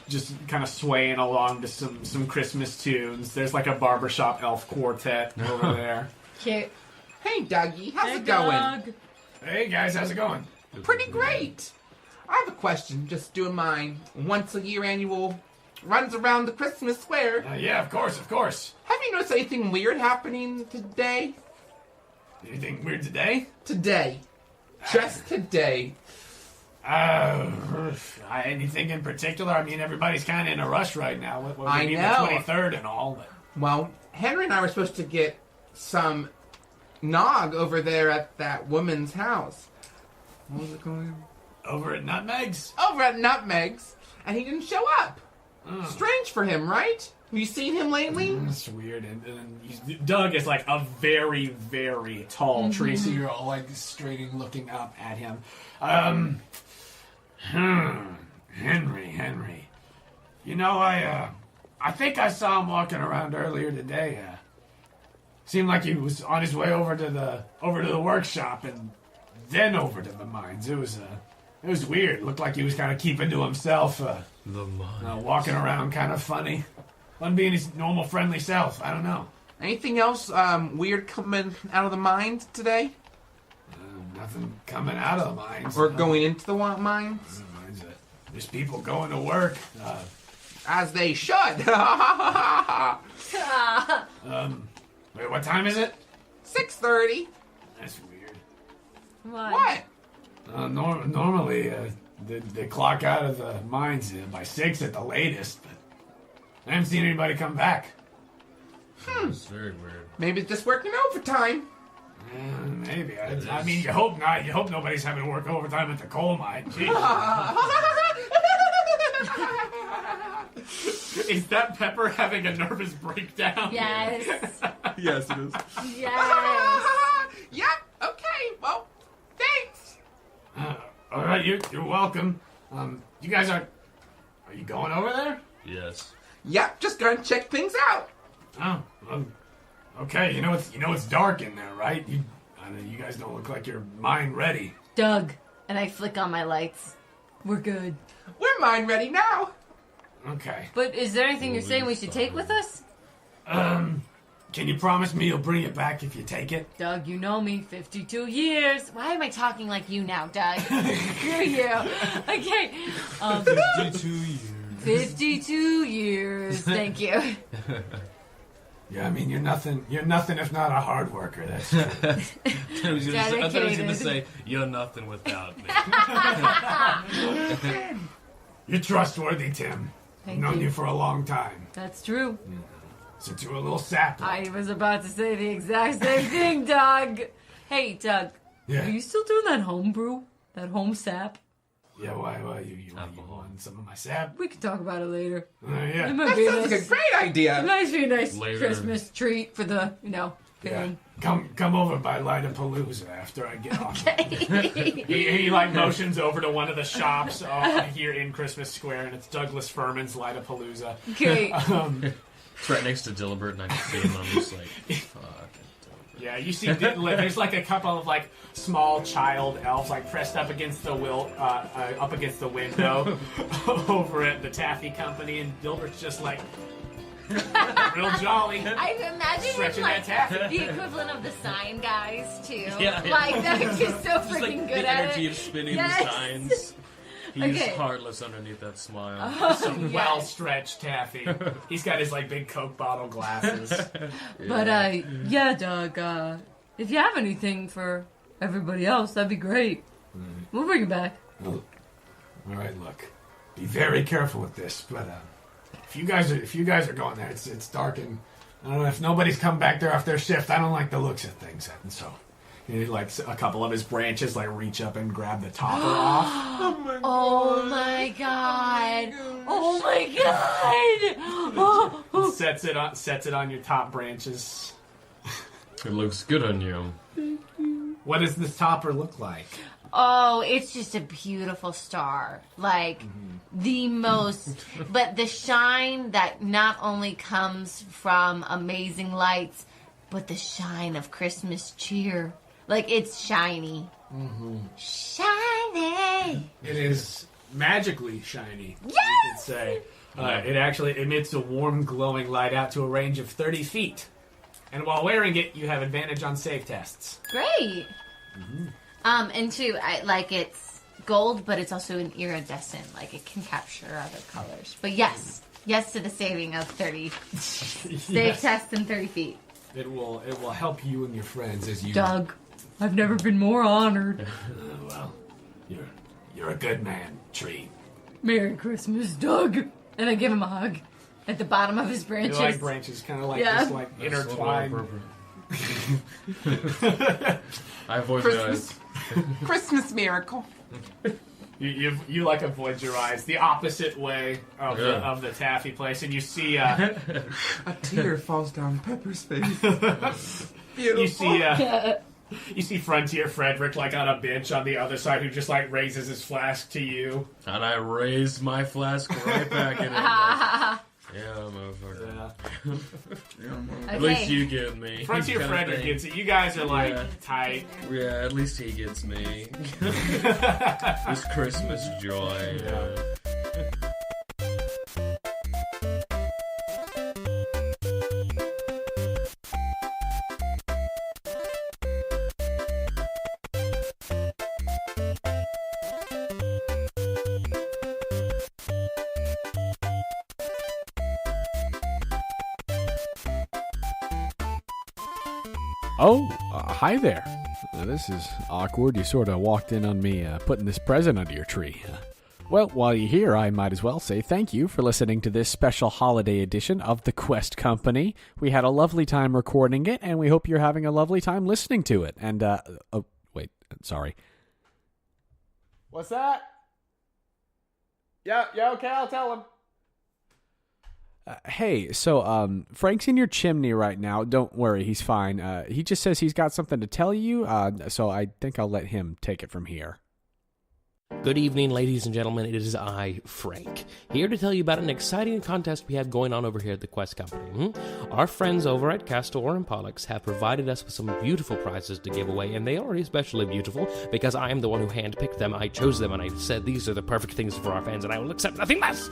Speaker 1: just kind of swaying along to some Christmas tunes. There's like a barbershop elf quartet over there.
Speaker 6: Cute.
Speaker 3: Hey, Dougie, how's
Speaker 2: Hey,
Speaker 3: it going?
Speaker 2: Doug.
Speaker 1: Hey guys, how's it going?
Speaker 3: Pretty great. I have a question. Just doing my once-a-year annual runs around the Christmas Square.
Speaker 1: Yeah, of course.
Speaker 3: Have you noticed anything weird happening today?
Speaker 1: Anything weird today?
Speaker 3: Today. Just today.
Speaker 1: Anything in particular? I mean, everybody's kind of in a rush right now. What
Speaker 3: I
Speaker 1: we need
Speaker 3: know.
Speaker 1: the 23rd and all. But...
Speaker 3: Well, Henry and I were supposed to get some nog over there at that woman's house. What was it called?
Speaker 1: Over at Nutmeg's?
Speaker 3: Over at Nutmeg's, and he didn't show up. Strange for him, right? Have you seen him lately?
Speaker 1: That's weird. And Doug is like a very, very tall tree, so you're all like straight looking up at him. Henry. You know, I think I saw him walking around earlier today. Seemed like he was on his way over to the workshop and then over to the mines. It was weird. Looked like he was kind of keeping to himself.
Speaker 4: The mines.
Speaker 1: Walking around kind of funny. Wasn't being his normal friendly self. I don't know.
Speaker 3: Anything else weird coming out of the mines today?
Speaker 1: Nothing coming out of the mines.
Speaker 3: Or going into the mines?
Speaker 1: There's people going to work.
Speaker 3: As they should.
Speaker 1: Wait, what time is it?
Speaker 3: 6:30.
Speaker 1: That's weird.
Speaker 3: What?
Speaker 1: Normally, they clock out of the mines by 6 at the latest, but I haven't seen anybody come back.
Speaker 4: It's very weird.
Speaker 3: Maybe it's just working overtime.
Speaker 1: Maybe. I mean, you hope not. You hope nobody's having to work overtime at the coal mine. Jeez. Is that Pepper having a nervous breakdown?
Speaker 6: Yes.
Speaker 5: Yes, it is.
Speaker 6: Yes.
Speaker 3: Yep. Okay. Well, thanks.
Speaker 1: All right, you're welcome. You guys are you going over there?
Speaker 4: Yes.
Speaker 3: Yep. Just gonna check things out.
Speaker 1: Oh, okay. You know it's dark in there, right? I know you guys don't look like you're mine ready.
Speaker 2: Doug,
Speaker 6: And I flick on my lights.
Speaker 2: we're good.
Speaker 3: We're mine ready now.
Speaker 1: Okay.
Speaker 2: But is there anything you're saying we should take with us?
Speaker 1: Can you promise me you'll bring it back if you take it?
Speaker 2: Doug, you know me, 52 years.
Speaker 6: Why am I talking like you now, Doug?
Speaker 2: Screw you. Okay.
Speaker 4: 52 years.
Speaker 2: 52 years. Thank you.
Speaker 1: Yeah, I mean you're nothing if not a hard worker. That's true.
Speaker 4: I thought he was going to
Speaker 2: Dedicated.
Speaker 4: say, you're nothing without me.
Speaker 1: You're trustworthy, Tim.
Speaker 2: Thank
Speaker 1: I've known
Speaker 2: you.
Speaker 1: you for a long time.
Speaker 2: That's true.
Speaker 1: Since you were a little sapling.
Speaker 2: I was about to say the exact same thing, Doug. Hey, Doug.
Speaker 1: Yeah.
Speaker 2: Are you still doing that home brew? That home sap?
Speaker 1: Yeah, why you want some of my sap?
Speaker 2: We can talk about it later. It
Speaker 1: Yeah.
Speaker 2: might
Speaker 3: That
Speaker 2: be a
Speaker 3: sounds like a
Speaker 2: nice,
Speaker 3: great idea.
Speaker 2: it might be a nice
Speaker 4: Later.
Speaker 2: Christmas treat for the,
Speaker 1: Yeah.
Speaker 2: feeling.
Speaker 1: Come over by Light-a-Palooza after I get off. He like motions over to one of the shops here in Christmas Square, and it's Douglas Furman's Light-a-Palooza.
Speaker 2: Okay.
Speaker 5: It's right next to Dilbert, and I can see him. I'm just like, fuck.
Speaker 1: Yeah, you see, there's like a couple of like small child elves like pressed up against the up against the window over at the Taffy Company, and Dilbert's just like real jolly.
Speaker 6: I imagine
Speaker 1: Stretching
Speaker 6: like
Speaker 1: that taffy.
Speaker 6: the equivalent of the sign guys too.
Speaker 5: Yeah.
Speaker 6: Like they're just so
Speaker 5: Just
Speaker 6: freaking
Speaker 5: like
Speaker 6: good
Speaker 5: the
Speaker 6: at
Speaker 5: energy
Speaker 6: it.
Speaker 5: of spinning
Speaker 6: Yes.
Speaker 5: the signs. He's
Speaker 2: Okay.
Speaker 5: heartless underneath that smile.
Speaker 1: Some well-stretched Taffy. He's got his like big Coke bottle glasses.
Speaker 2: But, yeah, Doug, if you have anything for everybody else, that'd be great. We'll bring it back.
Speaker 1: All right, look, be very careful with this. But if you guys are going there, it's dark, and I don't know if nobody's come back there off their shift. I don't like the looks of things, and so And like a couple of his branches like reach up and grab the topper off.
Speaker 6: Oh my god! Oh my god!
Speaker 1: Sets it on your top branches.
Speaker 4: It looks good on you.
Speaker 1: What does this topper look like?
Speaker 6: Oh, it's just a beautiful star. Like, the most... But the shine that not only comes from amazing lights, but the shine of Christmas cheer. Like, it's shiny. Shiny!
Speaker 1: It is magically shiny,
Speaker 6: Yes!
Speaker 1: you could say. It actually emits a warm, glowing light out to a range of 30 feet. And while wearing it, you have advantage on save tests.
Speaker 6: Great! And two, it's gold, but it's also an iridescent. Like, it can capture other colors. But yes to the saving of 30. Save test in 30 feet.
Speaker 1: It will help you and your friends as you...
Speaker 2: Doug, I've never been more honored.
Speaker 1: Well, you're a good man, Tree.
Speaker 2: Merry Christmas, Doug.
Speaker 6: And I give him a hug at the bottom of his branches.
Speaker 1: You like branches, kind of like
Speaker 6: Yeah.
Speaker 1: just like intertwined.
Speaker 4: I avoid my eyes.
Speaker 3: Christmas miracle.
Speaker 1: You like avoid your eyes the opposite way of the taffy place, and you see
Speaker 3: A tear falls down Pepper's face. Beautiful.
Speaker 1: you see Frontier Frederick like on a bench on the other side who just like raises his flask to you.
Speaker 4: And I raise my flask right back at him. Yeah, motherfucker.
Speaker 6: Okay.
Speaker 4: At least you get me.
Speaker 1: Frontier
Speaker 4: Kind of
Speaker 1: Frederick
Speaker 4: thing.
Speaker 1: gets it. You guys are like
Speaker 4: Yeah.
Speaker 1: tight.
Speaker 4: Yeah, at least he gets me. This Christmas joy.
Speaker 7: Oh, hi there. This is awkward. You sort of walked in on me putting this present under your tree. Well, while you're here, I might as well say thank you for listening to this special holiday edition of The Quest Company. We had a lovely time recording it, and we hope you're having a lovely time listening to it. And, oh, wait, sorry.
Speaker 1: What's that? Yeah, okay, I'll tell him.
Speaker 7: Hey, so Frank's in your chimney right now. Don't worry, he's fine. He just says he's got something to tell you, so I think I'll let him take it from here.
Speaker 8: Good evening, ladies and gentlemen. It is I, Frank, here to tell you about an exciting contest we have going on over here at the Quest Company. Our friends over at Castor and Pollux have provided us with some beautiful prizes to give away, and they are especially beautiful because I am the one who handpicked them. I chose them, and I said these are the perfect things for our fans, and I will accept nothing less.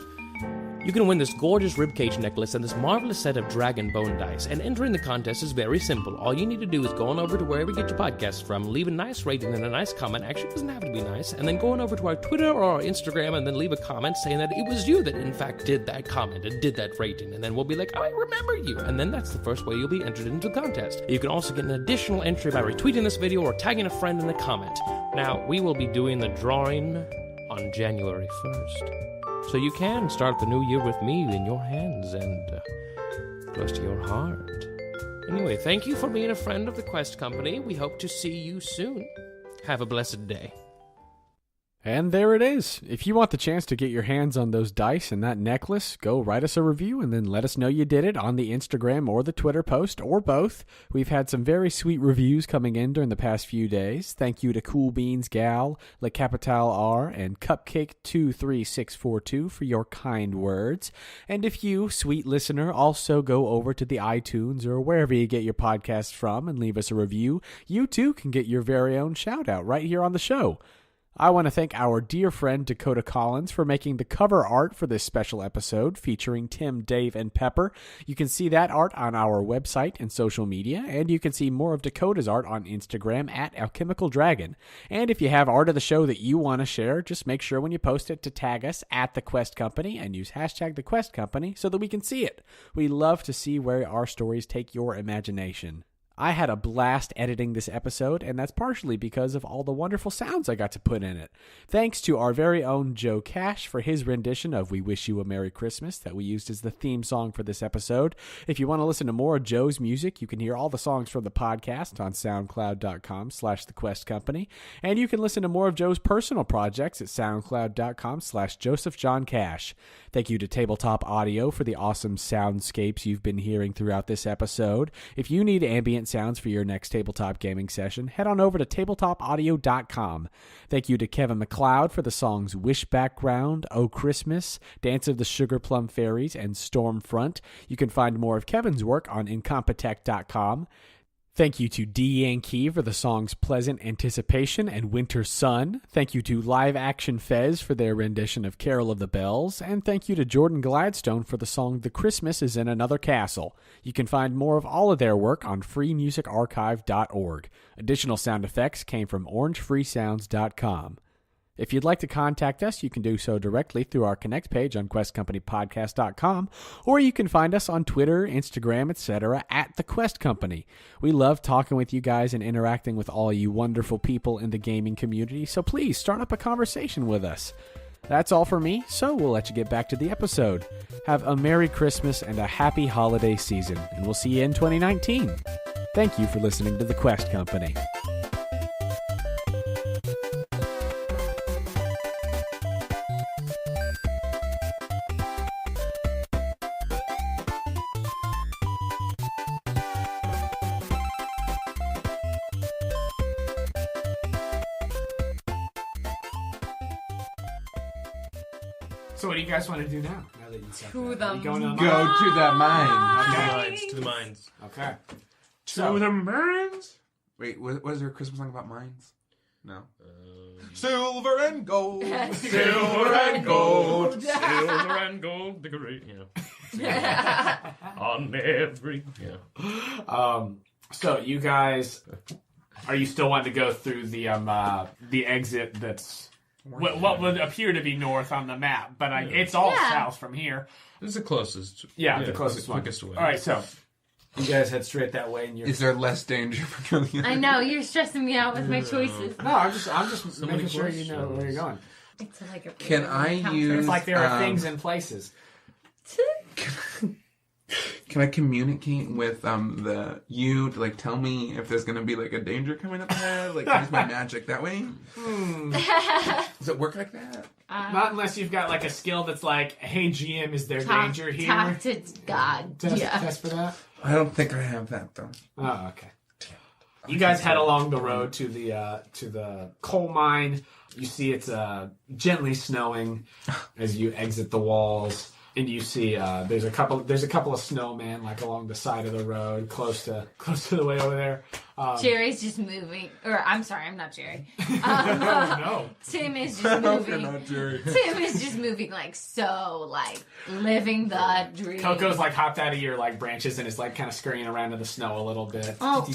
Speaker 8: You can win this gorgeous ribcage necklace and this marvelous set of dragon bone dice, and entering the contest is very simple. All you need to do is go on over to wherever you get your podcasts from, leave a nice rating and a nice comment. Actually, it doesn't have to be nice. And then go on over to our Twitter or our Instagram and then leave a comment saying that it was you that in fact did that comment and did that rating. And then we'll be like, oh, I remember you. And then that's the first way you'll be entered into the contest. You can also get an additional entry by retweeting this video or tagging a friend in a comment. Now, we will be doing the drawing on January 1st. So you can start the new year with me in your hands and close to your heart. Anyway, thank you for being a friend of the Quest Company. We hope to see you soon. Have a blessed day.
Speaker 7: And there it is. If you want the chance to get your hands on those dice and that necklace, go write us a review and then let us know you did it on the Instagram or the Twitter post, or both. We've had some very sweet reviews coming in during the past few days. Thank you to Cool Beans Gal, Le Capital R, and Cupcake23642 for your kind words. And if you, sweet listener, also go over to the iTunes or wherever you get your podcasts from and leave us a review, you too can get your very own shout out right here on the show. I want to thank our dear friend Dakota Collins for making the cover art for this special episode featuring Tim, Dave, and Pepper. You can see that art on our website and social media, and you can see more of Dakota's art on Instagram at Alchemical Dragon. And if you have art of the show that you want to share, just make sure when you post it to tag us at The Quest Company and use hashtag The Quest Company so that we can see it. We love to see where our stories take your imagination. I had a blast editing this episode, and that's partially because of all the wonderful sounds I got to put in it. Thanks to our very own Joe Cash for his rendition of We Wish You a Merry Christmas that we used as the theme song for this episode. If you want to listen to more of Joe's music, you can hear all the songs from the podcast on soundcloud.com/thequestcompany, and you can listen to more of Joe's personal projects at soundcloud.com/josephjohncash. Thank you to Tabletop Audio for the awesome soundscapes you've been hearing throughout this episode. If you need ambient sounds for your next tabletop gaming session, head on over to tabletopaudio.com. Thank you to Kevin MacLeod for the songs Wish Background, Oh Christmas, Dance of the Sugar Plum Fairies, and Stormfront. You can find more of Kevin's work on incompetech.com. Thank you to D. Yankee for the songs Pleasant Anticipation and Winter Sun. Thank you to Live Action Fez for their rendition of Carol of the Bells. And thank you to Jordan Gladstone for the song The Christmas is in Another Castle. You can find more of all of their work on freemusicarchive.org. Additional sound effects came from orangefreesounds.com. If you'd like to contact us, you can do so directly through our Connect page on questcompanypodcast.com, or you can find us on Twitter, Instagram, etc. at The Quest Company. We love talking with you guys and interacting with all you wonderful people in the gaming community, so please start up a conversation with us. That's all for me, so we'll let you get back to the episode. Have a Merry Christmas and a happy holiday season, and we'll see you in 2019. Thank you for listening to The Quest Company.
Speaker 1: So what do you guys want to do now? Now that you said
Speaker 6: To
Speaker 1: that?
Speaker 6: the
Speaker 1: Are you going to
Speaker 3: Go to the mine.
Speaker 1: Okay.
Speaker 5: To the mines.
Speaker 1: Okay.
Speaker 5: To the mines.
Speaker 3: Wait, was there a Christmas song about mines? No. Silver and gold.
Speaker 5: Silver and gold. Silver and gold. Decorate. Yeah. On every. Yeah.
Speaker 1: So you guys, are you still wanting to go through the exit that's what would appear to be north on the map, but it's all south from here.
Speaker 5: This is the closest.
Speaker 1: Yeah, the closest one.
Speaker 5: Quickest way.
Speaker 1: All right, so you guys head straight that way, and you're.
Speaker 3: Is there less danger for going?
Speaker 6: I know, you're stressing me out with my choices.
Speaker 1: No, I'm just making sure you know where you're going.
Speaker 6: It's like a
Speaker 3: Can I use?
Speaker 1: It's like there are things in places.
Speaker 3: Can I communicate with you to tell me if there's gonna be a danger coming up ahead? Use my magic that way? Does it work like that?
Speaker 1: Not unless you've got a skill that's like, hey GM, is there danger here?
Speaker 6: Talk to God.
Speaker 1: Test for that?
Speaker 3: I don't think I have that though.
Speaker 1: Oh, okay. You guys head along the road to the coal mine. You see it's gently snowing as you exit the walls. And you see there's a couple of snowmen along the side of the road, close to the way over there.
Speaker 6: Jerry's just moving, or I'm sorry, I'm not Jerry.
Speaker 1: No.
Speaker 6: Tim is just moving.
Speaker 3: Not Jerry.
Speaker 6: Tim is just moving living the dream.
Speaker 1: Coco's hopped out of your branches and is kind of scurrying around in the snow a little bit.
Speaker 6: Oh.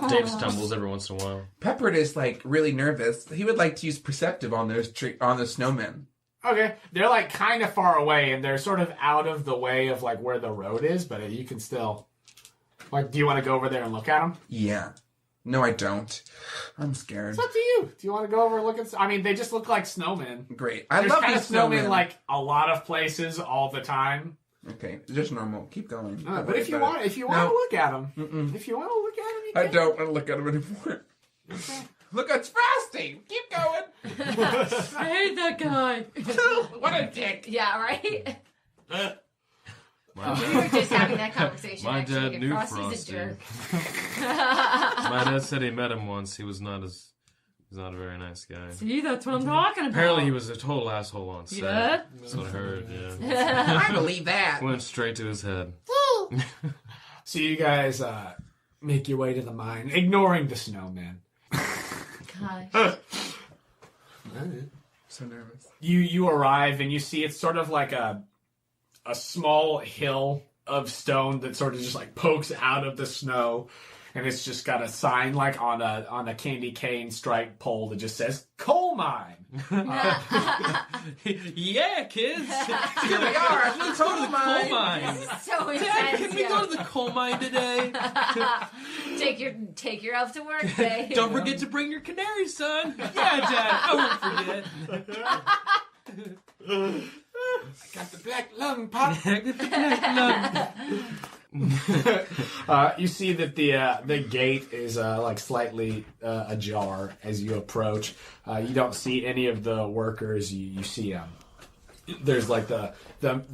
Speaker 5: Dave stumbles every once in a while.
Speaker 3: Peppered is really nervous. He would like to use perceptive on those snowmen.
Speaker 1: Okay, they're kind of far away and they're sort of out of the way of where the road is, but you can still do you want to go over there and look at them?
Speaker 3: Yeah. No, I don't. I'm scared.
Speaker 1: It's up to you. Do you want to go over and look at? I mean, they just look like snowmen.
Speaker 3: Great. I
Speaker 1: There's
Speaker 3: love
Speaker 1: kind
Speaker 3: these
Speaker 1: of snowmen
Speaker 3: snowmen.
Speaker 1: a lot of places all the time.
Speaker 3: Okay, just normal. Keep going.
Speaker 1: But if you want to look at them, if you want to look at them, you can.
Speaker 3: I don't want to look at them anymore.
Speaker 1: Okay.
Speaker 3: Look, it's Frosty. Keep going.
Speaker 6: I hate that guy.
Speaker 3: What a dick.
Speaker 6: Yeah, right?
Speaker 5: My
Speaker 6: We
Speaker 5: dad,
Speaker 6: were just having that conversation.
Speaker 5: My
Speaker 6: actually,
Speaker 5: dad
Speaker 6: and
Speaker 5: knew
Speaker 6: Frosty's
Speaker 5: Frosty.
Speaker 6: a jerk.
Speaker 5: my dad said he met him once. He's not a very nice guy.
Speaker 2: See, that's what I'm talking about.
Speaker 5: Apparently, he was a total asshole on set.
Speaker 2: Yeah?
Speaker 5: That's what I heard. Yeah,
Speaker 3: I believe that.
Speaker 5: went straight to his head.
Speaker 1: So you guys make your way to the mine, ignoring the snowman.
Speaker 6: Gosh.
Speaker 3: So nervous.
Speaker 1: You arrive and you see it's sort of like a small hill of stone that sort of just pokes out of the snow, and it's just got a sign on a candy cane stripe pole that just says coal mine.
Speaker 5: Yeah, kids.
Speaker 3: Here we are. Let's go to the
Speaker 5: Coal mine.
Speaker 6: So intense.
Speaker 5: Can we go to the coal mine today?
Speaker 6: Take your elf to work, babe.
Speaker 5: Don't forget to bring your canary, son. Yeah, Dad. I won't forget.
Speaker 3: Got the black lung, Pop.
Speaker 1: You see that the gate is like slightly ajar as you approach. You don't see any of the workers. You see there's like the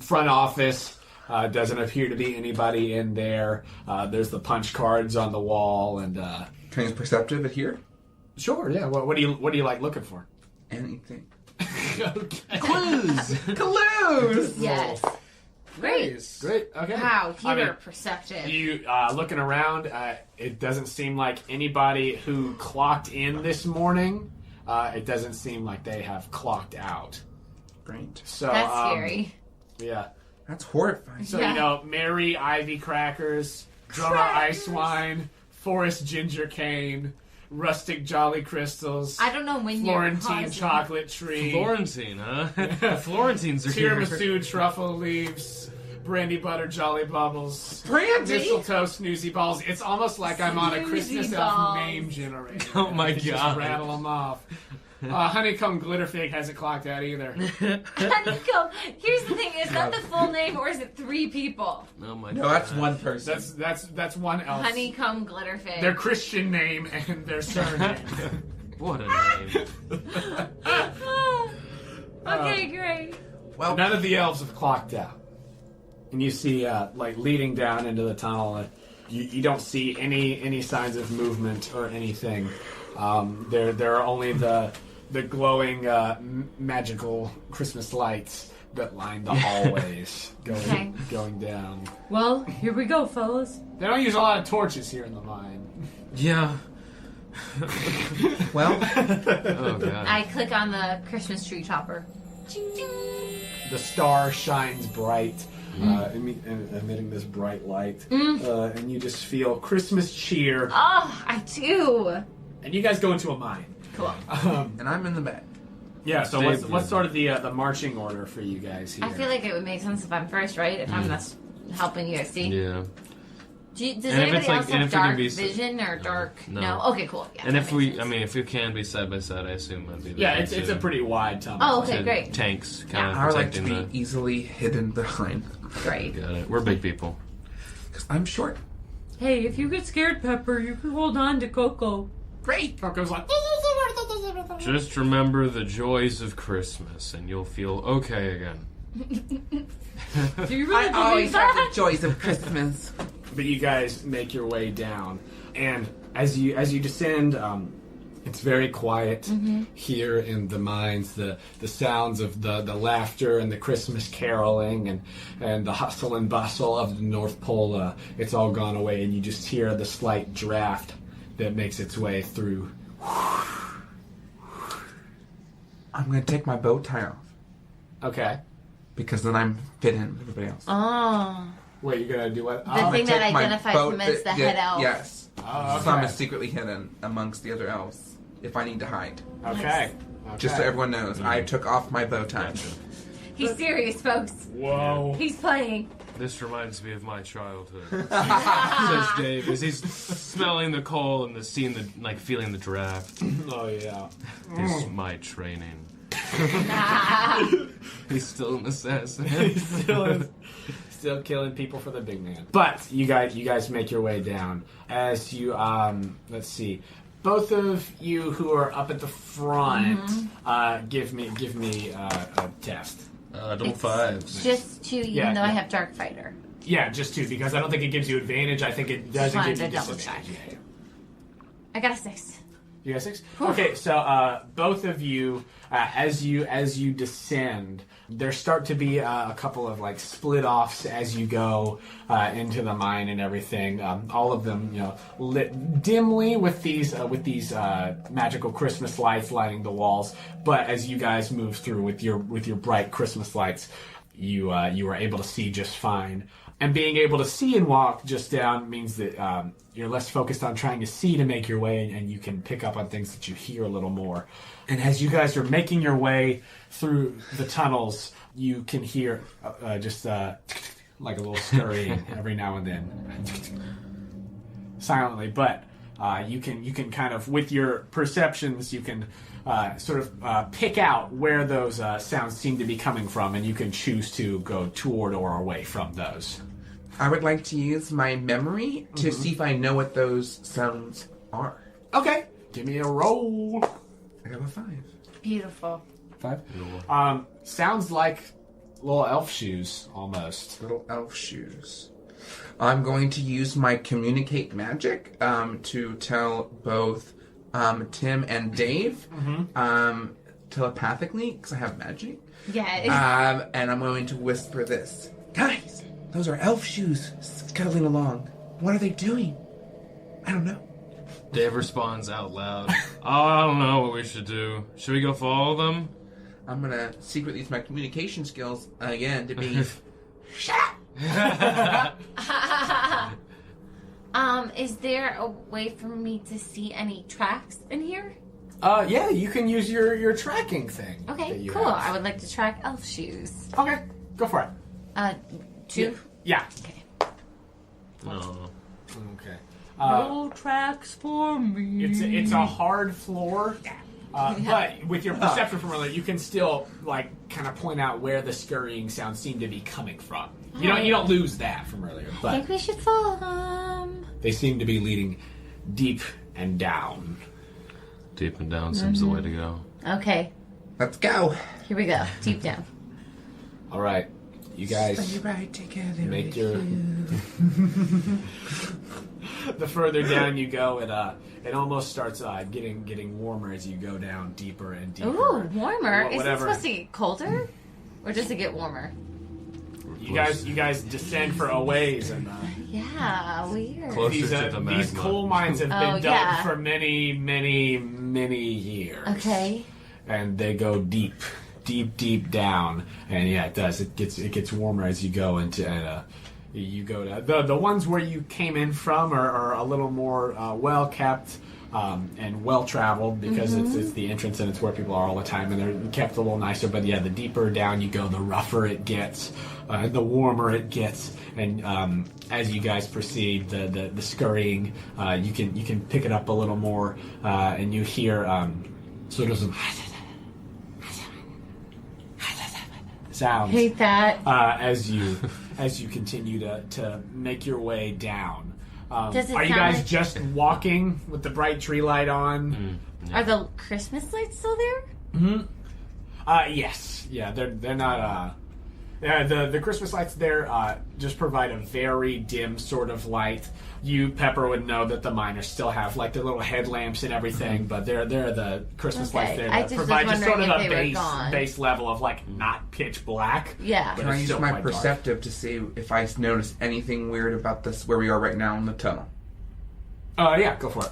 Speaker 1: front office. Doesn't appear to be anybody in there. There's the punch cards on the wall, and
Speaker 3: Can I use perceptive at here?
Speaker 1: sure, yeah. What do you like looking for?
Speaker 3: Anything.
Speaker 1: Okay.
Speaker 3: Clues!
Speaker 6: Yes. Great.
Speaker 1: Great. Okay.
Speaker 6: Wow, you
Speaker 1: I mean,
Speaker 6: are perceptive.
Speaker 1: You looking around, it doesn't seem like anybody who clocked in this morning. It doesn't seem like they have clocked out.
Speaker 3: Great.
Speaker 1: So
Speaker 6: That's scary.
Speaker 1: Yeah.
Speaker 3: That's horrifying.
Speaker 1: So
Speaker 6: Yeah.
Speaker 1: Mary Ivy crackers, drummer ice wine, forest ginger cane, rustic jolly crystals,
Speaker 6: I don't know when you're
Speaker 1: Florentine
Speaker 6: pausing.
Speaker 1: chocolate tree,
Speaker 5: Florentine, huh? The Florentines are here.
Speaker 1: tiramisu truffle leaves, brandy butter jolly bubbles,
Speaker 3: Brandy?
Speaker 1: mistletoe snoozy balls. It's almost like I'm on a
Speaker 6: Snoozy
Speaker 1: Christmas
Speaker 6: balls.
Speaker 1: elf name generator.
Speaker 5: Oh my
Speaker 1: I can just
Speaker 5: God.
Speaker 1: rattle them off. Honeycomb glitterfig hasn't clocked out either.
Speaker 6: Honeycomb. Here's the thing: is that the full name, or is it 3 people?
Speaker 5: Oh my
Speaker 3: No,
Speaker 5: God.
Speaker 3: that's one person.
Speaker 1: That's one elf.
Speaker 6: Honeycomb glitterfig.
Speaker 1: Their Christian name and their surname.
Speaker 5: What a name.
Speaker 6: Okay, great.
Speaker 3: Well,
Speaker 1: None of the elves have clocked out. And you see, like, leading down into the tunnel, you don't see any signs of movement or anything. There are only the glowing magical Christmas lights that line the hallways going down.
Speaker 2: Well, here we go, fellas.
Speaker 1: They don't use a lot of torches here in the mine.
Speaker 5: Yeah.
Speaker 3: well,
Speaker 5: Oh God.
Speaker 6: I click on the Christmas tree topper.
Speaker 1: The star shines bright, emitting this bright light, and you just feel Christmas cheer.
Speaker 6: Oh, I do.
Speaker 1: And you guys go into a mine.
Speaker 6: Cool.
Speaker 3: and I'm in the back.
Speaker 1: Yeah. So
Speaker 5: Dave,
Speaker 1: what's sort of the marching order for you guys here?
Speaker 6: I feel like it would make sense if I'm first, right? If I'm just helping you guys see.
Speaker 5: Yeah.
Speaker 6: Does
Speaker 5: And if
Speaker 6: anybody
Speaker 5: it's like-
Speaker 6: else
Speaker 5: and
Speaker 6: have
Speaker 5: if it can
Speaker 6: dark
Speaker 5: be
Speaker 6: vision or dark?
Speaker 5: No.
Speaker 6: Okay, cool. Yeah,
Speaker 5: And
Speaker 6: that
Speaker 5: if
Speaker 6: makes
Speaker 5: we,
Speaker 6: sense.
Speaker 5: I mean, if we can be side by side, I assume that'd be the
Speaker 1: Yeah,
Speaker 5: best,
Speaker 1: it's a pretty wide tunnel.
Speaker 6: Oh, okay,
Speaker 5: So
Speaker 6: great.
Speaker 5: Tanks kind of
Speaker 3: I would like to
Speaker 5: protecting
Speaker 3: be easily hidden behind.
Speaker 6: Great.
Speaker 5: Got it. We're big people.
Speaker 3: Because I'm short.
Speaker 2: Hey, if you get scared, Pepper, you can hold on to Coco.
Speaker 3: Great!
Speaker 1: Coco's like.
Speaker 5: Just remember the joys of Christmas, and you'll feel okay again.
Speaker 2: Do you really
Speaker 3: I always
Speaker 2: believe
Speaker 3: have
Speaker 2: that?
Speaker 3: the joys of Christmas.
Speaker 1: But you guys make your way down, and as you descend, it's very quiet here in the mines. The sounds of the laughter and the Christmas caroling and the hustle and bustle of the North Pole, it's all gone away, and you just hear the slight draft that makes its way through.
Speaker 3: I'm going to take my bow tie off.
Speaker 1: Okay.
Speaker 3: Because then I'm fit in with everybody else.
Speaker 6: Oh.
Speaker 1: Wait, you're gonna do what?
Speaker 6: The
Speaker 1: Oh,
Speaker 6: thing that
Speaker 3: Take my
Speaker 6: identifies
Speaker 3: bow-
Speaker 6: him as the head elf.
Speaker 3: Yes.
Speaker 1: oh,
Speaker 3: So I'm
Speaker 1: okay.
Speaker 3: secretly hidden amongst the other elves if I need to hide.
Speaker 1: Okay.
Speaker 3: Just so
Speaker 1: Okay.
Speaker 3: everyone knows, I took off my bow tie.
Speaker 6: He's serious, folks.
Speaker 1: Whoa.
Speaker 6: He's playing.
Speaker 5: This reminds me of my childhood. Says Dave as he's smelling the coal and seeing the feeling the draft.
Speaker 1: Oh yeah.
Speaker 5: This is my training. He's still an assassin.
Speaker 1: Still killing people for the big man. But you guys make your way down as you let's see. Both of you who are up at the front, give me a test.
Speaker 5: Double
Speaker 6: It's
Speaker 5: fives.
Speaker 6: Just 2, even
Speaker 1: Yeah,
Speaker 6: though I
Speaker 1: yeah.
Speaker 6: have Dark Fighter.
Speaker 1: Yeah, just 2 because I don't think it gives you advantage. I think it doesn't
Speaker 6: wanted
Speaker 1: give you
Speaker 6: to double
Speaker 1: disadvantage.
Speaker 6: check.
Speaker 1: Yeah.
Speaker 6: I got a 6.
Speaker 1: You got 6? Okay, so both of you, as you descend, there start to be a couple of like split offs as you go into the mine and everything. All of them, lit dimly with these magical Christmas lights lighting the walls. But as you guys move through with your bright Christmas lights, you are able to see just fine. And being able to see and walk just down means that you're less focused on trying to see to make your way, and you can pick up on things that you hear a little more. And as you guys are making your way through the tunnels, you can hear just like a little scurrying every now and then. silently, but you can kind of, with your perceptions, you can sort of pick out where those sounds seem to be coming from, and you can choose to go toward or away from those.
Speaker 3: I would like to use my memory to see if I know what those sounds are.
Speaker 1: Okay, give me a roll.
Speaker 3: I got a 5.
Speaker 6: Beautiful.
Speaker 3: 5?
Speaker 1: Sounds like little elf shoes, almost.
Speaker 3: Little elf shoes. I'm going to use my communicate magic to tell both Tim and Dave telepathically, because I have magic.
Speaker 6: Yeah.
Speaker 3: And I'm going to whisper this. Guys, those are elf shoes scuttling along. What are they doing? I don't know.
Speaker 5: Dave responds out loud. I don't know what we should do. Should we go follow them?
Speaker 3: I'm going to secretly use my communication skills again to be... Shut up!
Speaker 6: Is there a way for me to see any tracks in here?
Speaker 1: Yeah, you can use your tracking thing.
Speaker 6: Okay,
Speaker 1: that
Speaker 6: cool.
Speaker 1: have.
Speaker 6: I would like to track elf shoes.
Speaker 1: Okay, go for it.
Speaker 6: 2?
Speaker 1: Yeah.
Speaker 6: Okay.
Speaker 5: No.
Speaker 1: Okay.
Speaker 2: No tracks for me.
Speaker 1: It's a hard floor. But with your perception from earlier, you can still kind of point out where the scurrying sounds seem to be coming from. You don't lose that from earlier,
Speaker 6: I
Speaker 1: but
Speaker 6: think we should follow them.
Speaker 1: they seem to be leading deep and down.
Speaker 4: Deep and down seems the way to go.
Speaker 6: Okay,
Speaker 3: Let's go.
Speaker 6: here we go. Deep down.
Speaker 1: All right, you guys
Speaker 3: Stay right together.
Speaker 1: make your. The further down you go, it almost starts getting warmer as you go down deeper and deeper.
Speaker 6: Ooh, warmer. Is it
Speaker 1: Whatever.
Speaker 6: supposed to get colder? Or does it get warmer?
Speaker 1: You guys descend for a ways, and
Speaker 6: Yeah, weird.
Speaker 4: Closer
Speaker 1: these
Speaker 4: to the magma.
Speaker 1: these coal mines have been
Speaker 6: Oh,
Speaker 1: dug
Speaker 6: yeah.
Speaker 1: for many, many, many years.
Speaker 6: Okay.
Speaker 1: And they go deep down, and yeah, it does. It gets warmer as you go into. You go to the ones where you came in from are a little more well kept and well traveled because it's the entrance and it's where people are all the time, and they're kept a little nicer. But yeah, the deeper down you go, the rougher it gets, the warmer it gets, and as you guys proceed, the scurrying, you can pick it up a little more, and you hear sort of some sounds.
Speaker 6: Hate that.
Speaker 1: As you continue to make your way down.
Speaker 6: Does it
Speaker 1: Are you
Speaker 6: sound
Speaker 1: guys
Speaker 6: like-
Speaker 1: just walking with the bright tree light on?
Speaker 6: Are the Christmas lights still there?
Speaker 1: Yes. Yeah, they're not. The Christmas lights there just provide a very dim sort of light. You, Pepper, would know that the miners still have their little headlamps and everything, but they're the Christmas
Speaker 6: Okay.
Speaker 1: lights there
Speaker 6: I
Speaker 1: that
Speaker 6: just was
Speaker 1: provide just sort of
Speaker 6: wondering
Speaker 1: a
Speaker 6: if they were gone.
Speaker 1: base level of not pitch black.
Speaker 6: Yeah.
Speaker 1: But
Speaker 3: Can I
Speaker 1: it's
Speaker 3: use
Speaker 1: still
Speaker 3: my
Speaker 1: quite dark.
Speaker 3: perceptive to see if I notice anything weird about this, where we are right now in the tunnel?
Speaker 1: Yeah, go for it.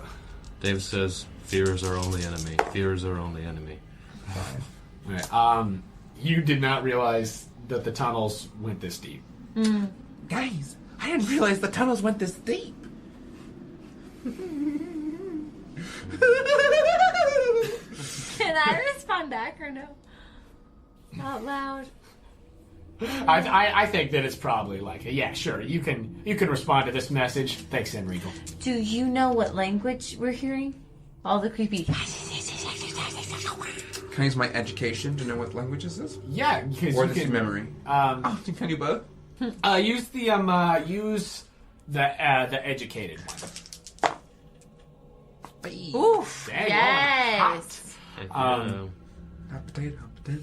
Speaker 4: Dave says, "Fear is our only enemy. Fear is our only enemy."
Speaker 1: All right. You did not realize that the tunnels went this deep.
Speaker 3: Guys, I didn't realize the tunnels went this deep.
Speaker 6: Can I respond back or no? Out loud.
Speaker 1: I think that it's probably yeah, sure. You can respond to this message. Thanks, Enrico.
Speaker 6: Do you know what language we're hearing? All the creepy.
Speaker 3: Can I use my education to know what language this is?
Speaker 1: Yeah, because
Speaker 3: Or
Speaker 1: you
Speaker 3: this
Speaker 1: can
Speaker 3: memory?
Speaker 1: um,
Speaker 3: Can I do both?
Speaker 1: use the educated one.
Speaker 6: Oof.
Speaker 1: Dang,
Speaker 6: Yes.
Speaker 3: Hot potato, hot potato.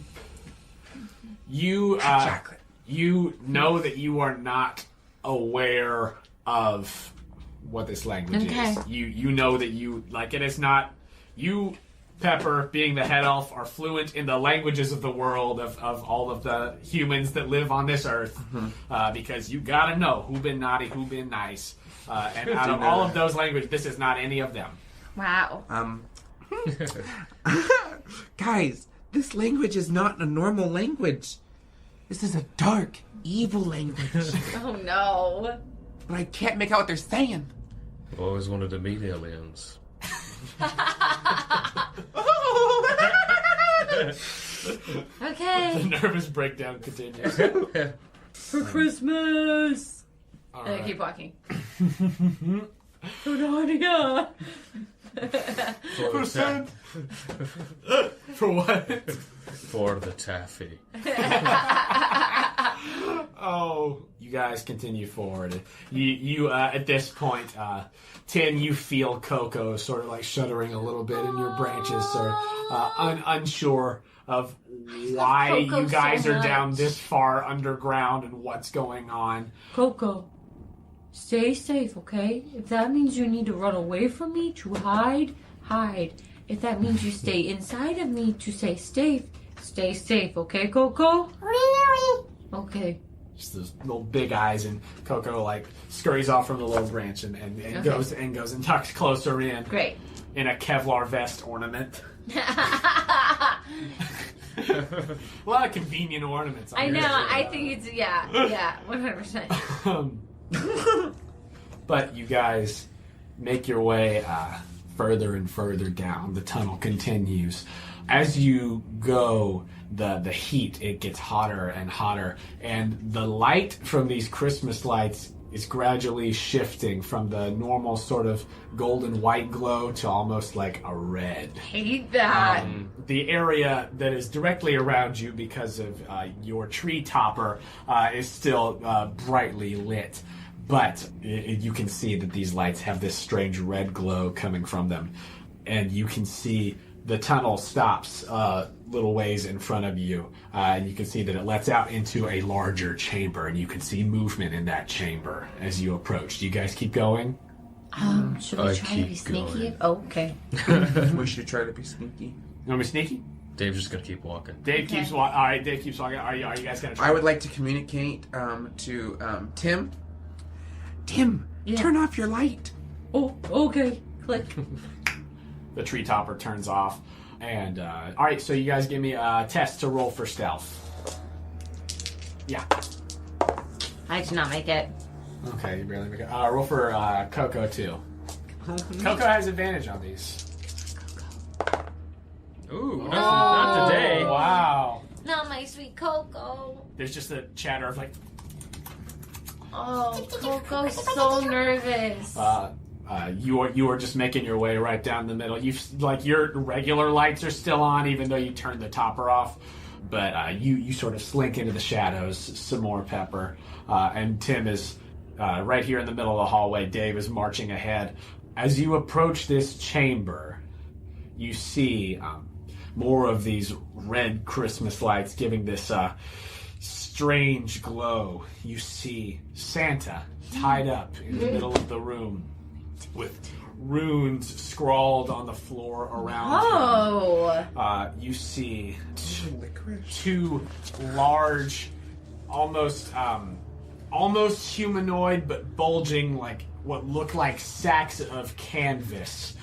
Speaker 1: You
Speaker 3: Chocolate.
Speaker 1: you know that you are not aware of what this language
Speaker 6: Okay.
Speaker 1: is. You know that it is not you. Pepper, being the head elf, are fluent in the languages of the world of all of the humans that live on this earth, because you gotta know who been naughty, who been nice, and out of all of those languages, this is not any of them.
Speaker 6: Wow.
Speaker 3: Guys, this language is not a normal language. This is a dark, evil language.
Speaker 6: Oh no.
Speaker 3: But I can't make out what they're saying.
Speaker 4: I've always wanted to meet aliens.
Speaker 6: Okay.
Speaker 1: The nervous breakdown continues.
Speaker 2: For Christmas.
Speaker 1: All
Speaker 6: Okay,
Speaker 1: right.
Speaker 6: keep walking.
Speaker 2: Sonaria.
Speaker 1: Percent. For what?
Speaker 4: For the taffy.
Speaker 1: Oh, you guys continue forward. You at this point, Tim, you feel Coco sort of like shuddering a little bit in your branches, or unsure of why
Speaker 6: Coco
Speaker 1: you guys
Speaker 6: so
Speaker 1: are down
Speaker 6: much.
Speaker 1: this far underground and what's going on.
Speaker 2: Coco, stay safe, okay? If that means you need to run away from me to hide, hide. If that means you stay inside of me to stay safe, okay, Coco? Okay.
Speaker 1: Just those little big eyes, and Coco like scurries off from the low branch and
Speaker 2: Okay.
Speaker 1: goes and tucks closer in.
Speaker 6: Great.
Speaker 1: In a Kevlar vest ornament. A lot of convenient ornaments. On
Speaker 6: I
Speaker 1: your
Speaker 6: know.
Speaker 1: shirt.
Speaker 6: I think it's 100%.
Speaker 1: But you guys make your way further and further down. The tunnel continues. As you go, the heat, it gets hotter and hotter, and the light from these Christmas lights is gradually shifting from the normal sort of golden white glow to almost like a red.
Speaker 6: Hate that.
Speaker 1: The area that is directly around you because of your tree topper is still brightly lit. But you can see that these lights have this strange red glow coming from them. And you can see the tunnel stops a little ways in front of you. And you can see that it lets out into a larger chamber. And you can see movement in that chamber as you approach. Do you guys keep going?
Speaker 6: Should we
Speaker 4: I
Speaker 6: try to be
Speaker 4: keep
Speaker 6: sneaky?
Speaker 4: going.
Speaker 6: Oh, okay.
Speaker 3: We should try to be sneaky.
Speaker 1: You want me sneaky?
Speaker 4: Dave's just gonna keep walking.
Speaker 1: Dave
Speaker 6: Okay.
Speaker 1: keeps walking. All right, Dave keeps walking. Are you guys going to try?
Speaker 3: I would like to communicate to Tim. Tim,
Speaker 2: Yeah.
Speaker 3: turn off your light.
Speaker 2: Oh, okay. Click.
Speaker 1: The tree topper turns off. And, all right, so you guys give me a test to roll for stealth. Yeah.
Speaker 6: I did not make it.
Speaker 1: Okay, you barely make it. Roll for Coco, too. Coco has advantage on these.
Speaker 5: Ooh, not today.
Speaker 1: Wow.
Speaker 6: Not my sweet Coco.
Speaker 1: There's just a chatter of, like,
Speaker 6: Oh, Coco's so nervous.
Speaker 1: you are just making your way right down the middle. Your regular lights are still on, even though you turned the topper off. But you sort of slink into the shadows some more, Pepper. And Tim is right here in the middle of the hallway. Dave is marching ahead. As you approach this chamber, you see more of these red Christmas lights giving this strange glow. You see Santa tied up in the middle of the room with runes scrawled on the floor around him.
Speaker 6: Oh.
Speaker 1: You see two large, almost humanoid but bulging, like what look like sacks of canvas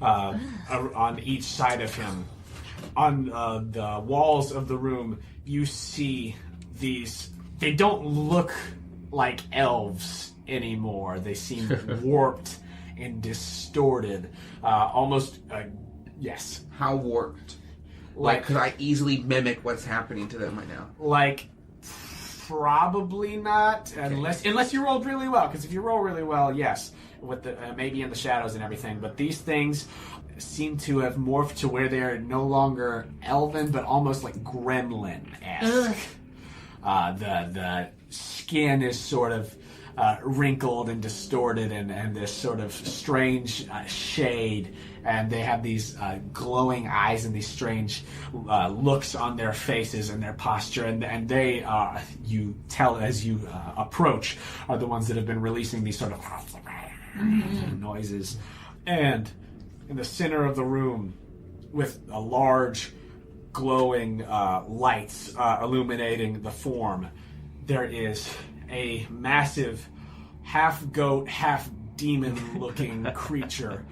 Speaker 1: on each side of him. On the walls of the room, you see these. They don't look like elves anymore. They seem warped and distorted. Almost, yes.
Speaker 3: How warped? Like, could I easily mimic what's happening to them right now?
Speaker 1: Like, probably not, unless you rolled really well. Because if you roll really well, yes, with the maybe in the shadows and everything. But these things seem to have morphed to where they are no longer elven, but almost like gremlin-esque. The skin is sort of wrinkled and distorted, and this sort of strange shade, and they have these glowing eyes and these strange looks on their faces and their posture, and they you tell as you approach are the ones that have been releasing these sort of noises. And in the center of the room, with a large glowing lights illuminating the form, there is a massive half-goat, half-demon-looking creature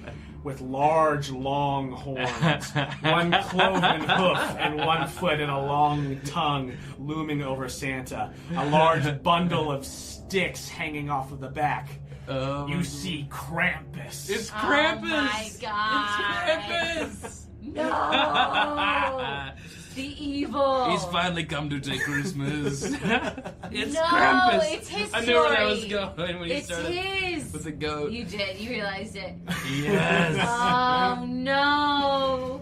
Speaker 1: with large, long horns, one cloven hoof and 1 foot, and a long tongue looming over Santa, a large bundle of sticks hanging off of the back. You see Krampus.
Speaker 5: It's Krampus!
Speaker 6: Oh my god.
Speaker 5: It's Krampus!
Speaker 6: No. the evil.
Speaker 5: He's finally come to take Christmas. It's
Speaker 6: no,
Speaker 5: Krampus.
Speaker 6: it's his
Speaker 5: I knew where that
Speaker 6: story.
Speaker 5: was going when he
Speaker 6: It's
Speaker 5: started
Speaker 6: his.
Speaker 5: with the goat.
Speaker 6: You did. You realized it.
Speaker 5: Yes.
Speaker 6: Oh no.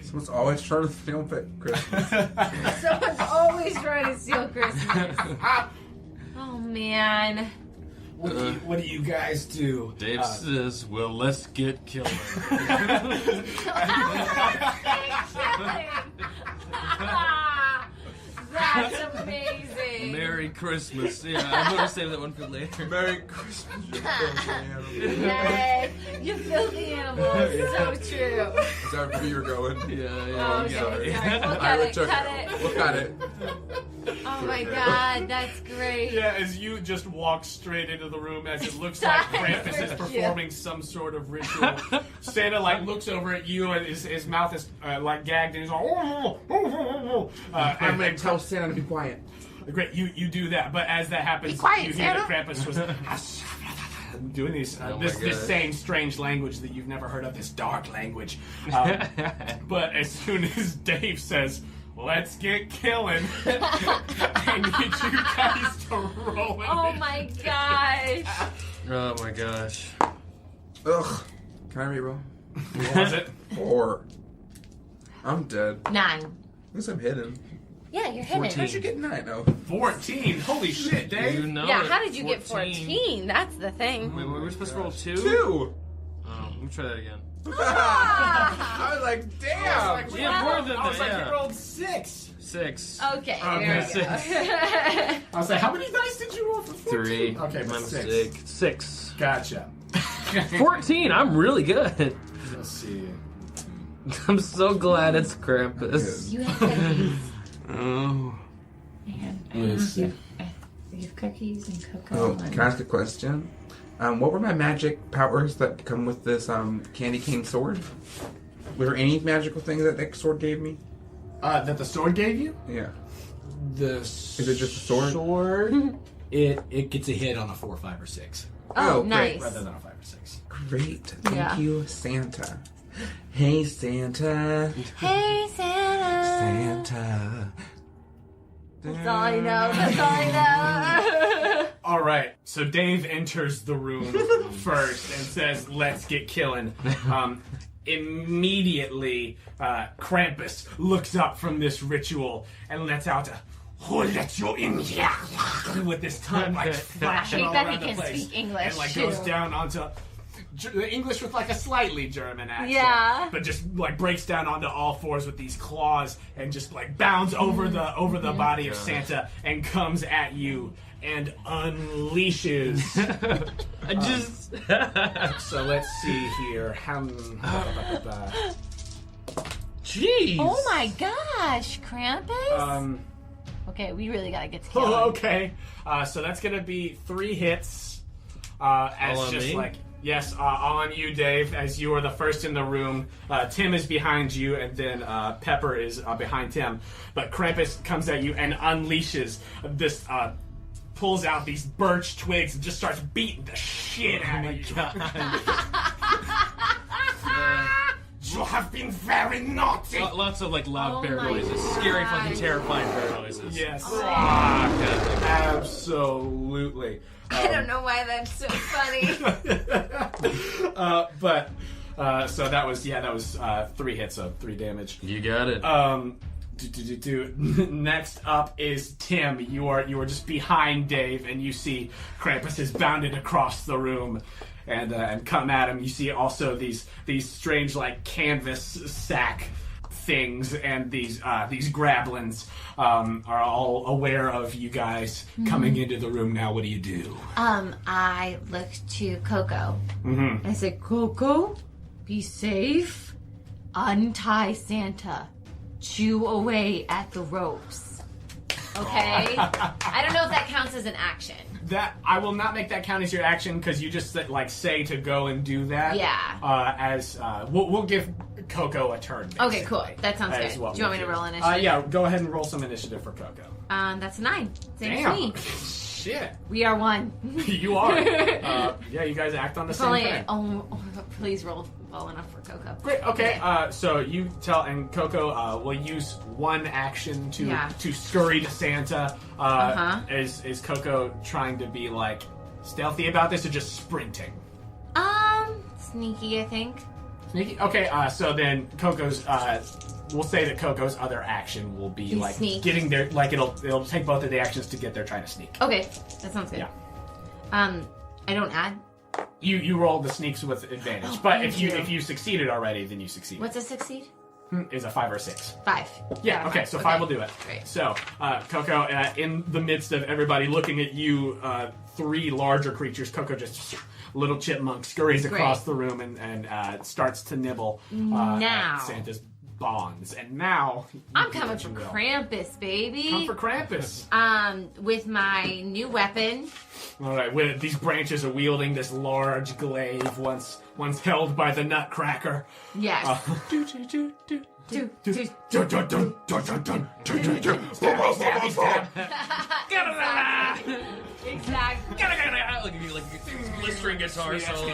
Speaker 3: Someone's always trying to film it, Christmas.
Speaker 6: Someone's always trying to steal Christmas. Oh man.
Speaker 1: What do you guys do?
Speaker 5: Dave says, well, let's get killing.
Speaker 6: That's amazing.
Speaker 5: Merry Christmas. Yeah, I'm going to save that one for later.
Speaker 3: Merry Christmas, you filthy animal.
Speaker 6: Hey, you filthy animals. So true.
Speaker 3: Is that where you're going?
Speaker 5: Yeah,
Speaker 6: Oh,
Speaker 5: yeah.
Speaker 6: sorry. We'll
Speaker 3: I
Speaker 6: cut it.
Speaker 3: retook
Speaker 6: Cut
Speaker 3: it.
Speaker 6: it.
Speaker 3: Look at it.
Speaker 6: Oh my god, that's great.
Speaker 1: Yeah, as you just walk straight into the room, as it looks like Krampus is performing some sort of ritual. Santa looks over at you, and his mouth is gagged, and he's like,
Speaker 3: I'm going to tell Santa to be quiet.
Speaker 1: Great, you do that, but as that happens,
Speaker 6: Be quiet,
Speaker 1: you hear that
Speaker 6: Santa.
Speaker 1: Krampus was doing these
Speaker 5: Oh my
Speaker 1: this
Speaker 5: God.
Speaker 1: same strange language that you've never heard of, this dark language. But as soon as Dave says, "Let's get killing," I need you guys to roll it.
Speaker 6: Oh my gosh.
Speaker 5: Oh my gosh.
Speaker 3: Ugh. Can I reroll?
Speaker 1: What was it?
Speaker 3: 4. I'm dead.
Speaker 6: 9.
Speaker 3: At least I'm hidden.
Speaker 6: Yeah, you're hidden.
Speaker 5: 14.
Speaker 3: How'd you get 9? Oh.
Speaker 1: 14. Holy shit, Dave.
Speaker 5: You know
Speaker 6: Yeah,
Speaker 5: it.
Speaker 6: how did you get 14? That's the thing.
Speaker 5: Wait, we were supposed to roll 2?
Speaker 3: 2!
Speaker 5: Oh, let me try that again.
Speaker 3: I was like, damn!
Speaker 5: Yeah, more than
Speaker 1: I was
Speaker 5: that,
Speaker 1: like,
Speaker 5: yeah.
Speaker 1: you rolled 6.
Speaker 5: 6.
Speaker 6: Okay,
Speaker 1: Okay,
Speaker 6: there we
Speaker 5: 6.
Speaker 6: go.
Speaker 1: I was like, how many dice did you roll for 14?
Speaker 5: 3.
Speaker 1: Okay,
Speaker 5: My
Speaker 1: but
Speaker 5: mistake. 6.
Speaker 1: Gotcha.
Speaker 5: 14. I'm really good.
Speaker 1: Let's see.
Speaker 5: I'm so glad it's Krampus.
Speaker 6: You have cookies.
Speaker 5: Oh.
Speaker 6: You have cookies and cocoa.
Speaker 3: Oh, can I ask a question? What were my magic powers that come with this candy cane sword? Were there any magical things that sword gave me?
Speaker 1: That the sword gave you?
Speaker 3: Yeah.
Speaker 1: Is
Speaker 3: it just a sword?
Speaker 1: Sword. It gets a hit on a 4, 5, or 6,
Speaker 6: Oh,
Speaker 3: great.
Speaker 6: nice.
Speaker 1: rather than a 5 or 6.
Speaker 3: Great. Thank
Speaker 6: Yeah.
Speaker 3: you, Santa. Hey, Santa.
Speaker 6: Hey, Santa.
Speaker 3: Santa.
Speaker 6: That's all I know. That's all I know.
Speaker 1: All right, so Dave enters the room first and says, "Let's get killing." Immediately, Krampus looks up from this ritual and lets out a "Who let you in here?" with this tongue flashing
Speaker 6: I
Speaker 1: all
Speaker 6: bet he
Speaker 1: around the
Speaker 6: can
Speaker 1: place,
Speaker 6: speak English,
Speaker 1: and
Speaker 6: too.
Speaker 1: goes down onto English with a slightly German accent.
Speaker 6: Yeah.
Speaker 1: But just breaks down onto all fours with these claws and just bounds over the body of Santa and comes at you and unleashes.
Speaker 5: I just.
Speaker 1: So let's see here.
Speaker 5: Jeez.
Speaker 6: Oh my gosh, Krampus. Okay, we really gotta get to killing.
Speaker 1: Okay. So that's gonna be 3 hits. As
Speaker 5: All on
Speaker 1: just
Speaker 5: me?
Speaker 1: yes, all on you, Dave. As you are the first in the room. Tim is behind you, and then Pepper is behind Tim. But Krampus comes at you and unleashes this. Pulls out these birch twigs and just starts beating the shit out of you. You have been very naughty.
Speaker 5: Lots of loud
Speaker 6: Oh
Speaker 5: bear
Speaker 6: my
Speaker 5: noises. Scary,
Speaker 6: God.
Speaker 5: fucking terrifying bear noises.
Speaker 1: Yes.
Speaker 5: Ah, God.
Speaker 1: Absolutely.
Speaker 6: I don't know why that's so funny.
Speaker 1: So that was 3 hits of 3 damage.
Speaker 5: You got it.
Speaker 1: Next up is Tim. You are just behind Dave, and you see Krampus has bounded across the room and come at him. You see also these strange canvas sack things, and these grablins are all aware of you guys coming into the room now. What do you do?
Speaker 6: I look to Coco.
Speaker 1: Mm-hmm.
Speaker 6: I say, Coco, be safe. Untie Santa. Chew away at the ropes. Okay? I don't know if that counts as an action.
Speaker 1: That I will not make that count as your action because you just say to go and do that.
Speaker 6: Yeah.
Speaker 1: We'll give Coco a turn.
Speaker 6: Okay, cool.
Speaker 1: basically,
Speaker 6: That sounds
Speaker 1: as
Speaker 6: good.
Speaker 1: what
Speaker 6: Do you want me
Speaker 1: we'll
Speaker 6: to roll initiative?
Speaker 1: Yeah, go ahead and roll some initiative for Coco.
Speaker 6: That's a 9. Same
Speaker 1: Damn.
Speaker 6: as me.
Speaker 1: shit.
Speaker 6: We are one.
Speaker 1: You are. Yeah, you guys act on the same thing.
Speaker 6: Please roll well enough for Coco.
Speaker 1: Great. Okay. So you tell, and Coco will use one action to scurry to Santa. Is Coco trying to be like stealthy about this, or just sprinting?
Speaker 6: Sneaky, I think.
Speaker 1: Sneaky. Okay. So then Coco's. We'll say that Coco's other action will be like
Speaker 6: sneak.
Speaker 1: getting there. Like it'll take both of the actions to get there, trying to sneak.
Speaker 6: Okay, that sounds good.
Speaker 1: Yeah.
Speaker 6: I don't add.
Speaker 1: You roll the sneaks with advantage, but if you succeeded already, then you succeed.
Speaker 6: What's a succeed?
Speaker 1: Is a 5 or 6.
Speaker 6: 5.
Speaker 1: Yeah. Okay. So 5 will do it.
Speaker 6: Great.
Speaker 1: So Coco, in the midst of everybody looking at you, 3 larger creatures, Coco just little chipmunk scurries across the room and starts to nibble at Santa's bonds. And now
Speaker 6: I'm coming for Krampus, baby.
Speaker 1: Come for Krampus.
Speaker 6: With my new weapon.
Speaker 1: All right. With these branches are wielding this large glaive, once held by the Nutcracker.
Speaker 6: Yes. Exactly.
Speaker 5: Like blistering guitar solo.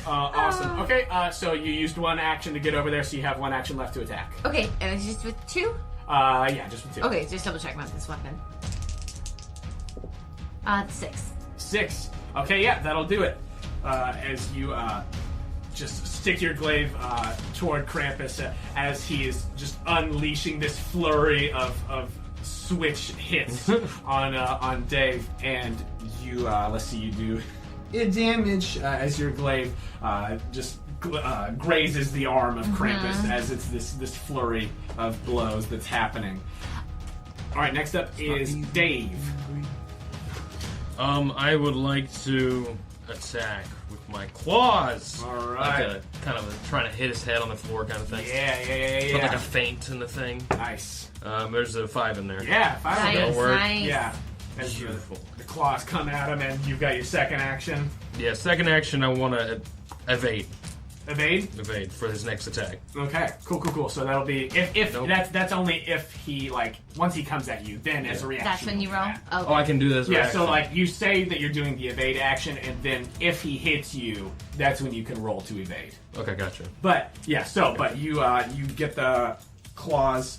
Speaker 1: Awesome. Okay, so you used one action to get over there, so you have one action left to attack.
Speaker 6: Okay, and it's just with 2?
Speaker 1: Yeah, just with 2.
Speaker 6: Okay, just double check about this weapon. 6.
Speaker 1: 6. Okay, yeah, that'll do it. As you just stick your glaive toward Krampus as he is just unleashing this flurry of switch hits on Dave, and you let's see, you do damage as your glaive just grazes the arm of Krampus as it's this flurry of blows that's happening. All right, next up is Dave.
Speaker 5: I would like to attack with my claws.
Speaker 1: All right.
Speaker 5: Like a kind of trying to hit his head on the floor kind of thing.
Speaker 1: Yeah.
Speaker 5: Put like a feint in the thing.
Speaker 1: Nice.
Speaker 5: There's a 5 in there.
Speaker 1: Yeah, 5
Speaker 6: Nice,
Speaker 1: will go.
Speaker 6: nice.
Speaker 1: Yeah. As
Speaker 5: Beautiful.
Speaker 1: The claws come at him, and you've got your second action.
Speaker 5: Yeah, second action I want to evade.
Speaker 1: Evade
Speaker 5: For his next attack.
Speaker 1: Okay, cool. So that'll be if
Speaker 5: Nope.
Speaker 1: that's only if he once he comes at you, then as a reaction.
Speaker 6: That's when you roll?
Speaker 1: that.
Speaker 6: Oh,
Speaker 5: Oh, I can do this.
Speaker 1: Yeah,
Speaker 5: reaction.
Speaker 1: so you say that you're doing the evade action, and then if he hits you, that's when you can roll to evade.
Speaker 5: Okay, gotcha.
Speaker 1: But yeah, but you get the claws,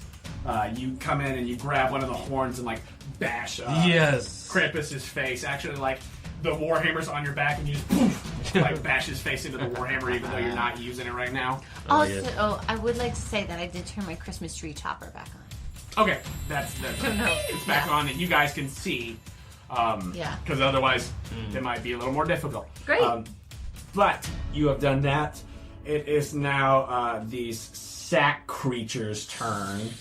Speaker 1: you come in and you grab one of the horns and bash
Speaker 5: Yes.
Speaker 1: Krampus's face. Actually, the Warhammer's on your back, and you just poof, bash his face into the Warhammer, even though you're not using it right now.
Speaker 6: also, I would like to say that I did turn my Christmas tree chopper back on.
Speaker 1: Okay, that's it's back on, and you guys can see.
Speaker 6: Yeah.
Speaker 1: Because otherwise, it might be a little more difficult.
Speaker 6: Great.
Speaker 1: But you have done that. It is now these sack creatures' turn.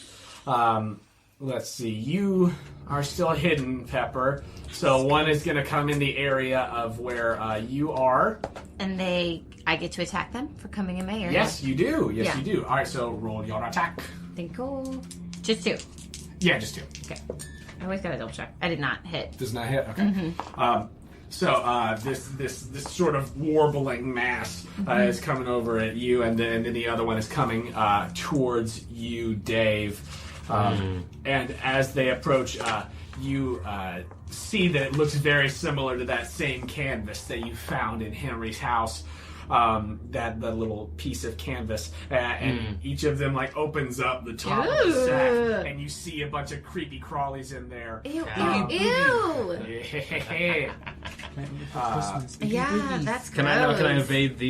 Speaker 1: Let's see. You are still hidden, Pepper. So one is going to come in the area of where you are.
Speaker 6: And I get to attack them for coming in my area?
Speaker 1: Yes, you do. Yes,
Speaker 6: Yeah.
Speaker 1: you do. All right, so roll your attack.
Speaker 6: Think just 2.
Speaker 1: Yeah, just 2.
Speaker 6: Okay. I always gotta double check. I did not hit.
Speaker 1: Does not hit. Okay. So this sort of warbling mass is coming over at you, and then the other one is coming towards you, Dave. And as they approach, you see that it looks very similar to that same canvas that you found in Henry's house. The little piece of canvas, and each of them opens up the top of the sack, and you see a bunch of creepy crawlies in there.
Speaker 6: Ew,
Speaker 1: Um,
Speaker 6: ew.
Speaker 3: Christmas.
Speaker 6: Yeah, that's gross.
Speaker 5: Can I evade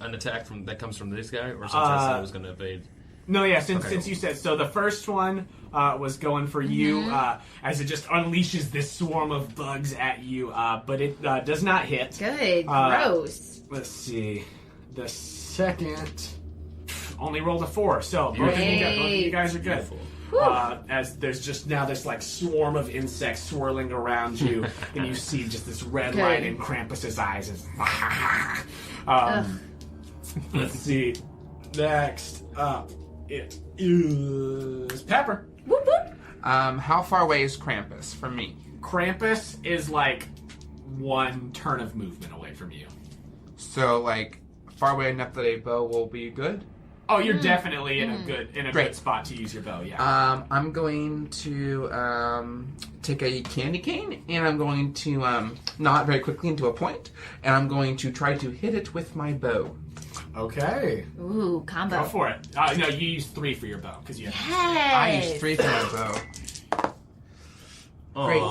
Speaker 5: an attack that comes from this guy, or since I said I was going to evade?
Speaker 1: No, yeah, since you said so, the first one was going for you as it just unleashes this swarm of bugs at you, but it does not hit.
Speaker 6: Good. Gross.
Speaker 1: Let's see, the second only rolled a 4, so both of you guys are good. As there's just now this swarm of insects swirling around you, and you see just this red light in Krampus's eyes. Let's see, next up. It is Pepper.
Speaker 6: Whoop, whoop.
Speaker 3: How far away is Krampus from me?
Speaker 1: Krampus is 1 turn of movement away from you.
Speaker 3: So, far away enough that a bow will be good?
Speaker 1: Oh, you're definitely in a good
Speaker 3: Great.
Speaker 1: good spot to use your bow. Yeah.
Speaker 3: I'm going to take a candy cane, and I'm going to knot very quickly into a point, and I'm going to try to hit it with my bow.
Speaker 1: Okay.
Speaker 6: Ooh, combo.
Speaker 1: Go for it. No, you use 3 for your bow because you have.
Speaker 3: I use 3 for my bow. Great.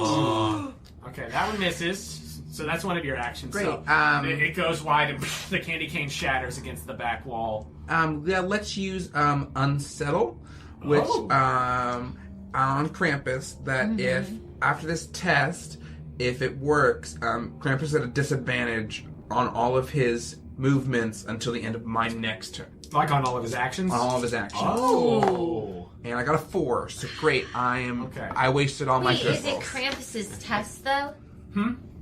Speaker 1: Okay, that one misses. So that's one of your actions.
Speaker 3: Great.
Speaker 1: So it goes wide and the candy cane shatters against the back wall.
Speaker 3: Yeah, let's use Unsettle, which on Krampus, that if after this test, if it works, Krampus is at a disadvantage on all of his movements until the end of my next turn.
Speaker 1: Like on all of his actions?
Speaker 3: On all of his actions.
Speaker 1: Oh.
Speaker 3: And I got a 4, so great.
Speaker 1: Okay.
Speaker 3: I wasted all my
Speaker 6: Wait, is
Speaker 3: crystals.
Speaker 6: it Krampus's test though?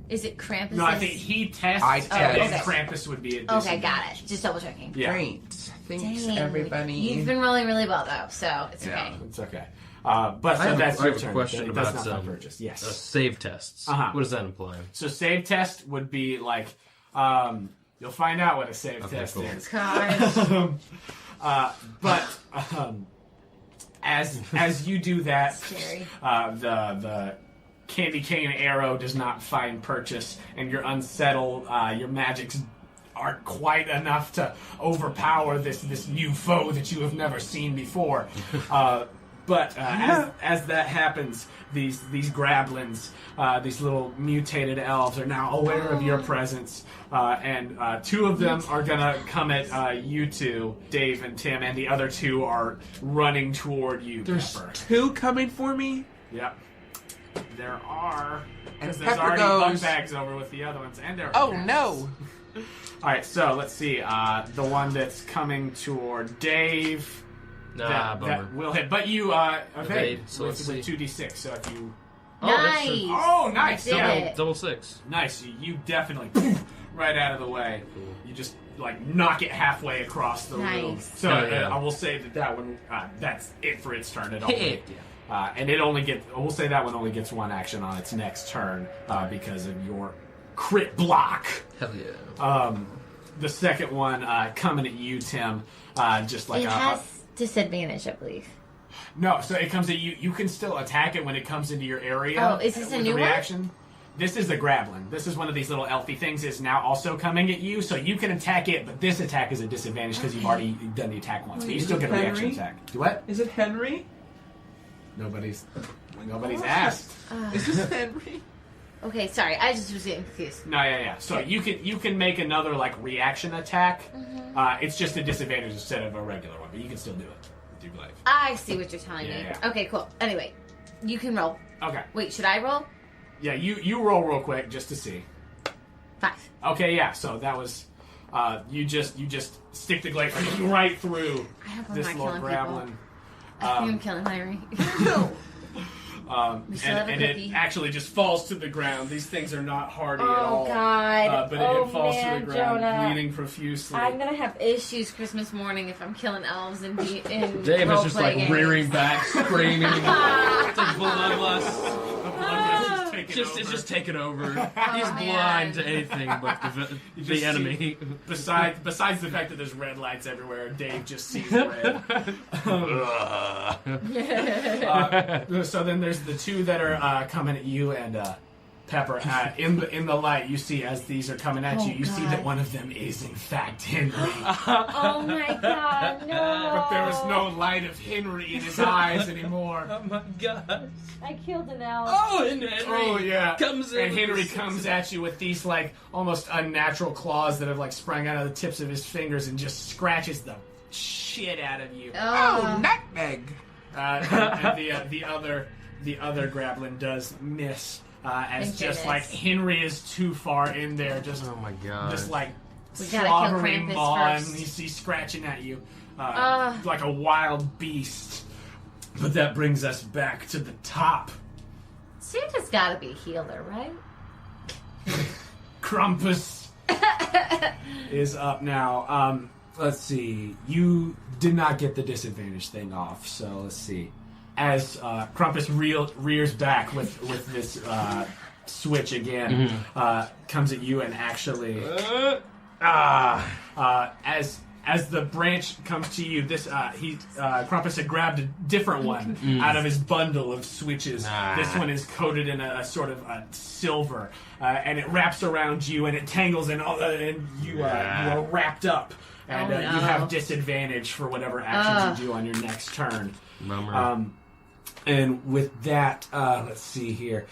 Speaker 6: Is it Krampus's?
Speaker 1: No, I think he tests.
Speaker 3: I test.
Speaker 1: And
Speaker 6: Okay.
Speaker 1: Krampus would be a
Speaker 6: Okay,
Speaker 1: disadvantage.
Speaker 6: got it. Just double checking.
Speaker 1: Yeah.
Speaker 3: Great. Thanks,
Speaker 6: Dang.
Speaker 3: everybody.
Speaker 6: You've been rolling really well though, so it's okay.
Speaker 1: It's okay. But so
Speaker 5: have
Speaker 1: that's
Speaker 5: I
Speaker 1: your
Speaker 5: have a
Speaker 1: turn.
Speaker 5: question
Speaker 1: It does
Speaker 5: about,
Speaker 1: not have purchase. Yes.
Speaker 5: Save tests.
Speaker 1: Uh-huh.
Speaker 5: What does that imply?
Speaker 1: So save test would be like, you'll find out what a save test
Speaker 5: cool.
Speaker 1: is.
Speaker 6: God.
Speaker 1: But as you do that,
Speaker 6: Scary.
Speaker 1: the candy cane arrow does not find purchase, and your unsettle, your magics aren't quite enough to overpower this new foe that you have never seen before. But as that happens, these grablins, these little mutated elves, are now aware of your presence, and 2 of them are gonna come at you two, Dave and Tim, and the other 2 are running toward you.
Speaker 3: There's
Speaker 1: Pepper.
Speaker 3: 2 coming for me.
Speaker 1: Yep. There are.
Speaker 3: And
Speaker 1: Because there's
Speaker 3: Pepper
Speaker 1: already
Speaker 3: goes,
Speaker 1: bug bags over with the other ones, and there.
Speaker 3: Oh no!
Speaker 1: All right, so let's see. The one that's coming toward Dave. That
Speaker 5: Bummer.
Speaker 1: will hit, but you evade
Speaker 5: Evade, so
Speaker 1: with
Speaker 5: let's see.
Speaker 1: 2d6. So if you,
Speaker 6: Nice.
Speaker 1: oh, nice,
Speaker 6: Did
Speaker 1: yeah,
Speaker 6: it.
Speaker 5: Double 6.
Speaker 1: nice. You definitely right out of the way. You just like knock it halfway across the room.
Speaker 6: Nice.
Speaker 1: So
Speaker 5: Oh, yeah.
Speaker 1: I will say that one. That's it for its turn. It only,
Speaker 5: Hit.
Speaker 1: and it only gets. We'll say that one only gets 1 action on its next turn because of your crit block.
Speaker 5: Hell yeah.
Speaker 1: The second one coming at you, Tim. Just like
Speaker 6: It
Speaker 1: a.
Speaker 6: has disadvantage, I believe.
Speaker 1: No, so it comes at you. You can still attack it when it comes into your area.
Speaker 6: Oh, is this a
Speaker 1: with
Speaker 6: new one?
Speaker 1: reaction. This is the Grablin. This is one of these little elfy things. Is now also coming at you, so you can attack it. But this attack is a disadvantage because you've already done the attack once. But you
Speaker 3: Is
Speaker 1: still
Speaker 3: it
Speaker 1: get a reaction
Speaker 3: Henry?
Speaker 1: attack. Do what?
Speaker 3: Is it Henry?
Speaker 1: Nobody's asked.
Speaker 3: Is this Henry?
Speaker 6: Okay, sorry, I just was getting confused.
Speaker 1: No, yeah. So you can make another like reaction attack. It's just a disadvantage instead of a regular one, but you can still do it with your glaive.
Speaker 6: I see what you're telling me.
Speaker 1: Yeah.
Speaker 6: Okay, cool. Anyway, you can roll.
Speaker 1: Okay.
Speaker 6: Wait, should I roll?
Speaker 1: Yeah, you roll real quick just to see.
Speaker 6: 5.
Speaker 1: Okay, yeah. So that was you just stick the glaive right through
Speaker 6: I hope I'm
Speaker 1: this
Speaker 6: not
Speaker 1: little
Speaker 6: killing
Speaker 1: grablin.
Speaker 6: I think I'm killing Larry. We still have a
Speaker 1: And it
Speaker 6: cookie.
Speaker 1: actually just falls to the ground. These things are not hardy at
Speaker 6: Oh,
Speaker 1: all.
Speaker 6: God.
Speaker 1: But
Speaker 6: Oh,
Speaker 1: it falls
Speaker 6: man,
Speaker 1: to the ground,
Speaker 6: Jonah.
Speaker 1: bleeding profusely.
Speaker 6: I'm gonna have issues Christmas morning if I'm killing elves and in
Speaker 5: Dave is just
Speaker 6: role-play
Speaker 5: like
Speaker 6: games.
Speaker 5: rearing back, screaming. It's like bloodlust.
Speaker 1: Bloodlust is taking
Speaker 5: It's
Speaker 1: over.
Speaker 5: just taken over. He's
Speaker 6: man.
Speaker 5: blind to anything but the
Speaker 1: just
Speaker 5: enemy.
Speaker 1: Besides the fact that there's red lights everywhere, Dave just sees red. So then there's the 2 that are coming at you, and Pepper. In the light, you see as these are coming at you, you see
Speaker 6: God.
Speaker 1: that one of them is in fact Henry.
Speaker 6: Oh my God, no!
Speaker 1: But there is no light of Henry in his eyes anymore.
Speaker 5: Oh my gosh.
Speaker 6: I killed an elf.
Speaker 5: Oh, and Henry
Speaker 1: Oh yeah,
Speaker 5: comes in
Speaker 1: and
Speaker 5: with
Speaker 1: Henry
Speaker 5: the
Speaker 1: comes at you with these like almost unnatural claws that have like sprung out of the tips of his fingers and just scratches the shit out of you.
Speaker 3: Oh, nutmeg!
Speaker 1: And the other Grablin does miss as
Speaker 6: Thank
Speaker 1: just
Speaker 6: goodness.
Speaker 1: like Henry is too far in there, just
Speaker 5: Oh my god.
Speaker 1: just like
Speaker 6: We gotta kill
Speaker 1: slobbering
Speaker 6: Krampus
Speaker 1: maw, and
Speaker 6: first.
Speaker 1: he's scratching at you like a wild beast. But that brings us back to the top.
Speaker 6: Santa's gotta be a healer, right?
Speaker 1: Krampus is up now. Let's see. You did not get the disadvantage thing off, so let's see. As Krampus rears back with this switch again, comes at you and actually, as as the branch comes to you, this Krampus had grabbed a different one out of his bundle of switches. This one is coated in a sort of silver, and it wraps around you, and it tangles, and you are wrapped up, and you have disadvantage for whatever actions you do on your next turn. And with that, let's see here,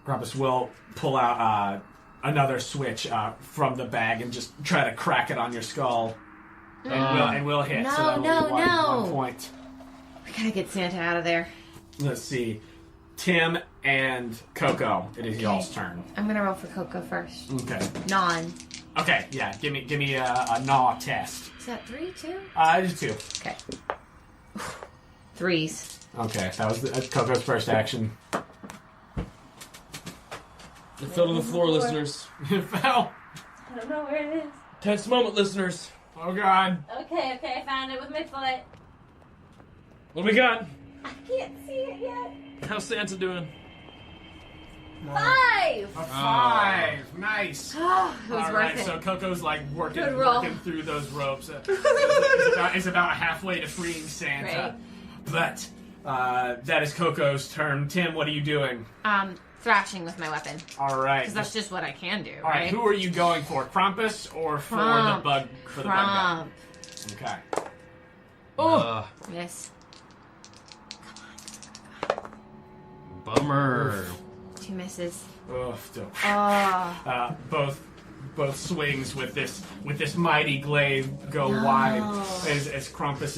Speaker 1: Krampus will pull out another switch from the bag and just try to crack it on your skull. And we'll hit. So that'll be one point.
Speaker 6: We gotta get Santa out of there.
Speaker 1: Let's see. Tim and Coco, it is y'all's turn.
Speaker 6: I'm gonna roll for Coco first.
Speaker 1: Okay.
Speaker 6: Non.
Speaker 1: Okay, yeah. Give me a gnaw test.
Speaker 6: Is that 3 too?
Speaker 1: Just 2.
Speaker 6: Okay. 3s.
Speaker 1: Okay, that was Coco's first action.
Speaker 5: It fell to the floor, listeners.
Speaker 1: It fell.
Speaker 6: I don't know where it is.
Speaker 5: Tense moment, listeners.
Speaker 1: Oh God.
Speaker 6: Okay, I found it with my foot.
Speaker 5: What do we got?
Speaker 6: I can't see it yet.
Speaker 5: How's Santa doing?
Speaker 6: 5!
Speaker 1: A 5. Nice.
Speaker 6: It was
Speaker 1: All
Speaker 6: worth
Speaker 1: right,
Speaker 6: it.
Speaker 1: so Coco's like working through those ropes. It's about halfway to freeing Santa.
Speaker 6: Right.
Speaker 1: But that is Coco's turn. Tim, what are you doing?
Speaker 6: Thrashing with my weapon.
Speaker 1: All right.
Speaker 6: Because that's just what I can do,
Speaker 1: All right, who are you going for? Krampus or for the bug? For the bug guy? Okay.
Speaker 6: Oh, yes.
Speaker 5: Bummer.
Speaker 6: 2 misses.
Speaker 1: Both swings with this mighty glaive go wide as Krampus,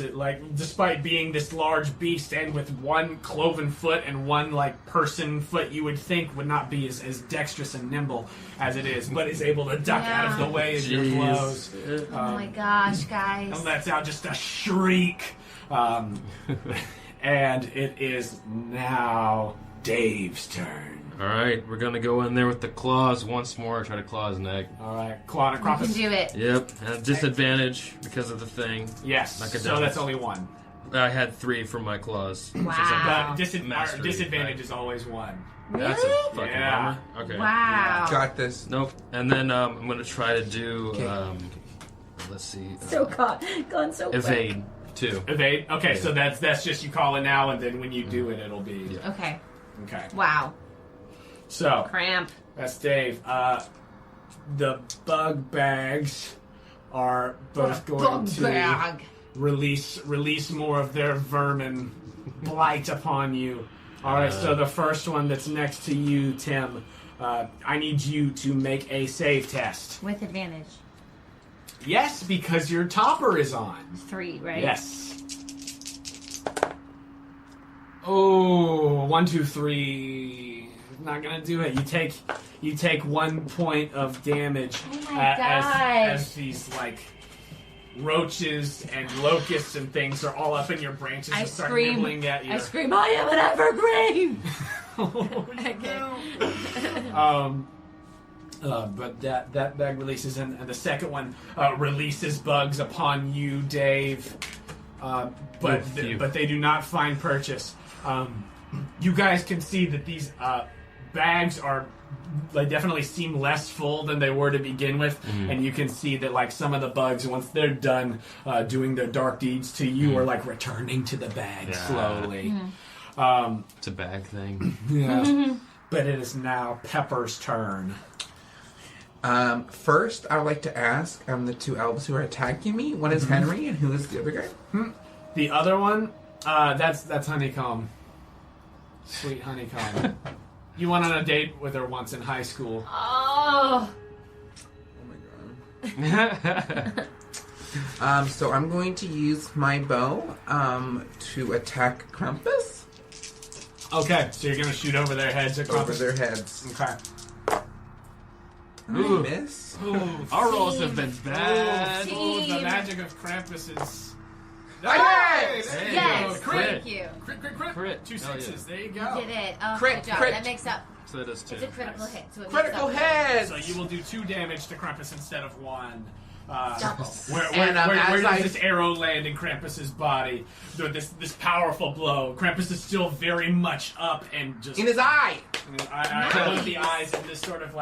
Speaker 1: despite being this large beast and with one cloven foot and one person foot, you would think would not be as dexterous and nimble as it is, but is able to duck out of the way of your blows.
Speaker 6: Oh my gosh, guys!
Speaker 1: And lets out just a shriek, and it is now Dave's turn.
Speaker 5: All right, we're gonna go in there with the claws once more. Try to claw his neck.
Speaker 1: All right, claw to Krampus.
Speaker 6: You can do it.
Speaker 5: Yep, and disadvantage because of the thing.
Speaker 1: Yes, so that's only 1.
Speaker 5: I had 3 from my claws.
Speaker 6: Wow.
Speaker 1: Disadvantage is always 1.
Speaker 5: That's a fucking bummer. Okay.
Speaker 6: Wow.
Speaker 3: Got this.
Speaker 5: Nope. And then I'm gonna try to do. Let's see.
Speaker 6: Gone so
Speaker 5: evade too.
Speaker 1: Evade. Okay, so that's just you call it now, and then when you do it, it'll be.
Speaker 5: Yeah.
Speaker 6: Okay.
Speaker 1: Okay.
Speaker 6: Wow.
Speaker 1: So
Speaker 6: Cramp.
Speaker 1: that's Dave. The bug bags are both going to release more of their vermin blight upon you. All right. So the first one that's next to you, Tim. I need you to make a save test.
Speaker 6: With advantage.
Speaker 1: Yes, because your topper is on.
Speaker 6: 3, right?
Speaker 1: Yes. Oh, 1, 2, 3. Not gonna do it. You take 1 point of damage as these roaches and locusts and things are all up in your branches and start nibbling at you.
Speaker 6: I scream, I am an evergreen!
Speaker 1: But that bag releases, and the second one releases bugs upon you, Dave. But they do not find purchase. You guys can see that these bags definitely seem less full than they were to begin with, and you can see that some of the bugs, once they're done doing their dark deeds to you, are returning to the bag slowly.
Speaker 5: It's a bag thing.
Speaker 1: Yeah. But it is now Pepper's turn.
Speaker 3: First, I would like to ask the 2 elves who are attacking me. One is Henry, and who is the other guy?
Speaker 1: The other one, that's Honeycomb. Sweet Honeycomb. You went on a date with her once in high school.
Speaker 6: Oh.
Speaker 3: Oh my god. So I'm going to use my bow to attack Krampus.
Speaker 1: Okay, so you're going to shoot over their heads.
Speaker 3: Over their heads.
Speaker 1: Okay.
Speaker 3: I miss.
Speaker 5: Our rolls have been bad.
Speaker 1: Oh, the magic of Krampus is...
Speaker 3: Yes!
Speaker 1: Hey,
Speaker 6: Yes,
Speaker 1: crit.
Speaker 6: thank you.
Speaker 1: Crit. 2 6s. There you go.
Speaker 6: You did it. Oh,
Speaker 3: Crit,
Speaker 6: good job.
Speaker 3: crit.
Speaker 6: That makes up.
Speaker 5: So that is 2.
Speaker 6: It's a critical hit. So it
Speaker 3: Critical
Speaker 6: makes up.
Speaker 3: head!
Speaker 1: So you will do 2 damage to Krampus instead of 1.
Speaker 6: Double.
Speaker 1: Where does this arrow land in Krampus's body? This powerful blow. Krampus is still very much up and just...
Speaker 3: In his eye!
Speaker 1: I love the eyes and this sort of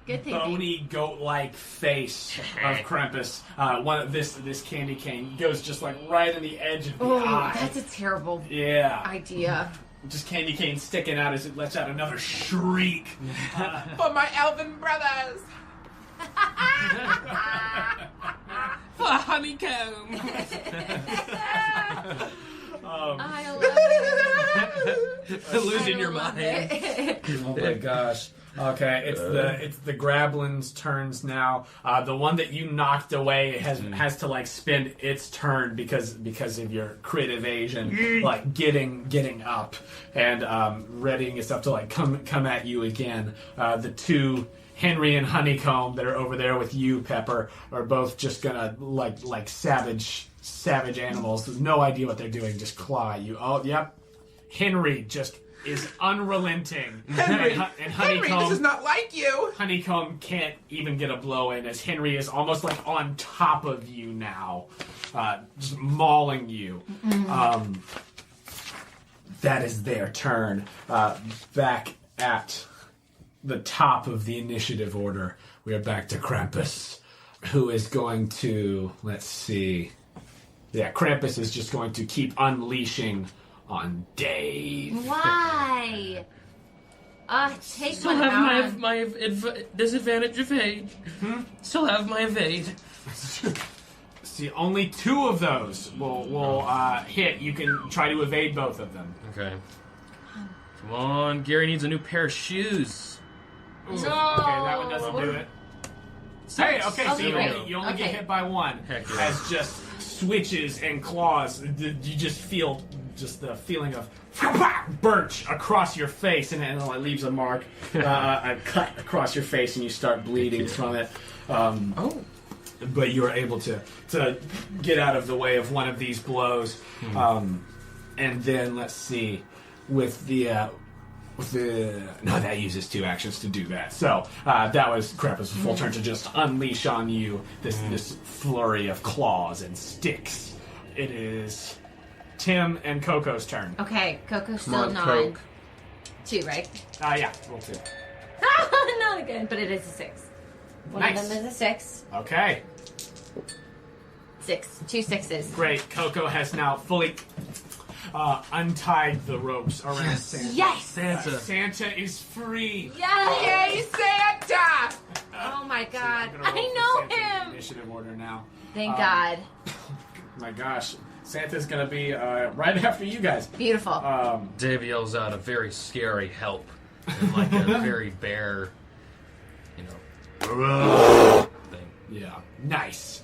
Speaker 6: Good thinking.
Speaker 1: bony goat-like face of Krampus. One of this candy cane goes just like right in the edge of the eye.
Speaker 6: That's a terrible
Speaker 1: idea. Just candy cane sticking out as it lets out another shriek.
Speaker 3: For my elven brothers! For honeycomb!
Speaker 6: I love it.
Speaker 5: Losing your mind.
Speaker 1: Oh my gosh. Okay, it's the Grablin's turns now. The one that you knocked away has to like spend its turn because of your crit evasion, like getting up and readying itself to like come at you again. The two Henry and Honeycomb that are over there with you, Pepper, are both just gonna like savage animals with no idea what they're doing, just claw you. Oh, yep. Henry just is unrelenting.
Speaker 3: Henry,
Speaker 1: and Honeycomb,
Speaker 3: this is not like you.
Speaker 1: Honeycomb can't even get a blow in as Henry is almost like on top of you now, just mauling you. That is their turn. Back at the top of the initiative order, we are back to Krampus, who is going to, let's see. Yeah, Krampus is just going to keep unleashing on Dave.
Speaker 6: Why? Take
Speaker 5: Still
Speaker 6: one
Speaker 5: have
Speaker 6: out.
Speaker 5: my disadvantage evade. Still have my evade.
Speaker 1: See, only 2 of those will hit. You can try to evade both of them.
Speaker 5: Okay. Come on, Gary needs a new pair of shoes.
Speaker 1: Ooh, okay, that one doesn't do it. Hey, okay, so
Speaker 6: great.
Speaker 1: you only get hit by one.
Speaker 5: Heck yeah.
Speaker 1: As just switches and claws, you just feel just the feeling of birch across your face, and it leaves a mark, a cut across your face, and you start bleeding from it. But you are able to get out of the way of one of these blows, and then let's see, with the no, that uses 2 actions to do that. So that was Krampus' full turn to just unleash on you this flurry of claws and sticks. It is Tim and Coco's turn.
Speaker 6: Okay, Coco's still
Speaker 3: Come on,
Speaker 6: 9.
Speaker 3: Coke.
Speaker 6: 2, right?
Speaker 1: Yeah, roll 2.
Speaker 6: Not again, but it is a 6. One
Speaker 1: Nice.
Speaker 6: of them is a 6.
Speaker 1: Okay,
Speaker 6: 6. 2 6s.
Speaker 1: great. Coco has now fully untied the ropes around Santa.
Speaker 6: Yes!
Speaker 1: Santa is free.
Speaker 6: Yes!
Speaker 3: Yay, Santa!
Speaker 6: Oh my god.
Speaker 1: I'm gonna roll for
Speaker 6: I know
Speaker 1: Santa in
Speaker 6: him!
Speaker 1: Initiative order now.
Speaker 6: Thank God.
Speaker 1: My gosh, Santa's gonna be right after you guys.
Speaker 6: Beautiful.
Speaker 5: Dave yells out a very scary help. And like a very bare, thing.
Speaker 1: Yeah, nice.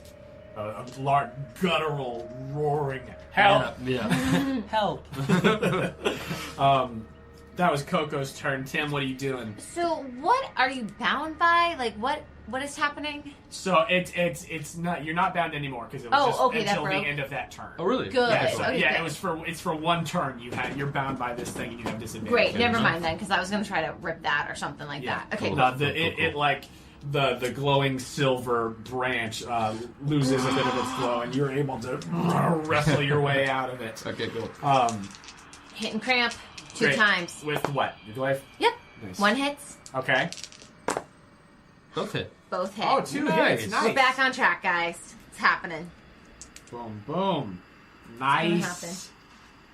Speaker 1: A large, guttural, roaring help.
Speaker 5: Yeah.
Speaker 1: Help. That was Coco's turn. Tim, what are you doing?
Speaker 6: So, what are you bound by? Like, what is happening?
Speaker 1: So it's not, you're not bound anymore because it was just
Speaker 6: okay, that
Speaker 1: until the
Speaker 6: broke.
Speaker 1: end of that turn.
Speaker 5: Oh, really?
Speaker 6: Good.
Speaker 1: Yeah, so,
Speaker 6: Okay,
Speaker 1: yeah,
Speaker 6: good.
Speaker 1: it's for one turn. You're bound by this thing and you have disadvantage.
Speaker 6: Great, never mind then, because I was going to try to rip that or something like
Speaker 1: Yeah.
Speaker 6: that. Okay,
Speaker 5: Cool.
Speaker 6: cool.
Speaker 1: It like the glowing silver branch loses a bit of its glow, and you're able to wrestle your way out of it.
Speaker 3: Okay, cool.
Speaker 6: Hit and cramp 2
Speaker 1: Great.
Speaker 6: times.
Speaker 1: With what? Your glaive?
Speaker 6: Yep.
Speaker 1: Nice.
Speaker 6: 1 hits,
Speaker 1: Okay.
Speaker 5: Okay.
Speaker 6: both hit.
Speaker 1: Oh, 2
Speaker 5: Nice.
Speaker 1: hits. Nice.
Speaker 6: We're back on track, guys. It's happening.
Speaker 1: Boom, boom.
Speaker 6: happen.
Speaker 1: Nice.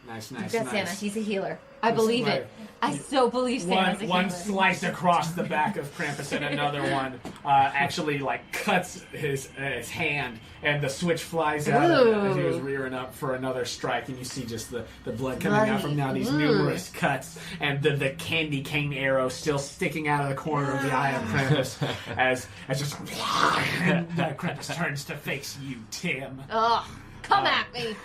Speaker 1: Nice.
Speaker 6: You've got Santa.
Speaker 1: Nice.
Speaker 6: He's a healer. I believe it. I so believe Santa's a healer.
Speaker 1: One slice across the back of Krampus, and another one actually like cuts his hand, and the switch flies out of it as he was rearing up for another strike, and you see just the blood coming out from now these numerous cuts, and the candy cane arrow still sticking out of the corner of the eye of Krampus as just and Krampus turns to face you, Tim.
Speaker 6: Ugh. Come at me.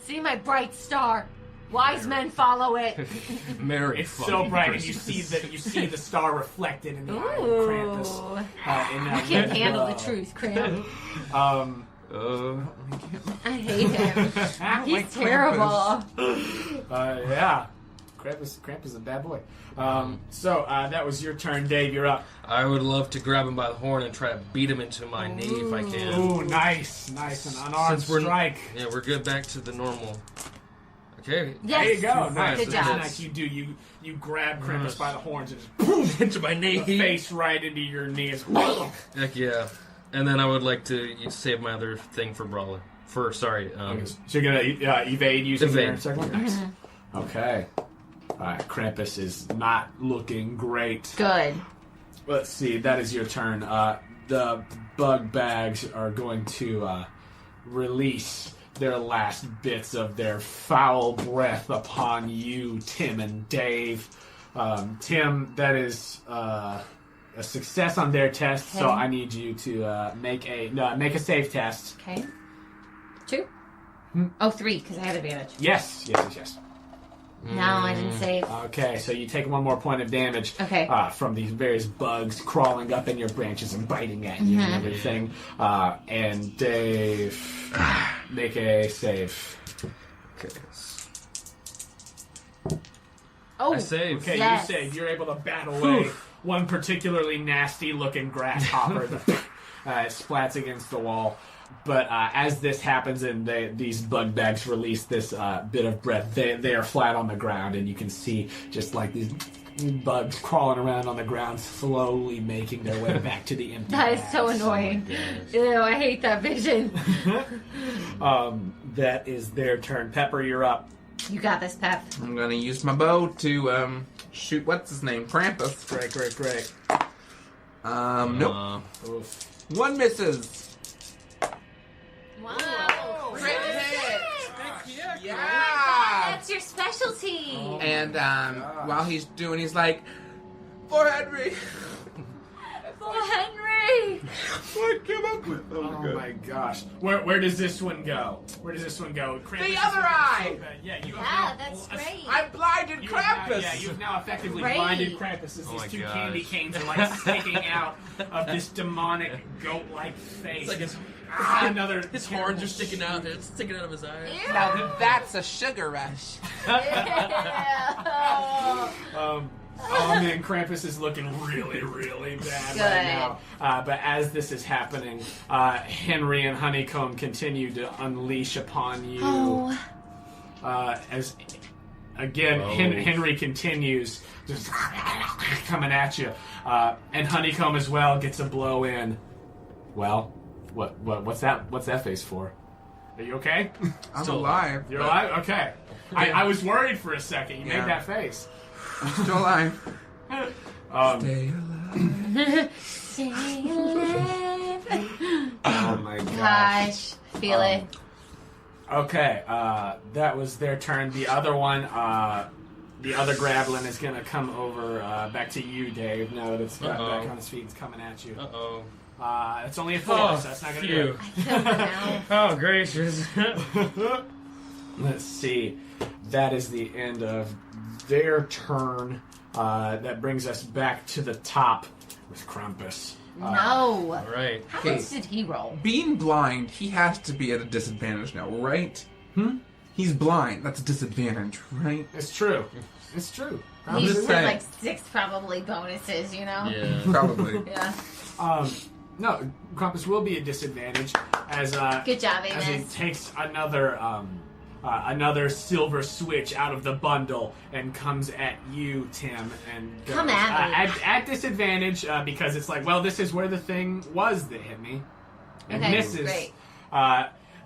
Speaker 6: See my bright star. Wise men follow it.
Speaker 5: Merry
Speaker 1: It's so
Speaker 5: fucking
Speaker 1: bright,
Speaker 5: Christmas.
Speaker 1: and you see the star reflected in the eye of Krampus.
Speaker 6: Ooh.
Speaker 1: I
Speaker 6: You can't handle the truth, Cramp. I hate him. He's terrible.
Speaker 1: Yeah, Krampus is a bad boy. So that was your turn, Dave. You're up.
Speaker 5: I would love to grab him by the horn and try to beat him into my knee if I can.
Speaker 1: Ooh, nice, an unarmed
Speaker 5: Since we're
Speaker 1: strike.
Speaker 5: Yeah, we're good back to the normal. Okay.
Speaker 6: Yes.
Speaker 1: There you go. Nice.
Speaker 6: Good job.
Speaker 1: Nice. You do. You grab Krampus by the horns and just boom,
Speaker 5: Into my knee.
Speaker 1: face right into your knees.
Speaker 5: Heck yeah. And then I would like to save my other thing for Brawler.
Speaker 1: So you're gonna evade using
Speaker 5: Evade.
Speaker 1: your circle? Nice. Okay. Alright, Krampus is not looking great.
Speaker 6: Good.
Speaker 1: Let's see, that is your turn. The bug bags are going to release their last bits of their foul breath upon you, Tim and Dave. Tim, that is a success on their test, so I need you to make a save test.
Speaker 6: Okay. 2? Oh, 3, because I had advantage.
Speaker 1: Yes.
Speaker 6: No, I didn't save.
Speaker 1: Okay, so you take 1 more point of damage from these various bugs crawling up in your branches and biting at you and everything. And Dave, make a save.
Speaker 5: Okay.
Speaker 6: Oh,
Speaker 5: I save.
Speaker 1: Okay,
Speaker 6: Yes.
Speaker 1: you save. You're able to bat away one particularly nasty-looking grasshopper that splats against the wall. But as this happens and these bug bags release this bit of breath, they are flat on the ground, and you can see just like these bugs crawling around on the ground, slowly making their way back to the empty
Speaker 6: that is
Speaker 1: bags.
Speaker 6: so annoying. Ew, I hate that vision.
Speaker 1: That is their turn. Pepper, you're up.
Speaker 6: You got this, Pep.
Speaker 3: I'm gonna use my bow to shoot what's his name, Krampus.
Speaker 1: Great.
Speaker 3: Nope.
Speaker 1: Oof.
Speaker 3: 1 misses.
Speaker 6: Wow.
Speaker 3: Crit hit.
Speaker 6: Yeah. That's your specialty.
Speaker 3: And while he's doing, he's like, "For Henry."
Speaker 6: For Henry.
Speaker 3: What came up with?
Speaker 1: Oh my gosh. Where does this one go? Krampus
Speaker 3: The
Speaker 1: is
Speaker 3: other eye!
Speaker 1: Yeah, you
Speaker 6: Yeah,
Speaker 1: have
Speaker 6: that's
Speaker 1: now,
Speaker 6: great.
Speaker 3: I blinded
Speaker 1: you have now-
Speaker 3: Krampus.
Speaker 1: yeah, you've now effectively
Speaker 6: Great.
Speaker 1: blinded Krampus as
Speaker 5: Oh my
Speaker 1: these 2
Speaker 5: gosh.
Speaker 1: candy canes are like sticking out of this demonic goat-like face.
Speaker 5: It's like his
Speaker 1: Another
Speaker 5: horns
Speaker 1: terrible
Speaker 5: are sticking out. It's sticking out of his eyes.
Speaker 6: Ew.
Speaker 3: Now that's a sugar rush.
Speaker 1: Oh man, Krampus is looking really, really bad right now. But as this is happening, Henry and Honeycomb continue to unleash upon you.
Speaker 6: Oh.
Speaker 1: As again, Henry continues just coming at you, and Honeycomb as well gets a blow in. Well, what's that face for? Are you okay?
Speaker 3: I'm
Speaker 5: Still
Speaker 3: alive.
Speaker 1: You're alive? Okay. I was worried for a second. You
Speaker 3: Yeah.
Speaker 1: made that face.
Speaker 3: I'm still alive. Stay alive.
Speaker 6: Stay alive.
Speaker 1: Oh my gosh.
Speaker 6: Gosh, feel it.
Speaker 1: Okay, that was their turn. The other one, the other Grablin is gonna come over back to you, Dave. Now that it's got back on its feet, it's coming at you.
Speaker 5: Uh-oh.
Speaker 1: It's only a 4, so that's not gonna do
Speaker 6: I feel it now.
Speaker 5: Oh, gracious.
Speaker 1: it. Let's see. That is the end of their turn. That brings us back to the top with Krampus.
Speaker 6: No.
Speaker 5: All right.
Speaker 6: How
Speaker 3: Okay.
Speaker 6: much did he roll?
Speaker 3: Being blind, he has to be at a disadvantage now, right? He's blind. That's a disadvantage, right?
Speaker 1: It's true. It's true.
Speaker 6: He's
Speaker 3: just
Speaker 6: with
Speaker 3: saying.
Speaker 6: like 6 probably bonuses, you know?
Speaker 5: Yeah.
Speaker 3: Probably.
Speaker 6: Yeah.
Speaker 1: No, Krampus will be a disadvantage as
Speaker 6: Good job,
Speaker 1: as he
Speaker 6: Amos.
Speaker 1: takes another silver switch out of the bundle and comes at you, Tim, and goes,
Speaker 6: Come at me.
Speaker 1: at disadvantage because it's like, well, this is where the thing was that hit me, and
Speaker 6: Okay,
Speaker 1: misses.
Speaker 6: great.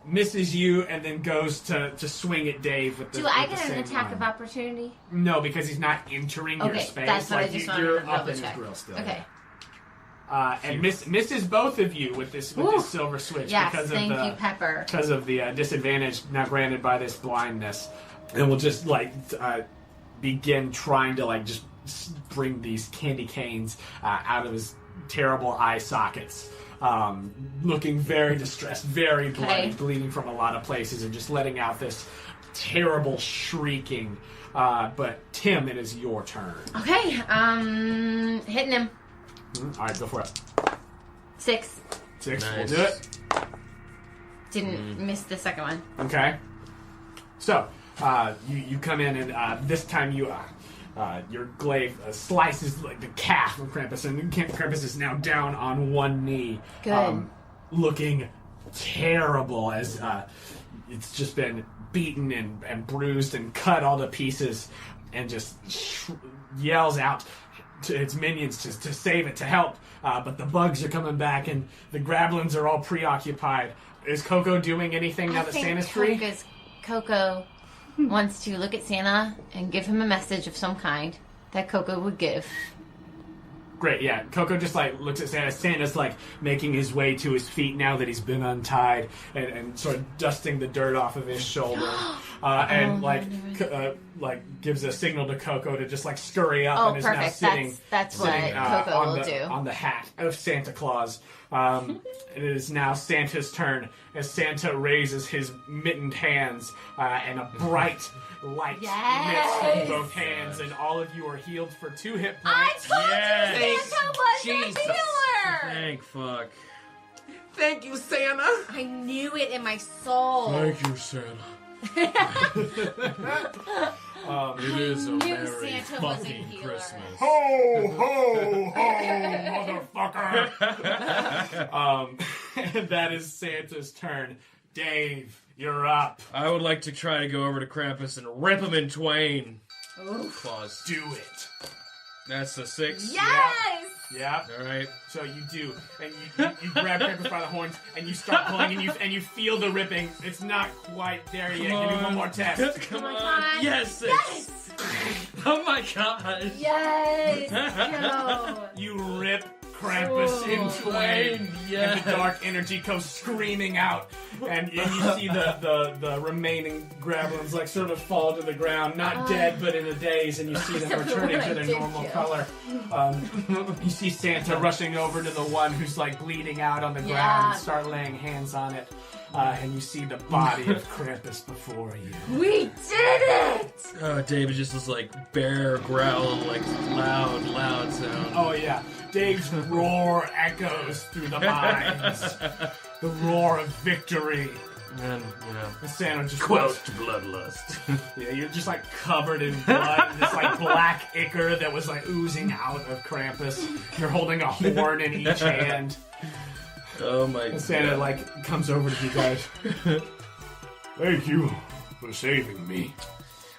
Speaker 1: Misses you and then goes to swing at Dave with the.
Speaker 6: Do I
Speaker 1: with the
Speaker 6: get an
Speaker 1: same
Speaker 6: attack
Speaker 1: line.
Speaker 6: of opportunity?
Speaker 1: No, because he's not entering your
Speaker 6: Okay,
Speaker 1: space.
Speaker 6: that's what
Speaker 1: like
Speaker 6: I just
Speaker 1: you're
Speaker 6: wanted to
Speaker 1: up in
Speaker 6: double
Speaker 1: his
Speaker 6: check.
Speaker 1: grill still.
Speaker 6: Okay.
Speaker 1: And misses both of you with this silver switch
Speaker 6: Yes,
Speaker 1: because
Speaker 6: thank
Speaker 1: of the
Speaker 6: you, Pepper.
Speaker 1: because of the disadvantage now granted by this blindness, and we'll just begin trying to just bring these candy canes out of his terrible eye sockets. Looking very distressed, very bloody,
Speaker 6: Okay.
Speaker 1: bleeding from a lot of places, and just letting out this terrible shrieking. But Tim, it is your turn.
Speaker 6: Okay, hitting him.
Speaker 1: All right, go for it.
Speaker 6: 6.
Speaker 1: 6,
Speaker 5: Nice.
Speaker 1: we'll do it.
Speaker 6: Didn't miss the second one.
Speaker 1: Okay. So, you come in, and this time your glaive slices like the calf of Krampus, and Krampus is now down on one knee.
Speaker 6: Good.
Speaker 1: Looking terrible as it's just been beaten and bruised and cut all to pieces, and just yells out to its minions to save it, to help. But the bugs are coming back, and the grablins are all preoccupied. Is Coco doing anything now that Santa's free?
Speaker 6: Coco wants to look at Santa and give him a message of some kind that Coco would give.
Speaker 1: Great, yeah. Coco just looks at Santa. Santa's making his way to his feet now that he's been untied, and sort of dusting the dirt off of his shoulder, and gives a signal to Coco to just scurry up, and is
Speaker 6: perfect.
Speaker 1: now sitting.
Speaker 6: That's what Coco will do
Speaker 1: on the hat of Santa Claus. It is now Santa's turn as Santa raises his mittened hands, and a bright light emits from both hands, and all of you are healed for 2 hit points.
Speaker 6: I told you Santa was a healer!
Speaker 5: Thank fuck.
Speaker 3: Thank you, Santa.
Speaker 6: I knew it in my soul.
Speaker 4: Thank you, Santa. It is a
Speaker 6: knew
Speaker 4: merry
Speaker 6: Santa was a
Speaker 4: fucking
Speaker 6: healer.
Speaker 4: Christmas.
Speaker 1: Ho, ho, ho, motherfucker! That is Santa's turn. Dave, you're up.
Speaker 5: I would like to try to go over to Krampus and rip him in twain. Claws.
Speaker 1: Do it.
Speaker 5: That's a 6.
Speaker 6: Yes!
Speaker 1: Yeah.
Speaker 5: All right.
Speaker 1: So you do, and you grab Krampus by the horns, and you start pulling, and you feel the ripping. It's not quite there yet. Give me one more test.
Speaker 5: Come
Speaker 6: Oh my
Speaker 5: on.
Speaker 6: God.
Speaker 5: Yes. 6.
Speaker 6: Yes!
Speaker 5: Oh my god.
Speaker 6: Yes! Go!
Speaker 1: You rip Krampus in twain,
Speaker 5: Yeah.
Speaker 1: and the dark energy goes screaming out, and you see the remaining grablins sort of fall to the ground, not dead but in a daze, and you see them returning to their normal color. You see Santa rushing over to the one who's bleeding out on the ground and start laying hands on it. And you see the body of Krampus before you.
Speaker 6: We did it!
Speaker 5: David just was bear growling, loud sound.
Speaker 1: Oh yeah, Dave's roar echoes through the mines. The roar of victory.
Speaker 5: And,
Speaker 1: And Santa just
Speaker 5: quote bloodlust.
Speaker 1: Yeah, you're just covered in blood, this black ichor that was oozing out of Krampus. You're holding a horn in each hand.
Speaker 5: Oh my god.
Speaker 1: And Santa comes over to you guys. Thank you for saving me.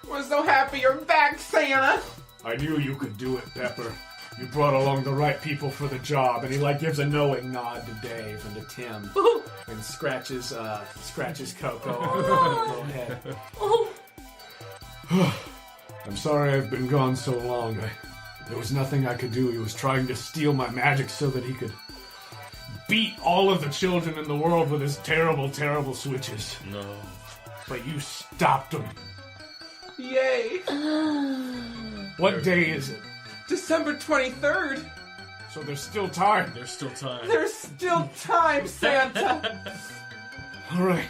Speaker 3: We're so happy you're back, Santa.
Speaker 1: I knew you could do it, Pepper. You brought along the right people for the job. And he gives a knowing nod to Dave and to Tim, and scratches Coco on the little head. I'm sorry I've been gone so long. There was nothing I could do. He was trying to steal my magic so that he could beat all of the children in the world with his terrible, terrible switches.
Speaker 5: No.
Speaker 1: But you stopped him.
Speaker 3: Yay.
Speaker 1: What day is it?
Speaker 3: December 23rd.
Speaker 1: So there's still time.
Speaker 5: There's still time.
Speaker 3: There's still time, Santa.
Speaker 1: All right.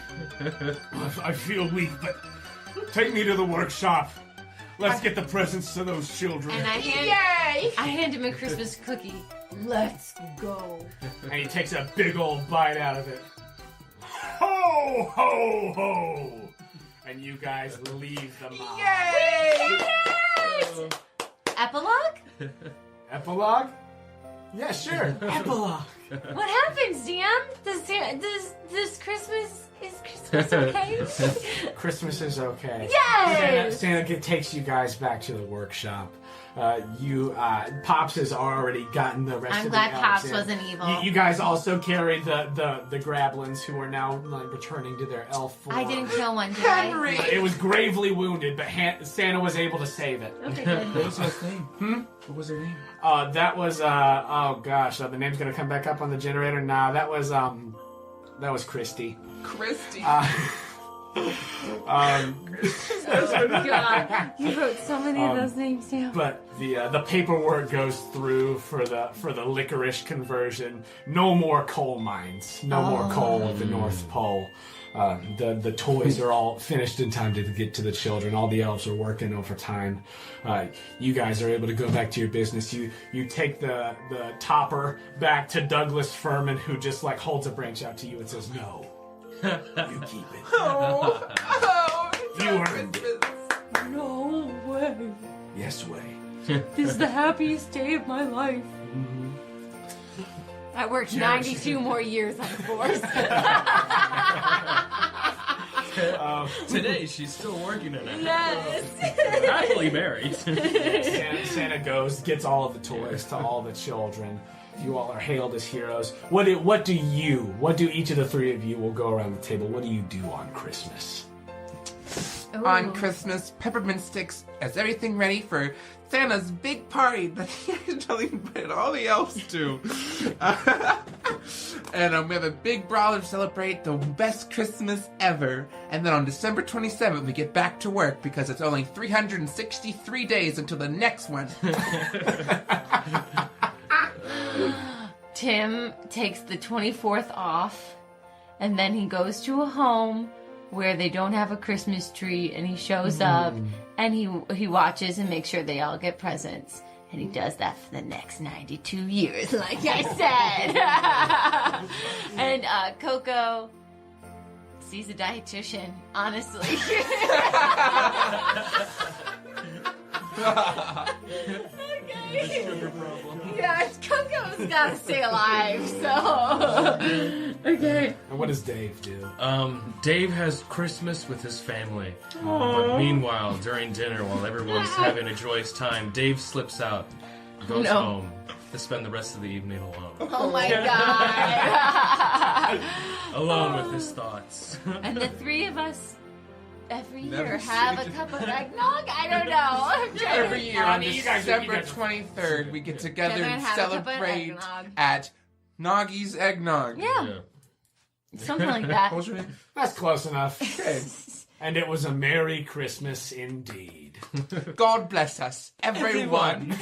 Speaker 1: I feel weak, but take me to the workshop. Let's get the presents to those children.
Speaker 6: And I hand him a Christmas cookie. Let's go.
Speaker 1: And he takes a big old bite out of it. Ho, ho, ho! And you guys leave the mine.
Speaker 3: Yay!
Speaker 6: Epilogue?
Speaker 1: Epilogue? Yeah, sure. Epilogue.
Speaker 6: What happens, DM? Does Christmas... Is Christmas okay?
Speaker 1: Christmas is okay.
Speaker 6: Yay!
Speaker 1: Santa takes you guys back to the workshop. Pops has already gotten the rest
Speaker 6: I'm
Speaker 1: of the
Speaker 6: glad
Speaker 1: elves
Speaker 6: Pops
Speaker 1: in.
Speaker 6: wasn't evil.
Speaker 1: You guys also carried the grablins who are now returning to their elf form.
Speaker 6: I didn't kill one, did I?
Speaker 3: Henry.
Speaker 1: It was gravely wounded, but Santa was able to save it.
Speaker 6: Okay, good.
Speaker 3: What was her name? What was her name?
Speaker 1: That was oh gosh, the name's gonna come back up on the generator. Nah, that was Christy.
Speaker 3: Christy.
Speaker 6: God, you wrote so many of those names down.
Speaker 1: But the paperwork goes through for the licorice conversion. No more coal mines. No more coal at the North Pole. The toys are all finished in time to get to the children. All the elves are working overtime. You guys are able to go back to your business. You take the topper back to Douglas Furman, who just holds a branch out to you and says, "No, you keep it.
Speaker 3: Oh,
Speaker 1: You earned it.
Speaker 2: No way.
Speaker 1: Yes way."
Speaker 2: This is the happiest day of my life.
Speaker 6: I worked 92 more years on the force.
Speaker 5: Today, she's still working in it.
Speaker 6: Yes.
Speaker 5: Happily married.
Speaker 1: Santa goes, gets all of the toys to all the children. You all are hailed as heroes. What do each of the three of you will go around the table? What do you do on Christmas?
Speaker 6: Ooh.
Speaker 3: On Christmas, Peppermint Sticks has everything ready for Santa's big party that he actually invited all the elves to. And we have a big brawl to celebrate the best Christmas ever. And then on December 27th, we get back to work because it's only 363 days until the next one.
Speaker 6: Tim takes the 24th off, and then he goes to a home where they don't have a Christmas tree, and he shows up, and he watches and makes sure they all get presents. And he does that for the next 92 years, like I said. And Coco sees a dietitian, honestly. Okay. Yeah, Coco's gotta stay alive, so. Okay.
Speaker 1: And what does Dave do?
Speaker 5: Dave has Christmas with his family. But meanwhile, during dinner, while everyone's having a joyous time, Dave slips out, goes home to spend the rest of the evening alone.
Speaker 6: Oh my god.
Speaker 5: Alone with his thoughts.
Speaker 6: And the three of us every year have a cup of eggnog? I don't know. I'm trying
Speaker 3: Every
Speaker 6: to
Speaker 3: year on
Speaker 1: you guys-
Speaker 3: December 23rd, we get together
Speaker 6: Together
Speaker 3: and
Speaker 6: and have a cup of
Speaker 3: celebrate
Speaker 6: eggnog.
Speaker 3: at Noggy's Eggnog.
Speaker 6: Yeah, something like that.
Speaker 3: What was your name?
Speaker 1: That's close enough.
Speaker 3: Okay.
Speaker 1: And it was a Merry Christmas indeed.
Speaker 3: God bless us, everyone.